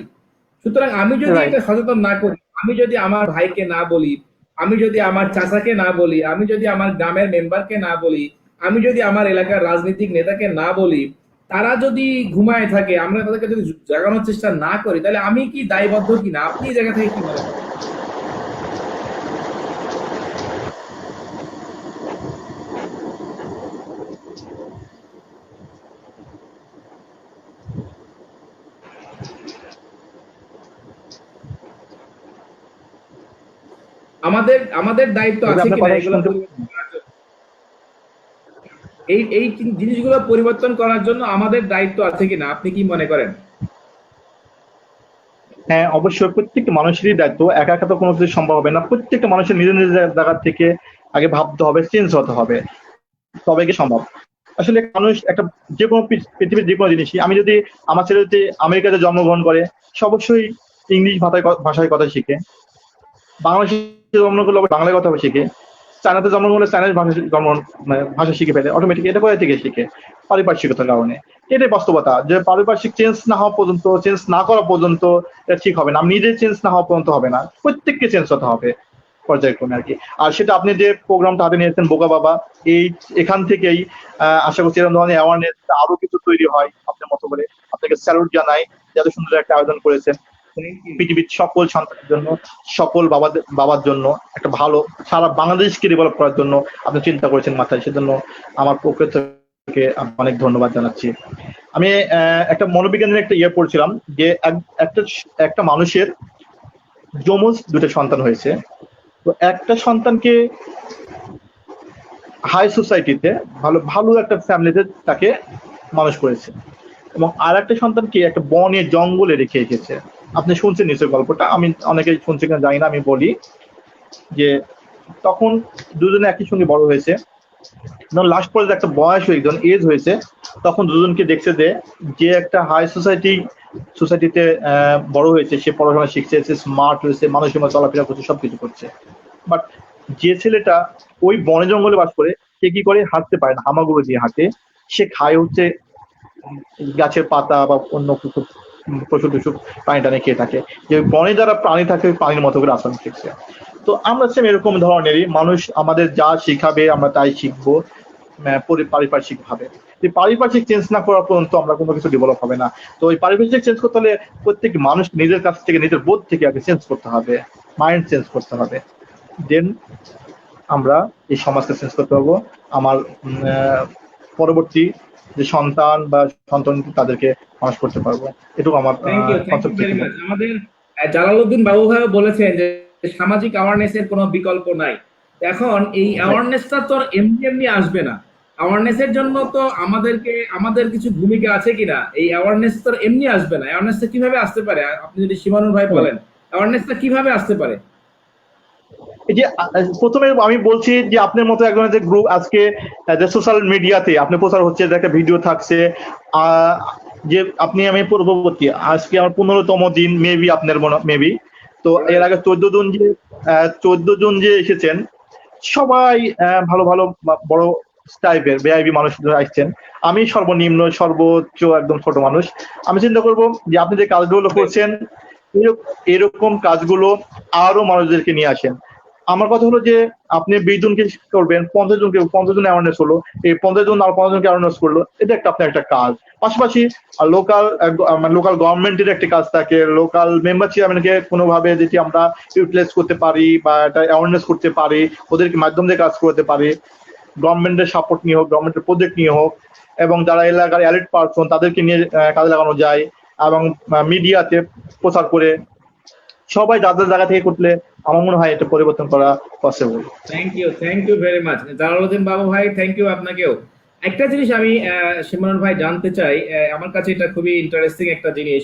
সুতরাং আমি যদি রাইট। এটা সচেতন না করি, আমি যদি আমার ভাইকে না বলি, আমি যদি আমার চাচাকে না বলি, আমি যদি আমার গ্রামের মেম্বারকে না বলি, আমি যদি আমার এলাকার রাজনৈতিক নেতাকে না বলি, তারা যদি ঘুমায় থাকে, আমরা তাদেরকে যদি জাগানোর চেষ্টা না করি, তাহলে আমি কি দায়বদ্ধ কিনা? আপনি এই জায়গা থেকে কি মনে করেন? আমাদের আমাদের দায়িত্ব তবে আছে আপনার কিনা কথা এগুলো শুনতে পরিবর্তন করার জন্য? এই এই জিনিসগুলো পরিবর্তন করার জন্য আমাদের দায়িত্ব আছে কিনা, আপনি কি মনে করেন? হ্যাঁ, অবশ্যই প্রত্যেকটা মানুষেরই দায়িত্ব, একা একা তো কোনো কিছু সম্ভব হবে না। প্রত্যেকটা মানুষের নিজের নিজের জায়গা থেকে আগে ভাবতে হবে, চেঞ্জ হতে হবে, তবে কি সম্ভব। আসলে মানুষ একটা যে কোনো পৃথিবীর যে কোনো জিনিসই, আমি যদি আমার ছেলে যদি আমেরিকাতে জন্মগ্রহণ করে, সে অবশ্যই ইংলিশ ভাষায় কথা শিখে। বাংলাদেশে জন্মগ্রহণ করলে বাংলায় কথা শিখে। চায়নাতে জন্মগ্রহণ করলে চাইনিজ ভাষা শিখে ফেলে অটোমেটিক। এটা কোথা থেকে শিখে? পারিপার্শ্বিকতার কারণে। এটাই বাস্তবতা, যে পারিপার্শ্বিক চেঞ্জ না হওয়া পর্যন্ত, চেঞ্জ না করা পর্যন্ত এটা ঠিক হবে না। আমি নিজে চেঞ্জ না হওয়া পর্যন্ত হবে না, প্রত্যেককে চেঞ্জ হতে হবে পর্যায়ক্রমে আর কি। আর সেটা আপনি যে প্রোগ্রামটা হাতে নিয়েছেন বোকা বাবা, এখান থেকেই আশা করছি এরকম ধরনের অ্যাওয়ারনেস আরো কিছু তৈরি হয় আপনার মতো করে। আপনাকে স্যালুট জানাই, যত সুন্দর একটা আয়োজন করেছেন থ্যাংক ইউ। পৃথিবীর সকল সন্তানের জন্য, সকল বাবার জন্য একটা ভালো, সারা বাংলাদেশকে ডেভেলপ করার জন্য আপনি চিন্তা করেছেন মাথায়, সেজন্য আমার পক্ষ থেকে অনেক ধন্যবাদ জানাচ্ছি। আমি একটা মনোবিজ্ঞানের একটা ইয়ে পড়ছিলাম যে একটা একটা মানুষের যমজ দুটো সন্তান হয়েছে। তো একটা সন্তানকে হাই সোসাইটিতে, ভালো ভালো একটা ফ্যামিলিতে তাকে মানুষ করেছে, এবং আর একটা সন্তানকে একটা বনে জঙ্গলে রেখে এসেছে। আপনি শুনছেন নিশ্চয়ই গল্পটা, আমি অনেকে শুনছে কিনা জানি না, আমি বলি যে তখন দুজনে একই সঙ্গে বড় হয়েছে, লাস্ট পর্যায়ে একটা বয়স হয়ে একজন এজ হয়েছে, তখন দুজনকে দেখছে যে একটা হাই সোসাইটিতে বড় হয়েছে, সে পড়াশোনা শিখছে, সে স্মার্ট হয়েছে, মানুষের মধ্যে চলাফেরা করছে, সবকিছু করছে। বাট যে ছেলেটা ওই বনে জঙ্গলে বাস করে, সে কি করে? হাঁটতে পারে না, হামাগুড়ি দিয়ে হাঁটে। সে খায় হচ্ছে গাছের পাতা বা অন্য কিছু পশু টশু প্রাণী টানে খেয়ে থাকে। যে বনে যারা প্রাণী থাকে, ওই প্রাণীর মতো করে আচরণ শিখছে। তো আমরা সেম এরকম ধরনেরই মানুষ, আমাদের যা শিখাবে আমরা তাই শিখবো পারিপার্শ্বিক ভাবে। পারিপার্শ্বিক চেঞ্জ না করা পর্যন্ত আমরা কোনো কিছু ডেভেলপ হবে না। তো ওই পারিপার্শ্বিক চেঞ্জ করতে হলে প্রত্যেক মানুষ নিজের কাছ থেকে, নিজের বোধ থেকে আগে চেঞ্জ করতে হবে, মাইন্ড চেঞ্জ করতে হবে, দেন আমরা এই সমাজকে চেঞ্জ করতে পারবো। আমার পরবর্তী যে সন্তান বা সন্তান, তাদেরকে মানুষ করতে পারবো। এটুকু আমার থ্যাংক ইউ কনসেপ্ট থেকে ভেরি মাচ। আমাদের জালালউদ্দিন বাবু ভাইও বলেছেন যে সামাজিক অ্যাওয়ারনেস এর কোনো বিকল্প নাই। এখন এই অ্যাওয়ারনেসটা তো আর এমনি এমনি আসবে না। অ্যাওয়ারনেস এর জন্য তো আমাদের কিছু ভূমিকা আছে কিনা? এই অ্যাওয়ারনেস তো আর এমনি আসবে না। অ্যাওয়ারনেসটা কিভাবে আসতে পারে? আপনি যদি সীমানুর ভাই বলেন, অ্যাওয়ারনেসটা কিভাবে আসতে পারে? এই যে প্রথমে আমি বলছি যে আপনার মতো একজনের যে গ্রুপ আজকে যে সোশ্যাল মিডিয়াতে আপনি প্রচার হচ্ছে, যে একটা ভিডিও থাকছে, যে আপনি, আমি পূর্ববর্তী, আজকে আমার 15তম দিন মেবি আপনার মেবি। তো এর আগে 14 জন যে এসেছেন, সবাই ভালো ভালো বড় টাইপের বেআইবি মানুষ আসছেন। আমি সর্বনিম্ন সর্বোচ্চ একদম ছোট মানুষ। আমি চিন্তা করব যে আপনি যে কাজগুলো করছেন, এরকম কাজগুলো আরো মানুষদেরকে নিয়ে আসেন। আমার কথা হলো যে আপনি 20 জনকে করবেন, 50 জন অ্যাওয়ারনেস হলো, এই 50 জন আর 50 জনকে অ্যাওয়ারনেস করলো, এটা আপনার একটা কাজ। পাশাপাশি লোকাল গভর্নমেন্টের একটা কাজ থাকে, লোকাল মেম্বার চেয়ারম্যানকে কোনোভাবে যদি আমরা ইউটিলাইজ করতে পারি বা এটা অ্যাওয়ারনেস করতে পারি, ওদেরকে মাধ্যম দিয়ে কাজ করতে পারি, গভর্নমেন্টের সাপোর্ট নিয়ে হোক, গভর্নমেন্টের প্রজেক্ট নিয়ে হোক, এবং যারা এলাকার অ্যালিট পারসন তাদেরকে নিয়ে কাজে লাগানো যায়, এবং মিডিয়াতে প্রচার করে সবাই যাদের জায়গা থেকে করলে আমার মনে হয় এটা পরিবর্তন করা possible. Thank you very much Jalaluddin Babu ভাই, থ্যাংক ইউ আপনাকেও। একটা জিনিস আমি সীমান্ত ভাই জানতে চাই, আমার কাছে এটা খুবই ইন্টারেস্টিং একটা জিনিস।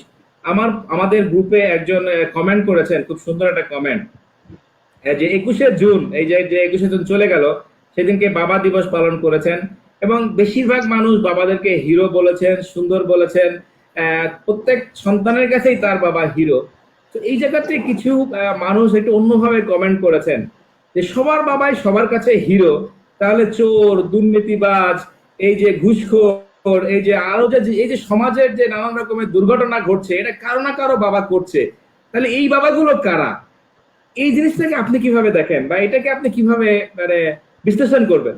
আমাদের গ্রুপে একজন কমেন্ট করেছেন, খুব সুন্দর একটা কমেন্ট, যে 21শে জুন, এই যে যে 21শে জুন চলে গেল, সেদিনকে বাবা দিবস পালন করেছেন এবং বেশিরভাগ মানুষ বাবাদেরকে হিরো বলেছেন, সুন্দর বলেছেন। প্রত্যেক সন্তানের কাছেই তার বাবা হিরো। তো এই জায়গাতে কিছু মানুষ একটু অন্যভাবে কমেন্ট করেছেন যে সবার বাবাই সবার কাছে হিরো, তাহলে চোর, দুর্নীতিবাজ, এই যে ঘুষখোর, এই যে আরো যে এই যে সমাজের যে নানান রকমের দুর্ঘটনা ঘটছে, এটা কারো না কারো বাবা করছে। তাহলে এই বাবাগুলো কারা? এই জিনিসটাকে আপনি কিভাবে দেখেন, বা এটাকে আপনি কিভাবে মানে বিশ্লেষণ করবেন?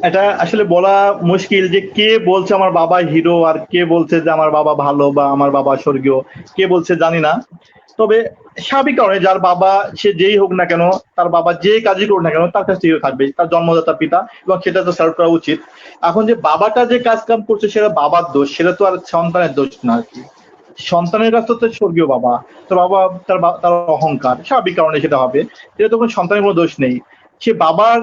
এটা আসলে বলা মুশকিল যে কে বলছে আমার বাবা হিরো আর কে বলছে যে আমার বাবা ভালো বা আমার বাবা স্বর্গীয়, কে বলছে জানি না। তবে স্বাভাবিক কারণে যার বাবা সে যেই হোক না কেন, তার বাবা যে কাজই করুক না কেন তার কাছে হিরো থাকবে, তার জন্মদাতা পিতা, এবং সেটা তো স্যালুট করা উচিত। এখন যে বাবাটা যে কাজ কাম করছে সেটা বাবার দোষ, সেটা তো আর সন্তানের দোষ না আর কি। সন্তানের কাছে তো স্বর্গীয় বাবা, তার বাবা তার অহংকার, স্বাভাবিক কারণে সেটা হবে। সেটা তো কোনো সন্তানের কোনো দোষ নেই। সে বাবার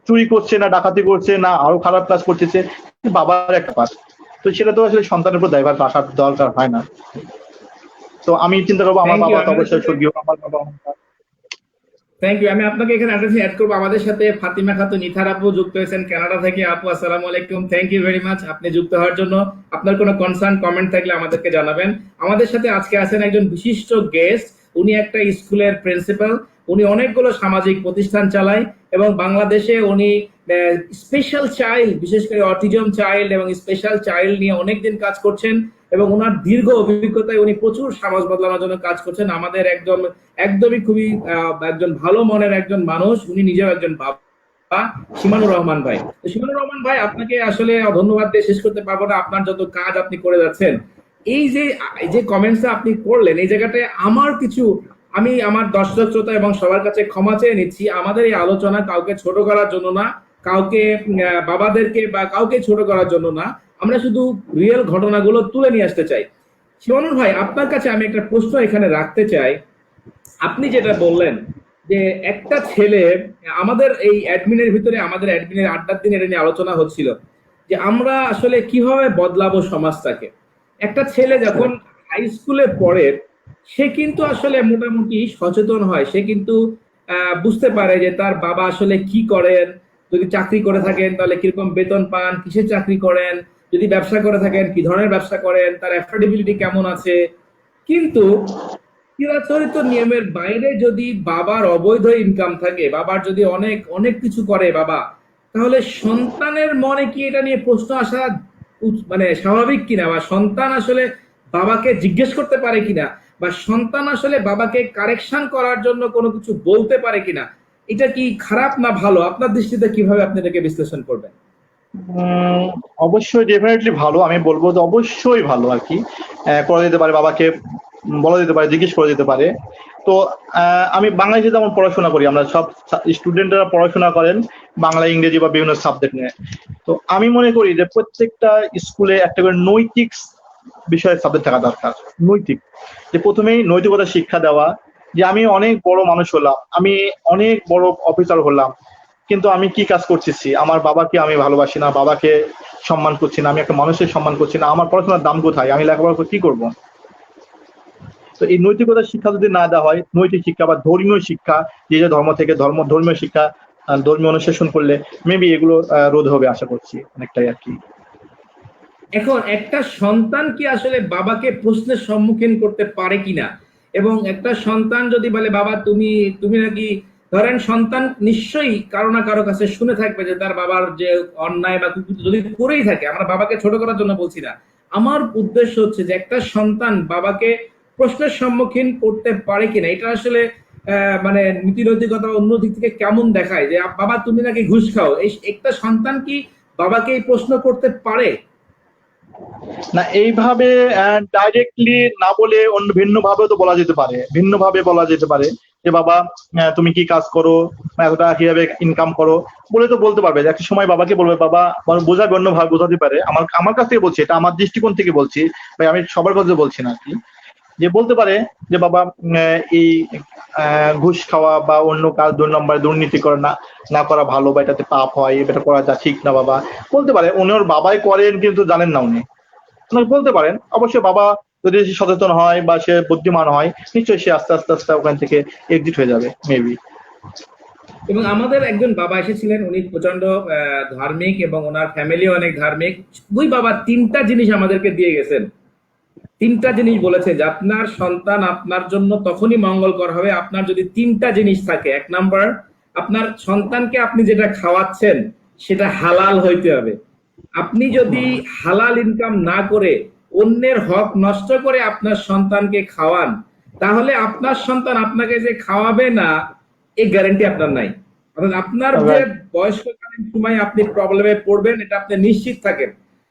চুরি করছে না ডাকাতি করছে না আরো খারাপ কাজ করতেছে, বাবার একটা কাজ, তো সেটা তো আসলে সন্তানের উপর দায়ভার আসার দরকার হয় না। তো আমি চিন্তা করবো আমার থ্যাংক ইউ। বাবা তো আমাদের অবশ্যই সাথে স্বর্গীয়, আমার বাবা অহংকার। Thank you. আমি আপনাকে এখানে অ্যাড্রেস অ্যাড করবো। আমাদের সাথে ফাতিমা খাতুন নিথার আপু যুক্ত হয়েছেন কানাডা থেকে। আপু আসসালামু আলাইকুম, থ্যাংক ইউ ভেরি মাচ আপনি যুক্ত হওয়ার জন্য। আপনার কোনো কনসার্ন কমেন্ট থাকলে আমাদেরকে জানাবেন। আমাদের সাথে আজকে আছেন একজন বিশিষ্ট গেস্ট। উনি একটা স্কুলের প্রিন্সিপাল, উনি অনেকগুলো সামাজিক প্রতিষ্ঠান চালায় এবং বাংলাদেশে উনি স্পেশাল চাইল্ড, বিশেষ করে অটিজম চাইল্ড এবং স্পেশাল চাইল্ড নিয়ে অনেকদিন কাজ করছেন এবং ওনার দীর্ঘ অভিজ্ঞতায় উনি প্রচুর সমাজ বদলানোর জন্য কাজ করছেন। আমাদের একদম একদমই খুবই একজন ভালো মনের একজন মানুষ, উনি নিজেও একজন বাবা, সীমানুর রহমান ভাই। তো সীমানুর রহমান ভাই, আপনাকে আসলে ধন্যবাদ দিয়ে শেষ করতে পারবো না। আপনার যত কাজ আপনি করে যাচ্ছেন, এই যে কমেন্টসটা আপনি করলেন, এই জায়গাটায় আমার কিছু, আমি আমার দর্শক শ্রোতা এবং সবার কাছে ক্ষমা চেয়ে নিচ্ছি। আমাদের এই আলোচনা কাউকে ছোট করার জন্য না, কাউকে বাবাদেরকে বা কাউকে ছোট করার জন্য না, আমরা শুধু রিয়েল ঘটনাগুলো তুলে নিয়ে আসতে চাই। শিবানুর ভাই, আপনার কাছে আমি একটা প্রশ্ন এখানে রাখতে চাই। আপনি যেটা বললেন যে একটা ছেলে, আমাদের এই অ্যাডমিনের ভিতরে, আমাদের অ্যাডমিনের আড্ডার দিন এটা নিয়ে আলোচনা হচ্ছিল যে আমরা আসলে কিভাবে বদলাবো সমাজটাকে। একটা ছেলে যখন হাই স্কুলে পড়ে, সে কিন্তু আসলে মোটামুটি সচেতন হয়, সে কিন্তু বুঝতে পারে যে তার বাবা আসলে কি করেন, যদি চাকরি করে থাকেন তাহলে কিরকম বেতন পান, কিসের চাকরি করেন, যদি ব্যবসা করে থাকেন কি ধরনের ব্যবসা করেন, তার অ্যাফোর্ডেবিলিটি কেমন আছে। কিন্তু চিরাচরিত নিয়মের বাইরে যদি বাবার অবৈধ ইনকাম থাকে, বাবার যদি অনেক অনেক কিছু করে বাবা, তাহলে সন্তানের মনে কি এটা নিয়ে প্রশ্ন আসা মানে স্বাভাবিক কিনা, বা সন্তান আসলে বাবাকে জিজ্ঞেস করতে পারে কিনা, বা সন্তান আসলে বাবাকে কারেকশন করার জন্য কোনো কিছু বলতে পারে কিনা, এটা কি খারাপ না ভালো? আপনার দৃষ্টিতে কিভাবে আপনি এটাকে বিশ্লেষণ করবেন? উম, অবশ্যই ডেফিনেটলি ভালো, আমি বলবো যে অবশ্যই ভালো আর কি। করা যেতে পারে, বাবাকে বলা যেতে পারে, জিজ্ঞেস করা যেতে পারে। তো আমি বাংলাদেশে যেমন পড়াশোনা করি, আমরা সব স্টুডেন্টরা পড়াশোনা করেন বাংলা ইংরেজি বা বিভিন্ন সাবজেক্ট নিয়ে। তো আমি মনে করি যে প্রত্যেকটা স্কুলে একটা করে নৈতিক বিষয়ের সাবজেক্ট থাকা দরকার। নৈতিক, যে প্রথমেই নৈতিকতা শিক্ষা দেওয়া, যে আমি অনেক বড় মানুষ হলাম, আমি অনেক বড় অফিসার হলাম, কিন্তু আমি কি কাজ করতেছি, আমার বাবাকে আমি ভালোবাসি না, বাবাকে সম্মান করছি না, আমি একটা মানুষের সম্মান করছি না, আমার পড়াশোনার দাম কোথায়, আমি লেখাপড়া করে কি করব? তো এই নৈতিকতার শিক্ষা যদি না দেওয়া হয়, নৈতিক শিক্ষা বা ধর্মীয় শিক্ষা, যে যে ধর্ম থেকে ধর্মীয় শিক্ষা, ধর্মীয় অনুশাসন করলে মেবি এগুলো রোধ হবে আশা করছি অনেকটাই আর কি। এখন একটা সন্তান কি আসলে বাবাকে প্রশ্নের সম্মুখীন করতে পারে কিনা, এবং একটা সন্তান যদি বলে বাবা তুমি তুমি নাকি, ধরেন সন্তান নিশ্চয়ই কারো না কারো কাছে শুনে থাকবে যে তার বাবার যে অন্যায় বা কুকীর্তি যদি করেই থাকে, আমরা বাবাকে ছোট করার জন্য বলছি না, আমার উদ্দেশ্য হচ্ছে যে একটা সন্তান বাবাকে প্রশ্নের সম্মুখীন করতে পারে কিনা, এটা আসলে মানে নীতি নৈতিকতা অন্য দিক থেকে কেমন দেখায় যে বাবা তুমি নাকি ঘুষ খাও, এই একটা সন্তান কি বাবাকে এই প্রশ্ন করতে পারে? না, এইভাবে ডাইরেক্টলি না বলে অন্য ভিন্ন ভাবেও তো বলা যেতে পারে, ভিন্ন ভাবে বলা যেতে পারে যে বাবা তুমি কি কাজ করো, এত টাকা কিভাবে ইনকাম করো, বলে তো বলতে পারবে। একটা সময় বাবাকে বলবে, বাবা বোঝাবে, অন্য ভাবে বোঝাতে পারে। আমার আমার কাছ থেকে বলছি, এটা আমার দৃষ্টিকোণ থেকে বলছি ভাই, আমি সবার কাছে বলছি না আর কি। যে বলতে পারে যে বাবা এই ঘুষ খাওয়া বা অন্য কাজ 2 নম্বরে দুর্নীতি করা না করা ভালো, বা এটাতে পাপ হয়, এটা করা যা ঠিক না বাবা, বলতে পারে। উনি ওর বাবাই করেন কিন্তু জানেন না উনি, ওনাকে বলতে পারেন। অবশ্যই বাবা যদি সচেতন হয় বা সে বুদ্ধিমান হয়, নিশ্চয়ই সে আস্তে আস্তে আস্তে ওখান থেকে এক্সিট হয়ে যাবে মেবি। এবং আমাদের একজন বাবা এসেছিলেন, উনি প্রচন্ড ধার্মিক এবং ওনার ফ্যামিলিও অনেক ধার্মিক। ওই বাবা 3টা জিনিস আমাদেরকে দিয়ে গেছেন। 3টা জিনিস বলেছে যে আপনার সন্তান আপনার জন্য তখনই মঙ্গলকর হবে আপনার যদি 3টা জিনিস থাকে। 1 নাম্বার, আপনার সন্তানকে আপনি যেটা খাওয়াচ্ছেন সেটা হালাল হইতে হবে। আপনি যদি হালাল ইনকাম না করে অন্যের হক নষ্ট করে আপনার সন্তানকে খাওয়ান, তাহলে আপনার সন্তান আপনাকে যে খাওয়াবে না এই গ্যারান্টি আপনার নাই। অর্থাৎ আপনার যে বয়স্ককালীন সময় আপনি প্রবলেমে পড়বেন এটা আপনি নিশ্চিত থাকেন।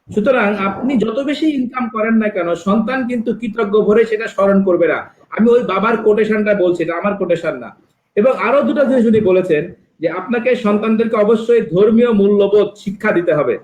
সুতরাং আপনি যত বেশি ইনকাম করেন না কেন, সন্তান কিন্তু কৃতজ্ঞ ভরে সেটা স্মরণ করবে না। আমি ওই বাবার কোটেশনটা বলছি, এটা আমার কোটেশন না। এবং আরো 2টা জিনিস উনি বলেছেন যে আপনাকে সন্তানদেরকে অবশ্যই ধর্মীয় মূল্যবোধ শিক্ষা দিতে হবে।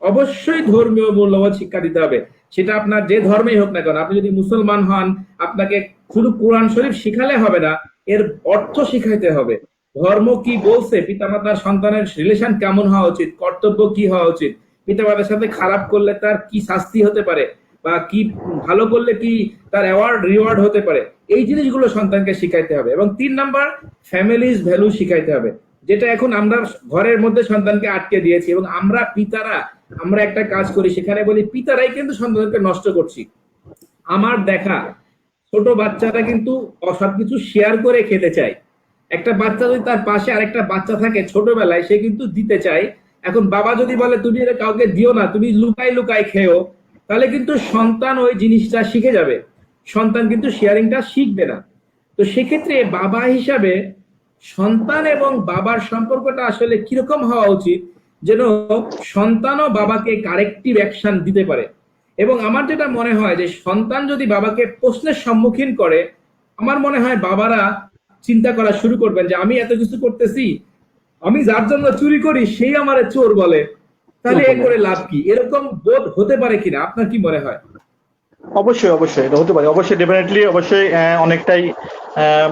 অবশ্যই ধর্মীয় মূল্যবোধ শিক্ষা দিতে হবে, সেটা আপনার যে ধর্মেই হোক না কেন। আপনি যদি মুসলমান হন, আপনাকে শুধু কোরআন শরীফ শিখালে হবে না, এর অর্থ শিখাইতে হবে। ধর্ম কি বলছে, পিতামাতার সন্তানের রিলেশন কেমন হওয়া উচিত, কর্তব্য কি হওয়া উচিত, পিতামাতার সাথে খারাপ করলে তার কি শাস্তি হতে পারে, বা কি ভালো করলে কি তার অ্যাওয়ার্ড রিওয়ার্ড হতে পারে, এই জিনিসগুলো সন্তানকে শিখাইতে হবে। এবং 3 নাম্বার, ফ্যামিলিজ ভ্যালু শিখাইতে হবে, যেটা এখন আমরা ঘরের মধ্যে সন্তানকে আটকে দিয়েছি। এবং আমরা পিতারা আমরা একটা কাজ করি, সেখানে বলি পিতারাই কিন্তু সন্তানকে নষ্ট করছি। আমার দেখা ছোট বাচ্চারা কিন্তু সবকিছু শেয়ার করে খেতে চায়। একটা বাচ্চা যদি তার পাশে আরেকটা বাচ্চা থাকে ছোটবেলায়, সে কিন্তু দিতে চায়। এখন বাবা যদি বলে তুমি এটা কাউকে দিও না, তুমি লুকাই লুকাই খেও, তাহলে কিন্তু সন্তান ওই জিনিসটা শিখে যাবে, সন্তান কিন্তু শেয়ারিংটা শিখবে না। তো সেক্ষেত্রে বাবা হিসাবে সন্তান এবং বাবার সম্পর্কটা আসলে কিরকম হওয়া উচিত, যেন সন্তানও বাবাকে কারেক্টিভ অ্যাকশন দিতে পারে। এবং আমার যেটা মনে হয় যে সন্তান যদি বাবাকে প্রশ্নের সম্মুখীন করে, আমার মনে হয় বাবারা চিন্তা করা শুরু করবেন যে আমি এত কিছু করতেছি, আমি যার জন্য চুরি করি সেই আমারে চোর বলে, তাহলে এ করে লাভ কি? এরকম বোধ হতে পারে কিনা, আপনার কি মনে হয়? অবশ্যই অবশ্যই এটা হতে পারে, অবশ্যই ডেফিনেটলি, অবশ্যই অনেকটাই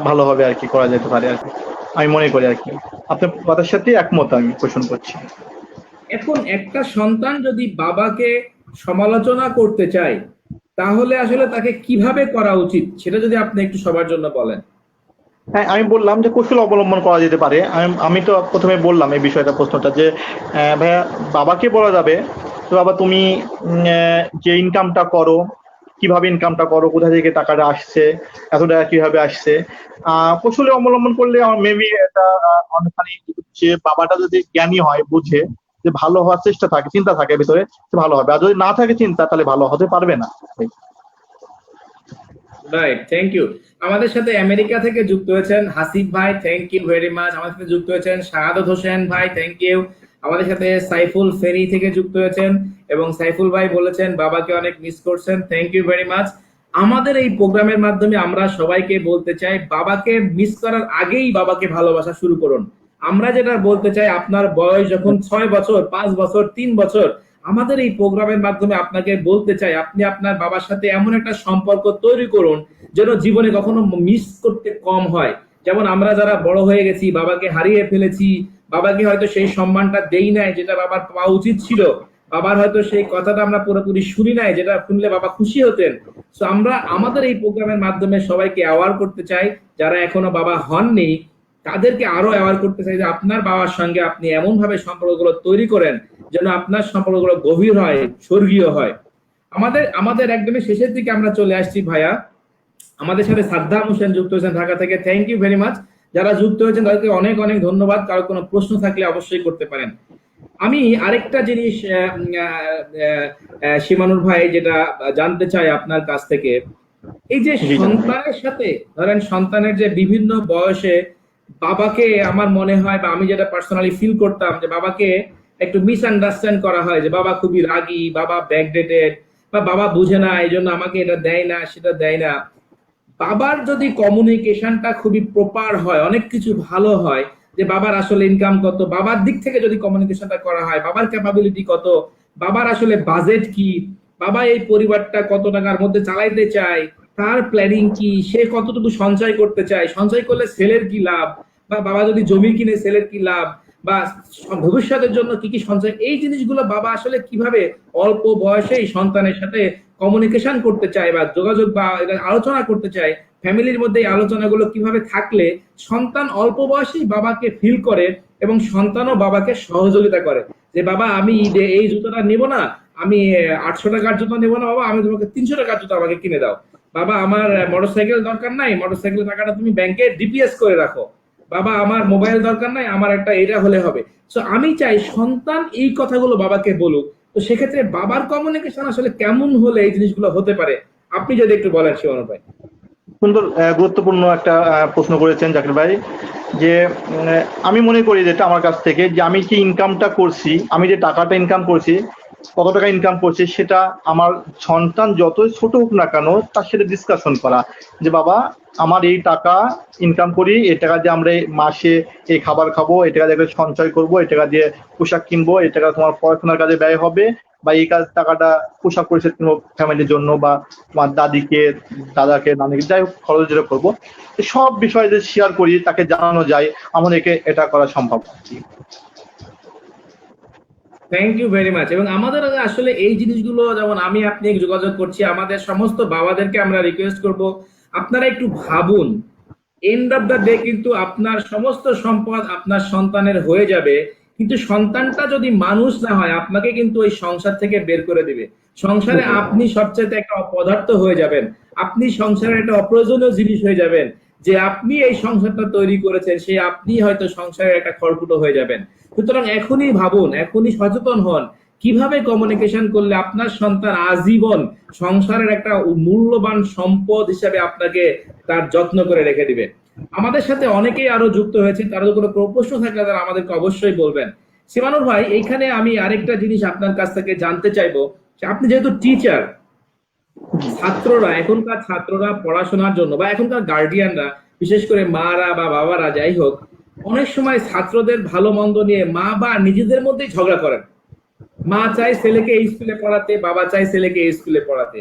ভালো হবে আর কি, করা যেতে পারে আর কি, আমি মনে করি আর কি। আপনার কথার সাথে একমত আমি পোষণ করছি। এখন একটা সন্তান যদি বাবাকে সমালোচনা করতে চায়, তাহলে আসলে তাকে কিভাবে করা উচিত, সেটা যদি আপনি একটু সবার জন্য বলেন। হ্যাঁ, আমি বললাম যে কৌশল অবলম্বন করা যেতে পারে। আমি তো প্রথমে বললাম এই বিষয়টা, প্রশ্নটা যে ভাইয়া বাবাকে বলা যাবে তো বাবা তুমি যে ইনকামটা করো, কিভাবে ইনকামটা করো, কোথা থেকে টাকাটা আসছে, এত টাকা কিভাবে আসছে, কৌশলে অবলম্বন করলে আমার মেবি এটা অনেকখানি, যে বাবাটা যদি জ্ঞানী হয়, বুঝে, যে ভালো হওয়ার চেষ্টা থাকে, চিন্তা থাকে ভিতরে, ভালো হবে। আর যদি না থাকে চিন্তা, তাহলে ভালো হতে পারবে না। Right, thank you. আমাদের সাথে আমেরিকা থেকে যুক্ত হয়েছেন হাসিফ ভাই, থ্যাংক ইউ ভেরি মাচ। আমাদের সাথে যুক্ত হয়েছেন শাহাদত হোসেন ভাই, থ্যাংক ইউ। আমাদের সাথে সাইফুল ফেনী থেকে যুক্ত হয়েছেন, এবং সাইফুল ভাই বলেছেন বাবাকে অনেক মিস করছেন, থ্যাংক ইউ ভেরি মাচ। আমাদের এই প্রোগ্রামের মাধ্যমে আমরা সবাইকে বলতে চাই, বাবাকে মিস করার আগেই বাবাকে ভালোবাসা শুরু করুন। আমরা যেটা বলতে চাই, আপনার বয়স যখন 6 বছর, 5 বছর, 3 বছর, আমাদের এই প্রোগ্রামের মাধ্যমে আপনাকে বলতে চাই আপনি আপনার বাবার সাথে এমন একটা সম্পর্ক তৈরি করুন যেন জীবনে কখনো মিস করতে কম হয়। যেমন আমরা যারা বড় হয়ে গেছি, বাবাকে হারিয়ে ফেলেছি, বাবাকে হয়তো সেই সম্মানটা দেই নাই যেটা বাবার পাওয়া উচিত ছিল, বাবার হয়তো সেই কথাটা আমরা পুরোপুরি শুনি নাই যেটা শুনলে বাবা খুশি হতেন। তো আমরা আমাদের এই প্রোগ্রামের মাধ্যমে সবাইকে অ্যাওয়ার করতে চাই, যারা এখনো বাবা হননি তাদেরকে আরো অ্যাওয়ার করতে চাই যে আপনার বাবার সঙ্গে আপনি এমন ভাবে সম্পর্কগুলো তৈরি করেন যেন আপনার সম্পর্কগুলো গভীর হয়, স্বর্গীয় হয়। আমাদের আমাদের একদমই শেষের দিকে আমরা চলে আসছি ভাইয়া। আমাদের সাথে সাদ্দাম হোসেন যুক্ত হয়েছেন ঢাকা থেকে, থ্যাংক ইউ ভেরি মাচ। যারা যুক্ত হয়েছেন তাদেরকে অনেক অনেক ধন্যবাদ। কারো কোনো প্রশ্ন থাকলে অবশ্যই করতে পারেন। আমি আরেকটা জিনিস সীমানুর ভাই যেটা জানতে চাই আপনার কাছ থেকে, এই যে সন্তানের সাথে ধরেন সন্তানের যে বিভিন্ন বয়সে বাবাকে, আমার মনে হয় বা আমি যেটা পার্সোনালি ফিল করতাম যে বাবাকে একটু মিসআন্ডারস্ট্যান্ড করা হয়, যে বাবা খুবই রাগী, বাবা ব্যাকডেটেড, বা বাবা বুঝে না এই জন্য আমাকে এটা দেয় না সেটা দেয় না। বাবার যদি কমিউনিকেশনটা খুবই প্রপার হয়, অনেক কিছু ভালো হয়, যে বাবার আসলে ইনকাম কত, বাবার দিক থেকে যদি কমিউনিকেশনটা করা হয়, বাবার ক্যাপাবিলিটি কত, বাবার আসলে বাজেট কি, বাবা এই পরিবারটা কত টাকার মধ্যে চালাইতে চায়, তার প্ল্যানিং কি, সে কতটুকু সঞ্চয় করতে চায়, সঞ্চয় করলে ছেলের কি লাভ, বা বাবা যদি জমি কিনে ছেলের কি লাভ, বা ভবিষ্যতের জন্য কি কি সঞ্চয়, এই জিনিসগুলো বাবা আসলে কিভাবে অল্প বয়সেই সন্তানের সাথে কমিউনিকেশন করতে চায় বা যোগাযোগ বা এটা আলোচনা করতে চায়, ফ্যামিলির মধ্যে এই আলোচনাগুলো কিভাবে থাকলে সন্তান অল্প বয়সেই বাবাকে ফিল করে এবং সন্তানও বাবাকে সহযোগিতা করে যে বাবা আমি ঈদে এই জুতোটা নেব না, আমি 800 টাকার জুতো নেবো না বাবা, আমি তোমাকে 300 টাকার জুতো আমাকে কিনে দাও। বাবা আমার মোটরসাইকেল দরকার নাই, মোটরসাইকেলের টাকাটা তুমি ব্যাংকে ডিপিএস করে রাখো। বাবা আমার মোবাইল দরকার নাই, আমার একটা এটা হলে হবে। তো আমি চাই সন্তান এই কথাগুলো বাবাকে বলুক। তো সেক্ষেত্রে বাবার কমিউনিকেশন আসলে কেমন হলে এই জিনিসগুলো হতে পারে, আপনি যদি একটু বলেন শিবন ভাই। সুন্দর গুরুত্বপূর্ণ একটা প্রশ্ন করেছেন জাকির ভাই। যে আমি মনে করি যেটা আমার কাছ থেকে, যে আমি কি ইনকামটা করছি, আমি যে টাকাটা ইনকাম করছি, কত টাকা ইনকাম করছি, সেটা আমার সন্তান যতই ছোট হোক না কেন তার সাথে ডিসকাশন করা, যে বাবা আমার এই টাকা ইনকাম করি, এই টাকা দিয়ে আমরা এই মাসে এই খাবার খাবো, এই টাকা দিয়ে সঞ্চয় করবো, এই টাকা দিয়ে পোশাক কিনবো, এই টাকা তোমার পড়াশোনার কাজে ব্যয় হবে, বা এই কাজ টাকাটা পোশাক পরিচ্ছদ কিনবো ফ্যামিলির জন্য, বা তোমার দাদিকে দাদাকে নানিকে যাই হোক খরচ যেটা করবো, সব বিষয়ে যে শেয়ার করি, তাকে জানানো যায়, আমাদেরকে এটা করা সম্ভব। Thank you very much. এবং আমাদের আসলে এই জিনিসগুলো, যেমন আমি আপনি যোগাযোগ করছি, আমাদের সমস্ত বাবাদেরকে আমরা রিকোয়েস্ট করব আপনারা একটু ভাবুন, এন্ড অফ দ্য ডে কিন্তু আপনার সমস্ত সম্পদ আপনার সন্তানের হয়ে যাবে, কিন্তু সন্তানটা যদি মানুষ না হয় আপনাকে কিন্তু ওই সংসার থেকে বের করে দিবে। সংসারে আপনি সবচেয়ে একটা অপদার্থ হয়ে যাবেন, আপনি সংসারের একটা অপ্রয়োজনীয় জিনিস হয়ে যাবেন, যে আপনি এই সংসারটা তৈরি করেছেন সে আপনি হয়তো সংসারের একটা খড়কুটো হয়ে যাবেন। সুতরাং এখনই ভাবুন, এখনই সচেতন হন, কিভাবে কমিউনিকেশন করলে আপনার সন্তান আজীবন সংসারের একটা মূল্যবান সম্পদ হিসাবে আপনাকে তার যত্ন করে রেখে দিবে। আমাদের সাথে অনেকেই আরো যুক্ত হয়েছে, তারা কোনো প্রশ্ন থাকলে তারা আমাদেরকে অবশ্যই বলবেন। সীমানুর ভাই, এখানে আমি আরেকটা জিনিস আপনার কাছ থেকে জানতে চাইবো, যে আপনি যেহেতু টিচার, ছাত্ররা, এখনকার ছাত্ররা পড়াশোনার জন্য বা এখনকার গার্ডিয়ানরা, বিশেষ করে মারা বা বাবারা যাই হোক, অনেক সময় ছাত্রদের ভালো মন্দ নিয়ে মা বা নিজেদের মধ্যেই ঝগড়া করেন। মা চায় ছেলেকে এই স্কুলে পড়াতে, বাবা চায় ছেলেকে এই স্কুলে পড়াতে।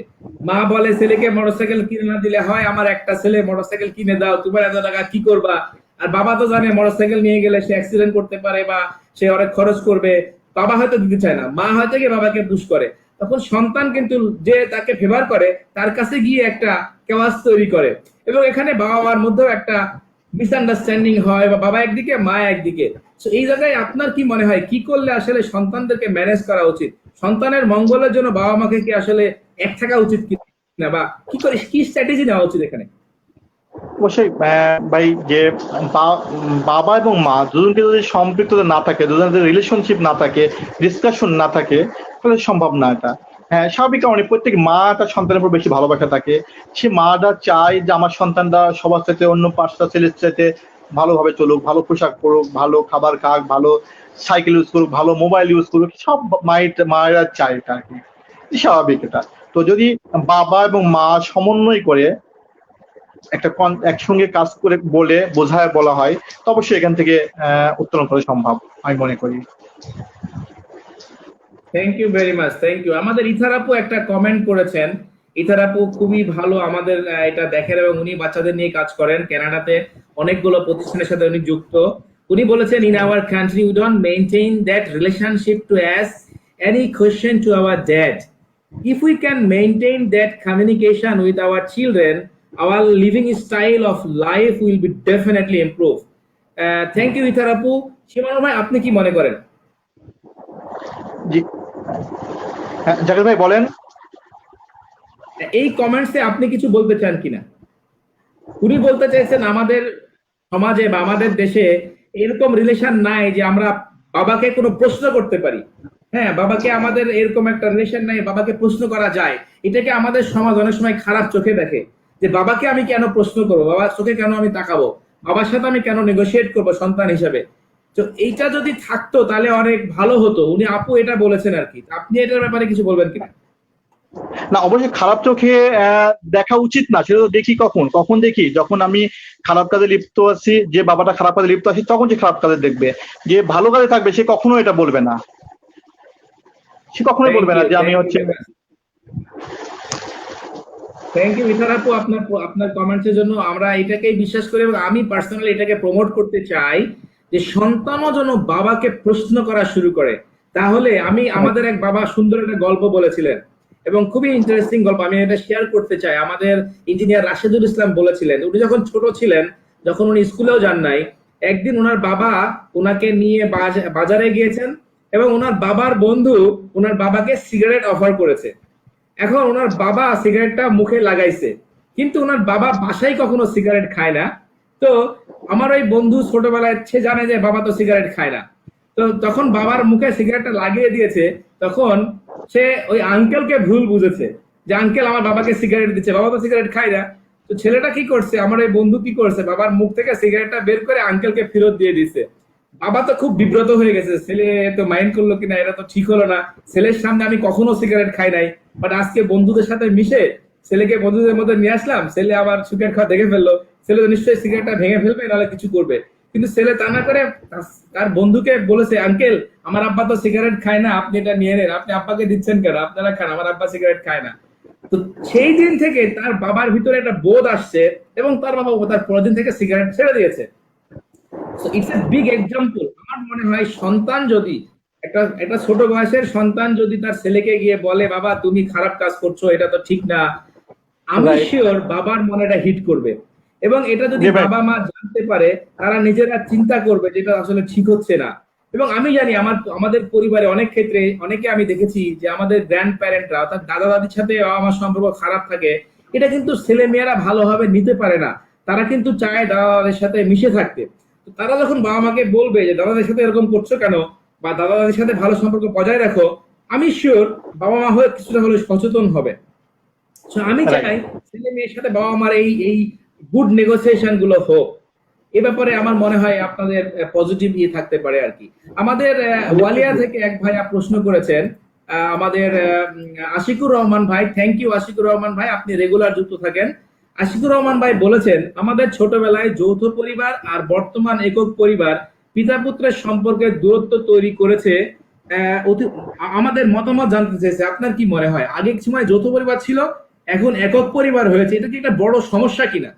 মা বলে ছেলেকে মোটরসাইকেল কিনে না দিলে হয়, আমার একটা ছেলে মোটরসাইকেল কিনে দাও, তোমার এত টাকা কি করবা। আর বাবা তো জানে মোটরসাইকেল নিয়ে গেলে সে অ্যাক্সিডেন্ট করতে পারে বা সে অনেক খরচ করবে, বাবা হয়তো দিতে চায় না, মা হয়তো গিয়ে বাবাকে পুশ করে। তখন সন্তান কিন্তু যে তাকে ফেভার করে তার কাছে গিয়ে একটা কেওয়াস তৈরি করে, এবং এখানে বাবা মার মধ্যেও একটা মিসআন্ডারস্ট্যান্ডিং হয়, বা বাবা একদিকে মা একদিকে। তো এই জায়গায় আপনার কি মনে হয়, কি করলে আসলে সন্তানদেরকে ম্যানেজ করা উচিত? সন্তানের মঙ্গলের জন্য বাবা মাকে কি আসলে এক থাকা উচিত কিনা, বা কি করে, কি স্ট্র্যাটেজি নেওয়া উচিত এখানে? অবশ্যই ভাই, যে বাবা এবং মা দুজনকে যদি সম্পৃক্ততা না থাকে, দুজনের রিলেশনশিপ না থাকে, ডিসকাশন না থাকে, তাহলে সম্ভব না এটা। হ্যাঁ, স্বাভাবিক কারণে প্রত্যেক মা তার সন্তানের উপর বেশি ভালোবাসা থাকে। সে মাটা চায় যে আমার সন্তানরা সবার সাথে, অন্য 5টা ছেলের সাথে ভালোভাবে চলুক, ভালো পোশাক পরুক, ভালো খাবার খাক, ভালো সাইকেল ইউজ করুক, ভালো মোবাইল ইউজ করুক, সব মায়েরা চায় এটা আর কি, স্বাভাবিক এটা। তো যদি বাবা এবং মা সমন্বয় করে একটা একসঙ্গে কাজ করে বলে বোঝায় বলা হয়, তো অবশ্যই এখান থেকে উত্তোলন করা সম্ভব আমি মনে করি। Thank you very much, thank you. আমাদের ইথার আপু একটা কমেন্ট করেছেন। ইথার আপু খুবই ভালো আমাদের এটা দেখেন, এবং উনি বাচ্চাদের নিয়ে কাজ করেন কানাডাতে, অনেকগুলো প্রতিষ্ঠানের সাথে উনি যুক্ত। উনি বলেছেন, in our country we don't maintain that relationship to ask any question to our dad. If we can maintain that communication with our children, our living style of life will be definitely improve. Thank you ether আপু। সীমানো ভাই, আপনি কি মনে করেন? জি, জাকির ভাই বলেন। এই কমেন্টসে আপনি কিছু বলতে চান কিনা? উনি বলতে চাইছেন আমাদের সমাজে বা আমাদের দেশে এরকম রিলেশন নাই যে আমরা বাবাকে কোনো প্রশ্ন করতে পারি। হ্যাঁ, বাবাকে আমাদের এরকম একটা রিলেশন নাই, বাবাকে প্রশ্ন করা যায়। এটাকে আমাদের সমাজ অনেক সময় খারাপ চোখে দেখে, যে বাবাকে আমি কেন প্রশ্ন করবো, বাবার চোখে কেন আমি তাকাবো, বাবার সাথে আমি কেন নেগোশিয়েট করবো সন্তান হিসাবে। তো এইটা যদি থাকতো তাহলে অনেক ভালো হতো। উনি আপু এটা বলেছেন আর কি, আপনি এটার ব্যাপারে কিছু বলবেন কিনা? না, অবশ্যই খারাপ চোখে দেখা উচিত না। সেটা তো দেখি কখন কখন দেখি, যখন আমি খারাপ কাজে লিপ্ত আছি, যে বাবাটা খারাপ কাজে লিপ্ত আছি, তখন যে খারাপ কাজে দেখবে। যে ভালো কাজে থাকবে সে কখনো এটা বলবে না, সে কখনোই বলবে না যে আমি হচ্ছে। থ্যাংক ইউ ইথার আপু, আপনার আপনার কমেন্টসের জন্য। আমরা এটাকেই বিশ্বাস করি এবং আমি পার্সোনালি এটাকে প্রমোট করতে চাই যে সন্তানও যেন বাবাকে প্রশ্ন করা শুরু করে। তাহলে আমাদের এক বাবা সুন্দর একটা গল্প বলেছিলেন এবং খুবই ইন্টারেস্টিং গল্প, আমি এটা শেয়ার করতে চাই। আমাদের ইঞ্জিনিয়ার রাশেদুল ইসলাম বলেছিলেন, উনি যখন ছোট ছিলেন, যখন উনি স্কুলেও যান নাই, একদিন ওনার বাবা ওনাকে নিয়ে বাজারে গিয়েছেন এবং ওনার বাবার বন্ধু ওনার বাবাকে সিগারেট অফার করেছে। এখন ওনার বাবা সিগারেটটা মুখে লাগাইছে, কিন্তু ওনার বাবা বাসায় কখনো সিগারেট খায় না। তো আমার ওই বন্ধু ছোটবেলায় সে জানে যে বাবা তো সিগারেট খায় না, তো তখন বাবার মুখে সিগারেটটা লাগিয়ে দিয়েছে। তখন সে ওই আঙ্কেলকে ভুল বুঝেছে যে আঙ্কেল আমার বাবাকে সিগারেট দিচ্ছে, বাবা তো সিগারেট খায় না। তো ছেলেটা কি করছে, আমার ওই বন্ধু কি করছে, বাবার মুখ থেকে সিগারেটটা বের করে আঙ্কেলকে ফেরত দিয়ে দিচ্ছে। বাবা তো খুব বিব্রত হয়ে গেছে, ছেলে তো মাইন্ড করলো কিনা, এটা তো ঠিক হলো না। ছেলের সামনে আমি কখনো সিগারেট খাই নাই, বাট আজকে বন্ধুদের সাথে মিশে ছেলেকে বন্ধুদের মধ্যে নিয়ে আসলাম, ছেলে আবার সিগারেট খাওয়া দেখে ফেললো, ছেলে তো নিশ্চয়ই সিগারেটটা ভেঙে ফেলবে, নাহলে কিছু করবে। কিন্তু ছেলে তা না করে তার বন্ধুকে বলেছে, আঙ্কেল আমার আব্বা তো সিগারেট খায় না, আপনি এটা নিয়ে নেন, আপনি আব্বাকে দিচ্ছেন কেন, আপনারা খান, আমার আব্বা সিগারেট খায় না। তো সেই দিন থেকে তার বাবার ভিতরে একটা বোধ আসছে এবং তার বাবা তার পরের দিন থেকে সিগারেট ছেড়ে দিয়েছে। So it's a big example. আমার মনে হয় সন্তান যদি একটা একটা ছোট বয়সের সন্তান যদি তার ছেলেকে গিয়ে বলে, বাবা তুমি খারাপ কাজ করছো, এটা তো ঠিক না, আমি শিওর বাবার মনে এটা হিট করবে। এবং এটা যদি বাবা মা জানতে পারে, তারা নিজেরা চিন্তা করবে যে এটা আসলে ঠিক হচ্ছে না। এবং আমি জানি আমাদের পরিবারে অনেক ক্ষেত্রে অনেকে আমি দেখেছি যে আমাদের গ্র্যান্ড প্যারেন্টরা অর্থাৎ দাদা দাদির সাথে আমার সম্পর্ক খারাপ থাকে, এটা কিন্তু ছেলে মেয়েরা ভালোভাবে নিতে পারে না। তারা কিন্তু চায় দাদা দাদির সাথে মিশে থাকতে। তারা যখন বাবা মাকে বলবে যে দাদাদের সাথে এরকম করছো কেন, বা দাদা দাদির সাথে ভালো সম্পর্ক বজায় রাখো, আমি শিওর বাবা মা হয়ে কিছুটা হলে সচেতন হবে। আমি চাই ছেলে মেয়ের সাথে বাবা মার এই গুড নেগোসিয়েশন গুলো হোক। এ ব্যাপারে আমার মনে হয় আপনাদের পজিটিভ ইয়ে থাকতে পারে আর কি। আমাদের ওয়ালিয়া থেকে এক ভাইয়া প্রশ্ন করেছেন, আমাদের আশিকুর রহমান ভাই, থ্যাংক ইউ আশিকুর রহমান ভাই, আপনি রেগুলার যুক্ত থাকেন। আশিকুর রহমান ভাই বলেছেন, আমাদের ছোটবেলায় যৌথ পরিবার আর বর্তমান একক পরিবার পিতা পুত্রের সম্পর্কে দূরত্ব তৈরি করেছে। আমাদের মতামত জানতে চেয়েছে, আপনার কি মনে হয় আগে সময় যৌথ পরিবার ছিল, এখন একক পরিবার হয়েছে, এটা কি একটা বড় সমস্যা কিনা?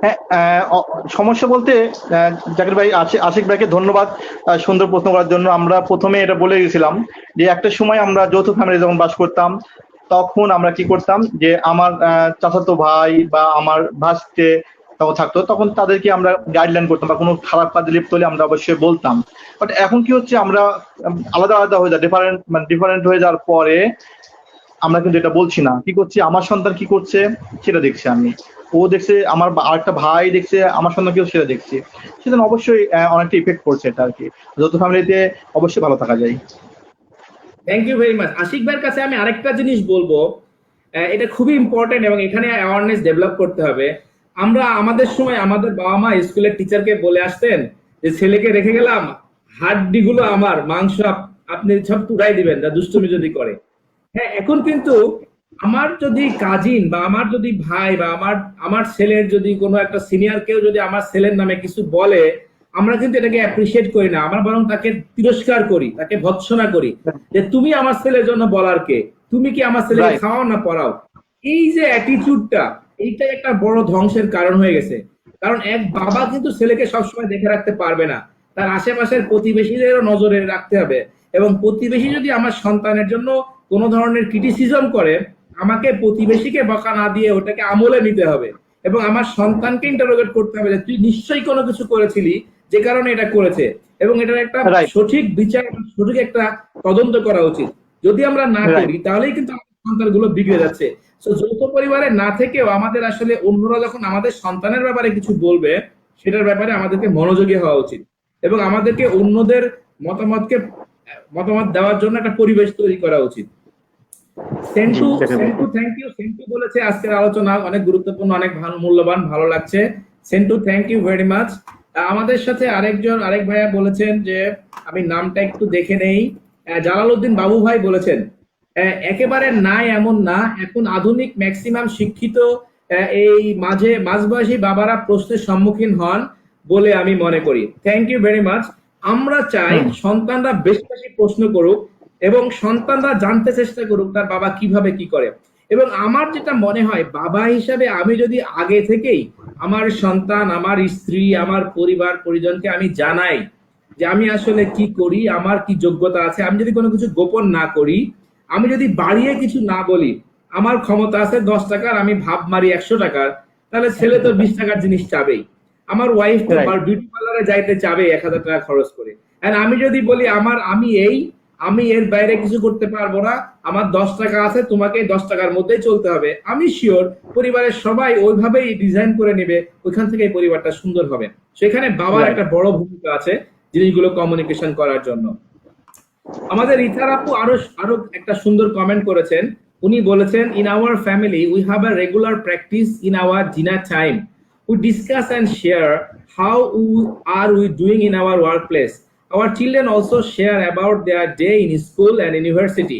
হ্যাঁ, সমস্যা বলতে জাকির ভাই, আশিক ভাইকে ধন্যবাদ সুন্দর প্রশ্ন করার জন্য। আমরা প্রথমে এটা বলে গেছিলাম যে একটা সময় আমরা যৌথ ফ্যামিলি যখন বাস করতাম, তখন আমরা কি করতাম যে আমার চাচাতো ভাই বা আমার ভাস্তে তখন থাকতো, তখন তাদেরকে আমরা গাইডলাইন করতাম বা কোনো খারাপ কাজে লিপ্ত হলে আমরা অবশ্যই বলতাম। বাট এখন কি হচ্ছে, আমরা আলাদা আলাদা হয়ে যায়, ডিফারেন্ট হয়ে যাওয়ার পরে আমরা কিন্তু এটা বলছি না। কি করছি, আমার সন্তান কি করছে সেটা দেখছি আমি, ও দেখছে, আমার আরেকটা ভাই দেখছে আমার সন্তান কেউ, সেটা দেখছি, সেজন্য অবশ্যই অনেকটা ইফেক্ট করছে এটা আর কি। যৌথ ফ্যামিলিতে অবশ্যই ভালো থাকা যায়। Thank you very much. Ashiq ভাইয়ের কাছে আমি আরেকটা জিনিস বলবো, এটা খুবই ইম্পর্টেন্ট এবং এখানে অ্যাওয়ারনেস ডেভেলপ করতে হবে। আমরা আমাদের সময় আমাদের বাবা মা স্কুলের টিচারকে বলে আসতেন যে ছেলেকে রেখে গেলাম, হাড্ডি গুলো আমার, মাংস আপনি সব তুড়াই দিবেন যা দুষ্টুমি যদি করে। হ্যাঁ, এখন কিন্তু আমার যদি কাজিন বা আমার যদি ভাই বা আমার ছেলের যদি কোনো একটা সিনিয়র কেউ যদি আমার ছেলের নামে কিছু বলে, আমরা কিন্তু এটাকে অ্যাপ্রিসিয়েট করি না, আমরা বরং তাকে তিরস্কার করি, তাকে ভৎসনা করি যে তুমি আমার ছেলের জন্য বলার কে, তুমি কি আমার ছেলেকে খাওয়াও না পড়াও। এই যে অ্যাটিটিউডটা, এইটা একটা বড় ধ্বংসের কারণ হয়ে গেছে। কারণ এক বাবা কিন্তু ছেলেকে সবসময় দেখে রাখতে পারবে না, তার আশেপাশের প্রতিবেশীদেরও নজরে রাখতে হবে। এবং প্রতিবেশী যদি আমার সন্তানের জন্য কোনো ধরনের ক্রিটিসিজম করে, আমাকে প্রতিবেশীকে বকা না দিয়ে ওটাকে আমলে নিতে হবে এবং আমার সন্তানকে ইন্টারোগেট করতে হবে যে তুই নিশ্চয়ই কোনো কিছু করেছিলি যে কারণে এটা করেছে, এবং এটার একটা সঠিক বিচার, সঠিক একটা তদন্ত করা উচিত। যদি আমরা না করি তাহলেই কিন্তু আমাদের সন্তানগুলো বিগড়ে যাচ্ছে। তো যৌথ পরিবারে না থেকেও আমাদের আসলে অন্যরা যখন আমাদের সন্তানের ব্যাপারে কিছু বলবে, সেটার ব্যাপারে আমাদেরকে মনোযোগী হওয়া উচিত এবং আমাদেরকে অন্যদের মতামত দেওয়ার জন্য একটা পরিবেশ তৈরি করা উচিত। Sentu thank you. সেন্টু বলেছে আজকের আলোচনা অনেক গুরুত্বপূর্ণ, অনেক ভালো, মূল্যবান, ভালো লাগছে। Sentu thank you very much. আমাদের সাথে আরেক ভাইয়া বলেছেন যে, আমি নামটা একটু দেখে নেই, জালালউদ্দিন বাবু ভাই বলেছেন, একেবারে নাই এমন না, এখন আধুনিক ম্যাক্সিমাম শিক্ষিত এই মাঝবয়সী বাবারা প্রশ্নের সম্মুখীন হন বলে আমি মনে করি। Thank you very much. আমরা চাই সন্তানরা বেশি বেশি প্রশ্ন করুক এবং সন্তানরা জানতে চেষ্টা করুক তার বাবা কিভাবে কি করে। এবং আমার যেটা মনে হয় বাবা হিসাবে আমি যদি আগে থেকেই আমার সন্তান, আমার স্ত্রী, আমার পরিবার পরিজনকে আমি জানাই যে আমি আসলে কি করি, আমার কি যোগ্যতা আছে, আমি যদি কোনো কিছু গোপন না করি, আমি যদি বাড়িয়ে কিছু না বলি, আমার ক্ষমতা আছে 10 টাকার, আমি ভাব মারি 100 টাকার, তাহলে ছেলে তো 20 টাকার জিনিস চাবেই। আমার ওয়াইফ তো রাইট। বিউটি পার্লারে যাইতে চাবে 1000 টাকা খরচ করে। আর আমি যদি বলি আমি এর বাইরে কিছু করতে পারবো না, আমার 10 টাকা আছে, তোমাকে 10 টাকার মধ্যেই চলতে হবে, আমি শিওর পরিবারের সবাই ওইভাবেই ডিজাইন করে নেবে, ওইখান থেকে পরিবারটা সুন্দর হবে। সেখানে বাবার রাইট। একটা বড় ভূমিকা আছে জিনিসগুলো কমিউনিকেশন করার জন্য। আমাদের ইথার আপু আরো আরো একটা সুন্দর কমেন্ট করেছেন। উনি বলেছেন, in our family we have a regular practice in our dinner time, we discuss and share how are we doing in our work place, our children also share about their day in school and university.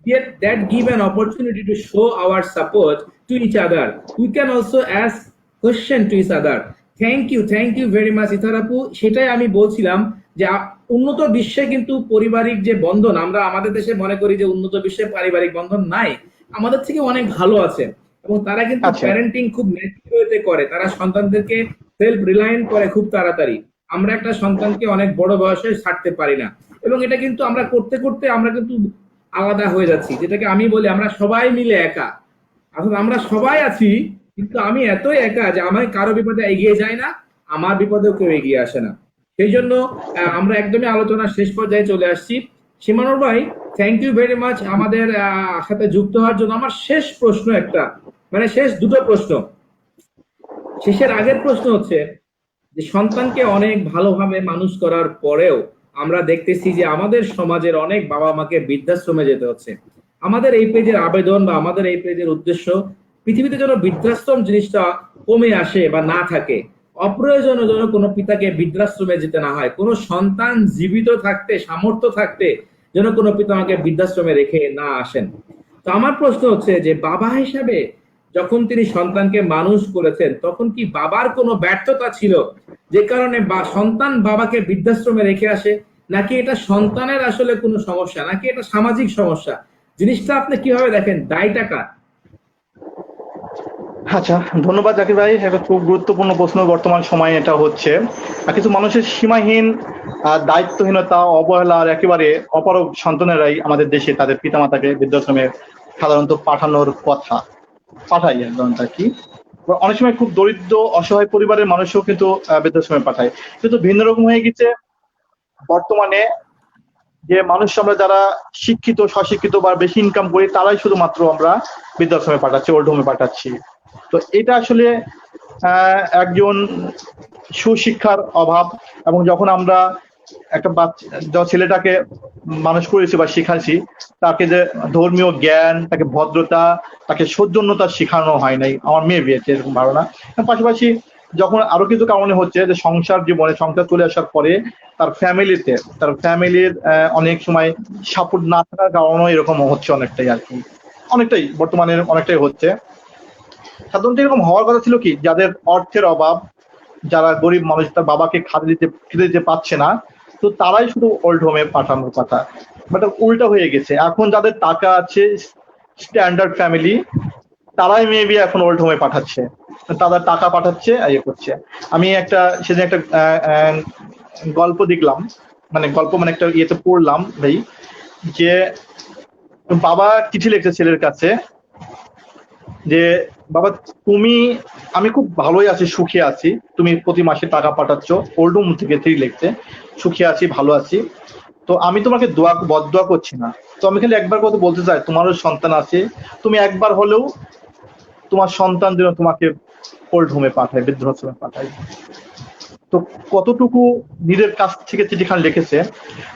Yet that give an opportunity to show our support to each other. We can also ask question to each other. Thank you very much ইথারাপু। সেটাই আমি বলছিলাম যে উন্নত বিশ্বে কিন্তু পারিবারিক যে বন্ধন, আমরা আমাদের দেশে মনে করি যে উন্নত বিশ্বে পারিবারিক বন্ধন নাই, আমাদের থেকে অনেক ভালো আছে। এবং তারা কিন্তু আচ্ছা। প্যারেন্টিং খুব ম্যাচিউরিটিতে করে, তারা সন্তানদেরকে সেলফ রিলায়েন্ট করে খুব তাড়াতাড়ি। আমরা একটা সন্তানকে অনেক বড় বয়সে ছাড়তে পারি না, এবং এটা কিন্তু আমরা করতে করতে আমরা কিন্তু আলাদা হয়ে যাচ্ছি, যেটাকে আমি বলি আমরা সবাই মিলে একা। আসলে আমরা সবাই আছি, কিন্তু আমি এতই একা যে আমার কারো বিপদে এগিয়ে যায় না, আমার বিপদেও কেউ এগিয়ে আসে না। সেই জন্য আমরা একদমই আলোচনা শেষ পর্যায়ে চলে আসছি। সীমানুর ভাই, থ্যাংক ইউ ভেরি মাচ আমাদের সাথে যুক্ত হওয়ার জন্য। আমার শেষ প্রশ্ন একটা, মানে শেষ দুটো প্রশ্ন। শেষের আগের প্রশ্ন হচ্ছে যে সন্তানকে অনেক ভালোভাবে মানুষ করার পরেও আমরা দেখতেছি যে আমাদের সমাজের অনেক বাবা মাকে বৃদ্ধাশ্রমে যেতে হচ্ছে। আমাদের এই পেজের আবেদন বা আমাদের এই পেজের উদ্দেশ্য, পৃথিবীতে যেন বৃদ্ধাশ্রম জিনিসটা কমে আসে বা না থাকে, অপ্রয়োজনীয় যেন কোনো পিতাকে বৃদ্ধাশ্রমে যেতে না হয়, কোনো সন্তান জীবিত থাকতে, সামর্থ্য থাকতে যেন কোনো পিতা আমাকে বৃদ্ধাশ্রমে রেখে না আসেন। তো আমার প্রশ্ন হচ্ছে যে বাবা হিসাবে যখন তিনি সন্তানকে মানুষ করেছেন, তখন কি বাবার কোনো ব্যর্থতা ছিল যে কারণে সন্তান বাবাকে বৃদ্ধাশ্রমে রেখে আসে, নাকি এটা সন্তানের আসলে কোনো সমস্যা, নাকি এটা সামাজিক সমস্যা? জিনিসটা আপনি কিভাবে দেখেন, দায়টা কার? আচ্ছা, ধন্যবাদ জাকির ভাই। একটা খুব গুরুত্বপূর্ণ প্রশ্ন বর্তমান সময়ে এটা হচ্ছে। কিছু মানুষের সীমাহীন দায়িত্বহীনতা, অবহেলা আর একেবারে অপারগ সন্তানেরাই আমাদের দেশে তাদের পিতামাতাকে বৃদ্ধাশ্রমে সাধারণত পাঠানোর কথা পাঠাই একদম আর কি। অনেক সময় খুব দরিদ্র অসহায় পরিবারের মানুষও কিন্তু বৃদ্ধাশ্রমে পাঠায়। কিন্তু ভিন্ন রকম হয়ে গেছে বর্তমানে, যে মানুষ আমরা যারা শিক্ষিত, স্বশিক্ষিত বা বেশি ইনকাম করি, তারাই শুধুমাত্র আমরা বৃদ্ধাশ্রমে পাঠাচ্ছি, ওল্ড হোমে পাঠাচ্ছি। তো এটা আসলে একজন সুশিক্ষার অভাব। এবং যখন আমরা একটা বাচ্চা ছেলেটাকে মানুষ করেছি বা শিখাচ্ছি, তাকে যে ধর্মীয় জ্ঞান, তাকে ভদ্রতা, তাকে সৌজন্যতা শেখানো হয় নাই, আমার মেয়ে বিয়েতে এরকম ধারণা। পাশাপাশি যখন আরো কিছু কারণে হচ্ছে যে সংসার জীবনে, সংসার চলে আসার পরে তার ফ্যামিলির অনেক সময় সাপোর্ট না থাকার কারণেও এরকম হচ্ছে অনেকটাই আর কি। অনেকটাই বর্তমানে অনেকটাই হচ্ছে। সাধারণত এরকম হওয়ার কথা ছিল কি, যাদের অর্থের অভাব, যারা গরিব মানুষ, তার বাবাকে খেতে দিতে পারছে না, তো তারাই শুধু ওল্ড হোমে পাঠানোর কথা। বাট উল্টা হয়ে গেছে, এখন যাদের টাকা আছে, স্ট্যান্ডার্ড ফ্যামিলি, তারাই মেবি এখন ওল্ড হোমে পাঠাচ্ছে, তাদের টাকা পাঠাচ্ছে, ইয়ে করছে। আমি সেদিন একটা গল্প দেখলাম, মানে একটা ইয়েতে পড়লাম ভাই, যে বাবা চিঠি লিখছে ছেলের কাছে যে, বাবা আমি খুব ভালোই আছি, সুখে আছি, তুমি প্রতি মাসে টাকা পাঠাচ্ছ, ওল্ড হোম থেকে লিখছে, সুখে আছি, ভালো আছি, তো আমি তোমাকে বদদোয়া করছি না, তো আমি খালি একবার কথা বলতে চাই, তোমারও সন্তান আছে, তুমি একবার হলেও তোমার সন্তান যেন তোমাকে ওল্ড হোমে পাঠায়, বৃদ্ধাশ্রমে পাঠায়। তো কতটুকু নিজের কাছ থেকে চিঠিখান লিখেছে।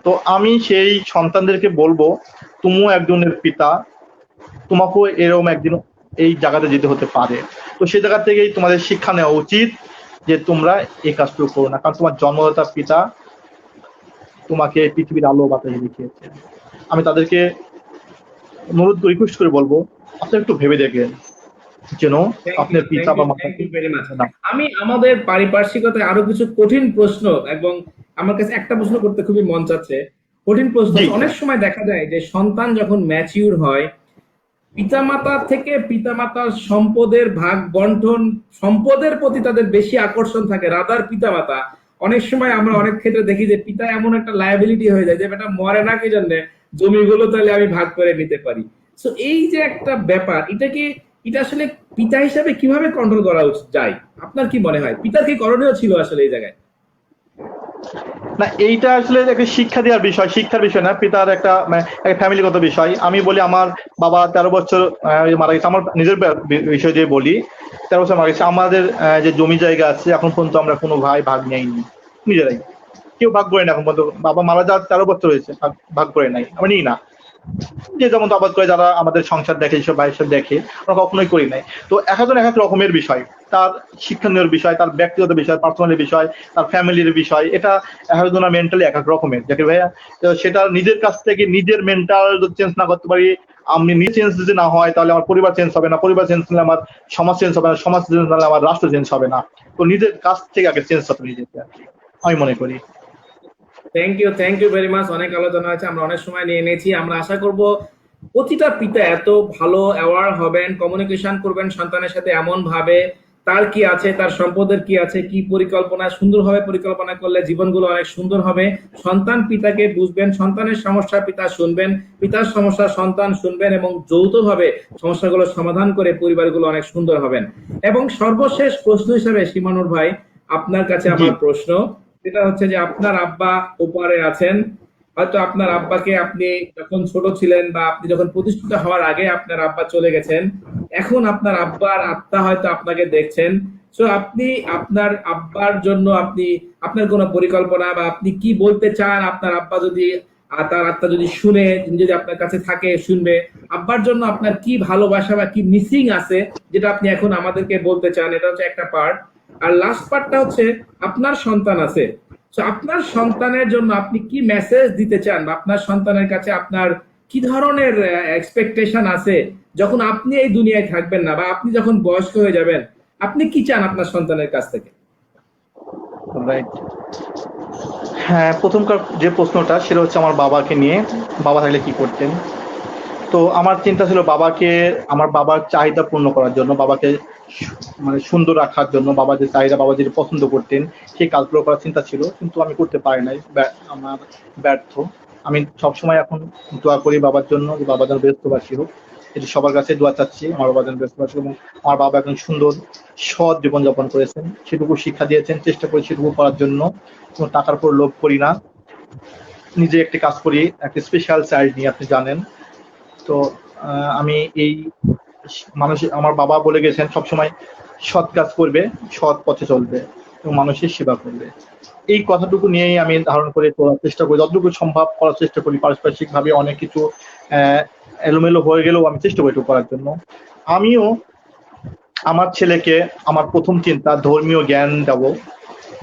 তো আমি সেই সন্তানদেরকে বলবো, তুমিও একজনের পিতা, তোমাকেও এরকম একদিন এই জায়গাতে যেতে হতে পারে। তো সেই জায়গা থেকেই তোমাদের শিক্ষা নেওয়া উচিত যে তোমরা এই কাজটুকু করো না, কারণ তোমার জন্মদাতা পিতা তোমাকে পৃথিবীর আলো বাতাসে দেখিয়েছে। আমি তাদেরকে অনুরোধ রিকোয়েস্ট করে বলবো, আপনি একটু ভেবে দেখেন যেন আপনার পিতা বা মাতাকে। আমি আমাদের পারিপার্শ্বিকতায় আরো কিছু কঠিন প্রশ্ন, এবং আমার কাছে একটা প্রশ্ন করতে খুবই মন চাচ্ছে, কঠিন প্রশ্ন। অনেক সময় দেখা যায় যে সন্তান যখন ম্যাচিউর হয়, পিতামাতা থেকে পিতামাতার সম্পদের ভাগ বন্টন, সম্পদের প্রতি তাদের বেশি আকর্ষণ থাকে রাদার পিতামাতা। অনেক সময় আমরা অনেক ক্ষেত্রে দেখি যে পিতা এমন একটা লায়াবিলিটি হয়ে যায় যে বেটা মরে না কি জন্য, জমিগুলো তাহলে আমি ভাগ করে নিতে পারি। সো এই যে একটা ব্যাপার, এটা আসলে পিতা হিসাবে কিভাবে কন্ট্রোল করা উচিত যায়? আপনার কি মনে হয় পিতার কি করণীয় ছিল আসলে এই জায়গায়? না, এইটা আসলে একটা শিক্ষা দেওয়ার বিষয়, শিক্ষার বিষয় না, পিতার একটা একটা ফ্যামিলিগত বিষয়। আমি বলি আমার বাবা 13 বছর মারা গেছে। আমার নিজের বিষয় যে বলি, 13 বছর মারা গেছে। আমাদের যে জমি জায়গা আছে এখন পর্যন্ত আমরা কোনো ভাই ভাগ নেইনি, নিজেরাই। কেউ ভাগ করে না এখন পর্যন্ত। বাবা মারা যাওয়ার 13 বছর হয়েছে, ভাগ করে নাই, আমি নিই না। যে যেমন আবাদ করে, যারা আমাদের সংসার দেখে, যেসব ভাই সব দেখে, আমরা কখনোই করি নাই। তো এক একজন এক এক রকমের বিষয়, তার শিক্ষণীয় বিষয়, তার ব্যক্তিগত বিষয়, পার্সোনাল বিষয়, তার ফ্যামিলির বিষয়, এটা এক একজনের মেন্টালি এক এক রকমের। যাকে ভাইয়া তো সেটা নিজের কাছ থেকে নিজের মেন্টাল চেঞ্জ না করতে পারি, আমি নিজে চেঞ্জ যদি না হয় তাহলে আমার পরিবার চেঞ্জ হবে না, পরিবার চেঞ্জ হলে আমার সমাজ চেঞ্জ হবে না, সমাজ চেঞ্জ হলে আমার রাষ্ট্র চেঞ্জ হবে না। তো নিজের কাছ থেকে আগে চেঞ্জ হতে নিজেকে আর কি, আমি মনে করি। Thank you very much. অনেক আলোচনা আছে, আমরা অনেক সময় নিয়ে নিয়েছি। আমরা আশা করব প্রতিটা পিতা এত ভালো অ্যাওয়ার হবেন, কমিউনিকেশন করবেন সন্তানের সাথে এমন ভাবে, তার কি আছে, তার সম্পদের কি আছে, কি পরিকল্পনা, সুন্দরভাবে পরিকল্পনা করলে জীবনগুলো অনেক সুন্দর হবে। সন্তান পিতাকে বুঝবেন, সন্তানের সমস্যা পিতা শুনবেন, পিতার সমস্যা সন্তান শুনবেন, এবং যৌথভাবে সমস্যাগুলো সমাধান করে পরিবারগুলো অনেক সুন্দর হবেন। এবং সর্বশেষ প্রশ্ন হিসেবে সীমানুর ভাই, আপনার কাছে জি। আমার প্রশ্ন, যেটা হচ্ছে যে আপনার আব্বা ওপারে আছেন, হয়তো আপনার আব্বাকে আপনি যখন ছোট ছিলেন বা আপনি যখন প্রতিষ্ঠিত হওয়ার আগে আপনার আব্বা চলে গেছেন, এখন আপনার আব্বার আত্মা হয়তো আপনাকে দেখছেন। সো আপনি আপনার আব্বার জন্য আপনি আপনার কোনো পরিকল্পনা বা আপনি কি বলতে চান, আপনার আব্বা যদি তার আত্মা যদি শুনে, যদি আপনার কাছে থাকে শুনবে, আব্বার জন্য আপনার কি ভালোবাসা বা কি মিসিং আছে যেটা আপনি এখন আমাদেরকে বলতে চান, এটা হচ্ছে একটা পার্ট। আর লাস্ট পার্টটা হচ্ছে আপনার সন্তান আছে, তো আপনার সন্তানের জন্য আপনি কি মেসেজ দিতে চান, বা আপনার সন্তানের কাছে আপনার কি ধরনের এক্সপেকটেশন আছে যখন আপনি এই দুনিয়ায় থাকবেন না, বা আপনি যখন বয়স্ক হয়ে যাবেন, আপনি কি চান আপনার সন্তানের কাছ থেকে? রাইট। হ্যাঁ, প্রথমকার যে প্রশ্নটা সেটা হচ্ছে আমার বাবাকে নিয়ে, বাবা থাকলে কি করতেন। তো আমার চিন্তা ছিল বাবাকে, আমার বাবার চাহিদা পূর্ণ করার জন্য, বাবাকে মানে সুন্দর রাখার জন্য, বাবা যে চাহিদা, বাবা যেটা পছন্দ করতেন সেই কাজগুলো করার চিন্তা ছিল, কিন্তু আমি করতে পারি নাই, আমার ব্যর্থ। আমি সবসময় এখন দোয়া করি বাবার জন্য, যে বাবা যেন ব্যস্তবাসী হোক। এটি সবার কাছে দোয়া চাচ্ছি, আমার বাবা যেন ব্যস্তবাসী হোক, এবং আমার বাবা একজন সুন্দর সৎ জীবনযাপন করেছেন, সেটুকু শিক্ষা দিয়েছেন, চেষ্টা করি সেটুকু করার জন্য। কোনো টাকার উপর লোভ করি না, নিজে একটি কাজ করি, একটা স্পেশাল চাইল্ড নিয়ে, আপনি জানেন। তো আমি এই মানুষ, আমার বাবা বলে গেছেন সবসময় সৎ কাজ করবে, সৎ পথে চলবে এবং মানুষের সেবা করবে। এই কথাটুকু নিয়েই আমি ধারণ করে চলার চেষ্টা করি, যতটুকু সম্ভব করার চেষ্টা করি। পারস্পরিক ভাবে অনেক কিছু এলোমেলো হয়ে গেলেও আমি চেষ্টা করি একটু করার জন্য। আমিও আমার ছেলেকে আমার প্রথম চিন্তা ধর্মীয় জ্ঞান দেবো,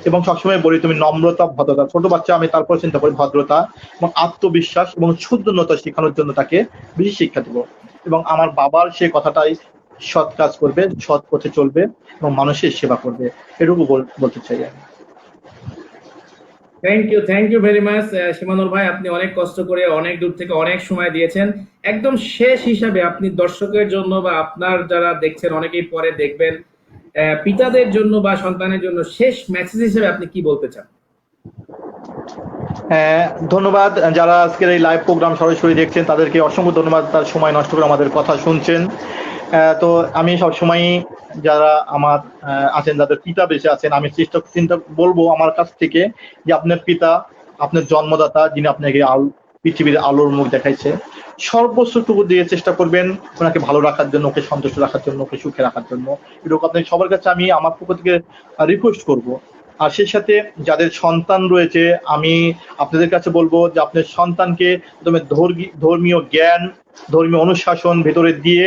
এবং সবসময় বলি তুমি নম্রতা, ভদ্রতা, ছোট বাচ্চা আমি তারপর চিন্তা করি ভদ্রতা এবং আত্মবিশ্বাস এবং শুদ্ধনতা শেখানোর জন্য তাকে বেশি শিক্ষা দেবো। এবং আমার বাবার সে কথাটাই, সৎ কাজ করবে, সৎ পথে চলবে এবং মানুষের সেবা করবে, এটুকু বলতে চাই আমি। থ্যাংক ইউ ভেরি মাচ সীমানুর ভাই, আপনি অনেক কষ্ট করে অনেক দূর থেকে অনেক সময় দিয়েছেন। একদম শেষ হিসাবে আপনি দর্শকের জন্য বা আপনার যারা দেখছেন, অনেকেই পরে দেখবেন, পিতাদের জন্য বা সন্তানের জন্য শেষ মেসেজ হিসেবে আপনি কি বলতে চান? ধন্যবাদ যারা আজকের এই লাইভ প্রোগ্রাম সরাসরি দেখছেন, তাদেরকে অসংখ্য ধন্যবাদ, তার সময় নষ্ট করে আমাদের কথা শুনছেন। তো আমি সবসময় যারা আমার আছেন, যাদের পিতা বেঁচে আছেন, আমি চিন্তা বলবো আমার কাছ থেকে যে আপনার পিতা, আপনার জন্মদাতা, যিনি আপনাকে পৃথিবীর আলোর মুখ দেখাইছে, সর্বস্বটুকু দিয়ে চেষ্টা করবেন ওনাকে ভালো রাখার জন্য, ওকে সন্তুষ্ট রাখার জন্য, ওকে সুখে রাখার জন্য। এটুকু আপনার সবার কাছে আমি আমার পক্ষ থেকে রিকোয়েস্ট করব। আর সেই সাথে যাদের সন্তান রয়েছে, আমি আপনাদের কাছে বলবো যে আপনার সন্তানকে ধর্মীয় জ্ঞান, ধর্মীয় অনুশাসন ভেতরে দিয়ে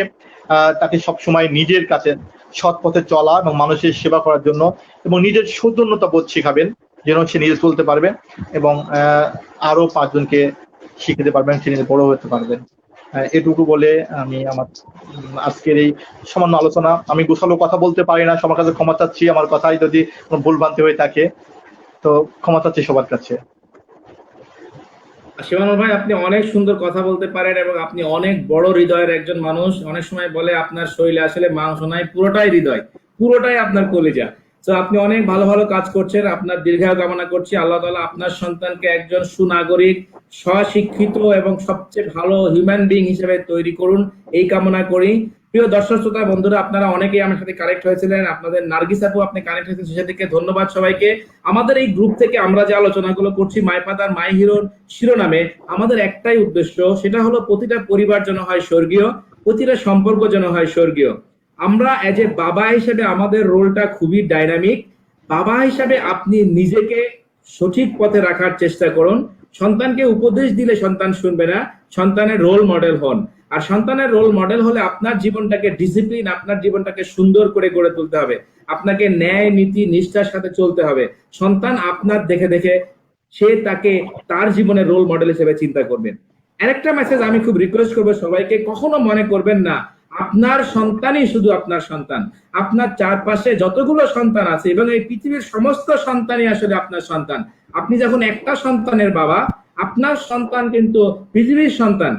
তাকে সবসময় নিজের কাছে সৎ পথে চলা এবং মানুষের সেবা করার জন্য, এবং নিজের সৌজন্যতা বোধ শিখাবেন, যেন সে নিজে চলতে পারবে এবং আরো 5 জনকে শিখাতে পারবেন, সে নিজে বড় হতে পারবেন। এটুকু বলে আমি আমার আজকের এই সামান্য আলোচনা, আমি গোছালো কথা বলতে পারি না, সবার কাছে ক্ষমা চাচ্ছি, আমার কথাই যদি কোনো ভুলভ্রান্তি হয়ে থাকে তো ক্ষমা চাচ্ছি সবার কাছে। শিবানুর ভাই, আপনি অনেক সুন্দর কথা বলতে পারেন এবং আপনি অনেক বড় হৃদয়ের একজন মানুষ। অনেক সময় বলে আপনার শরীরে আসলে মাংস নাই, পুরোটাই হৃদয়, পুরোটাই আপনার কলিজা। তো আপনি অনেক ভালো ভালো কাজ করছেন, আপনার দীর্ঘায়ু কামনা করছি। আল্লাহ তাআলা আপনার সন্তানকে একজন সুনাগরিক, স্বশিক্ষিত এবং সবচেয়ে ভালো হিউম্যান বিং হিসেবে তৈরি করুন, এই কামনা করি। প্রিয় দর্শক শ্রোতা বন্ধুরা, আপনারা অনেকেই আমার সাথে কানেক্ট হয়েছিলেন, আপনাদের নার্গিস আপু আপনি কানেক্ট হয়েছেন, সেদিকে ধন্যবাদ সবাইকে। আমাদের এই গ্রুপ থেকে আমরা যে আলোচনাগুলো করছি মাই ফাদার মাই হিরোর শিরোনামে, আমাদের একটাই উদ্দেশ্য, সেটা হলো প্রতিটা পরিবার যেন হয় স্বর্গীয়, প্রতিটা সম্পর্ক যেন হয় স্বর্গীয়। আমরা এজ এ বাবা হিসেবে আমাদের রোলটা খুবই ডাইনামিক। বাবা হিসাবে আপনি নিজেকে সঠিক পথে রাখার চেষ্টা করুন। সন্তানকে উপদেশ দিলে সন্তান শুনবে না, সন্তানের রোল মডেল হন। আর সন্তানের রোল মডেল হলে আপনার জীবনটাকে ডিসিপ্লিন, আপনার জীবনটাকে সুন্দর করে গড়ে তুলতে হবে, আপনাকে ন্যায় নীতি নিষ্ঠার সাথে চলতে হবে। সন্তান আপনার দেখে দেখে সে তাকে তার জীবনের রোল মডেল হিসেবে চিন্তা করবেন। আরেকটা মেসেজ আমি খুব রিকোয়েস্ট করবো সবাইকে, কখনো মনে করবেন না আপনার সন্তানই শুধু আপনার সন্তান। আপনার চারপাশে যতগুলো সন্তান আছে এবং এই পৃথিবীর সমস্ত সন্তানই আসলে আপনার সন্তান। আপনি যখন একটা সন্তানের বাবা, আপনার সন্তান কিন্তু পৃথিবীর সন্তান।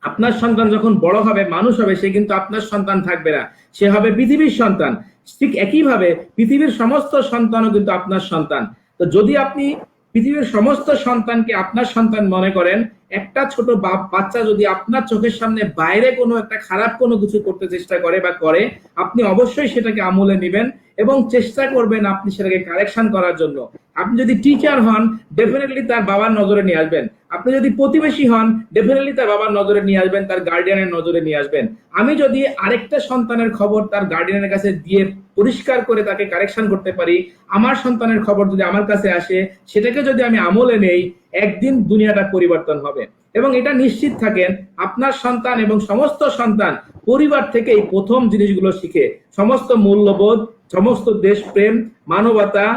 আপনার সন্তান যখন বড় হবে, মানুষ হবে, সে কিন্তু আপনার সন্তান থাকবে না, সে হবে পৃথিবীর সন্তান। ঠিক একইভাবে পৃথিবীর সমস্ত সন্তানও কিন্তু আপনার সন্তান। তো যদি আপনি পৃথিবীর সমস্ত সন্তানকে আপনার সন্তান মনে করেন, একটা ছোট বাচ্চা যদি আপনার চোখের সামনে বাইরে কোনো একটা খারাপ কোনো কিছু করতে চেষ্টা করে বা করে, আপনি অবশ্যই সেটাকে আমলে নেবেন এবং চেষ্টা করবেন আপনি সেটাকে কারেকশন করার জন্য। আপনি যদি টিচার হন, ডেফিনেটলি তার বাবার নজরে নিয়ে আসবেন। আপনি যদি প্রতিবেশী হন, ডেফিনেটলি তার বাবার নজরে নিয়ে আসবেন, তার গার্ডিয়ানের নজরে নিয়ে আসবেন। আমি যদি আরেকটা সন্তানের খবর তার গার্ডিয়ানের কাছে দিয়ে পরিষ্কার করে তাকে কারেকশন করতে পারি, আমার সন্তানের খবর যদি আমার কাছে আসে, সেটাকে যদি আমি আমলে নেই, একদিন দুনিয়াটা পরিবর্তন হবে। এবং এটা নিশ্চিত থাকেন, আপনার সন্তান এবং সমস্ত সন্তান পরিবার থেকেই প্রথম জিনিসগুলো শিখে। সমস্ত মূল্যবোধ, সমস্ত দেশপ্রেম, মানবতা,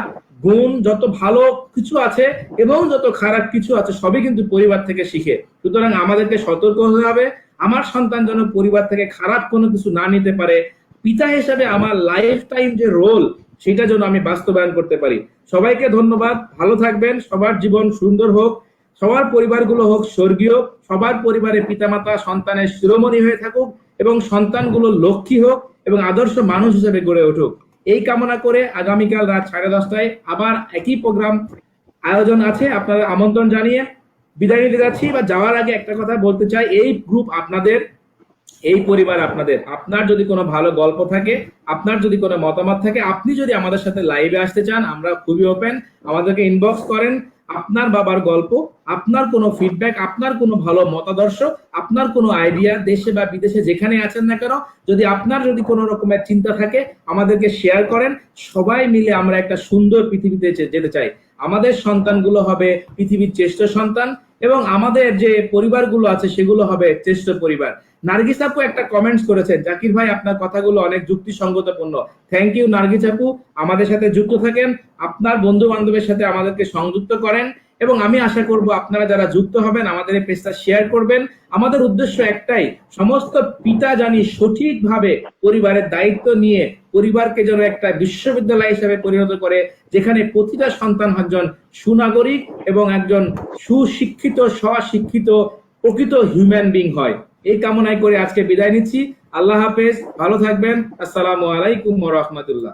গুণ, যত ভালো কিছু আছে এবং যত খারাপ কিছু আছে, সবই কিন্তু পরিবার থেকে শিখে। সুতরাং আমাদেরকে সতর্ক হতে হবে, আমার সন্তান যেন পরিবার থেকে খারাপ কোনো কিছু না নিতে পারে। পিতা হিসেবে আমার লাইফ টাইম যে রোল, সেটা যেন আমি বাস্তবায়ন করতে পারি। সবাইকে ধন্যবাদ, ভালো থাকবেন, সবার জীবন সুন্দর হোক, সবার পরিবারগুলো হোক স্বর্গীয়, সবার পরিবারে পিতামাতা সন্তানের শিরোমণি হয়ে থাকুক এবং সন্তানগুলো লক্ষ্মী হোক এবং আদর্শ মানুষ হিসেবে গড়ে উঠুক। এই কামনা করে আগামীকাল রাত 10:30টায় আবার একই প্রোগ্রাম আয়োজন আছে, আপনারা আমন্ত্রণ জানিয়ে বিদায় নিতে যাচ্ছি। বা যাওয়ার আগে একটা কথা বলতে চাই, এই গ্রুপ আপনাদের, এই পরিবার আপনাদের। আপনার যদি কোনো ভালো গল্প থাকে, আপনার যদি কোনো মতামত থাকে, আপনি যদি আমাদের সাথে লাইভে আসতে চান, আমরা খুবই ওপেন, আমাদেরকে ইনবক্স করেন। আপনার বাবার গল্প, আপনার কোনো ফিডব্যাক, আপনার কোনো ভালো মতাদর্শ, আপনার কোনো আইডিয়া, দেশে বা বিদেশে যেখানে আছেন না কেন, যদি আপনার যদি কোনো রকমের চিন্তা থাকে, আমাদেরকে শেয়ার করেন। সবাই মিলে আমরা একটা সুন্দর পৃথিবীতে যেতে চাই। আমাদের সন্তানগুলো হবে পৃথিবীর শ্রেষ্ঠ সন্তান এবং আমাদের যে পরিবারগুলো আছে সেগুলো হবে শ্রেষ্ঠ পরিবার। নার্গিস আপু একটা কমেন্টস করেছেন, জাকির ভাই আপনার কথাগুলো অনেক যুক্তিসঙ্গতপূর্ণ। থ্যাংক ইউ নার্গিস আপু, আমাদের সাথে যুক্ত থাকেন, আপনার বন্ধু বান্ধবের সাথে আমাদেরকে সংযুক্ত করেন এবং আমি আশা করব আপনারা যারা যুক্ত হবেন আমাদের এই পেজটা শেয়ার করবেন। আমাদের উদ্দেশ্য একটাই, সমস্ত পিতা জানি সঠিকভাবে পরিবারের দায়িত্ব নিয়ে পরিবারকে যেন একটা বিশ্ববিদ্যালয় হিসেবে পরিণত করে, যেখানে প্রতিটা সন্তান একজন সুনাগরিক এবং একজন সুশিক্ষিত, স্বশিক্ষিত, প্রকৃত হিউম্যান বিং হয়। এই কামনায় করে আজকে বিদায় নিচ্ছি। আল্লাহ হাফেজ, ভালো থাকবেন। আসসালামু আলাইকুম ওয়া রাহমাতুল্লাহ।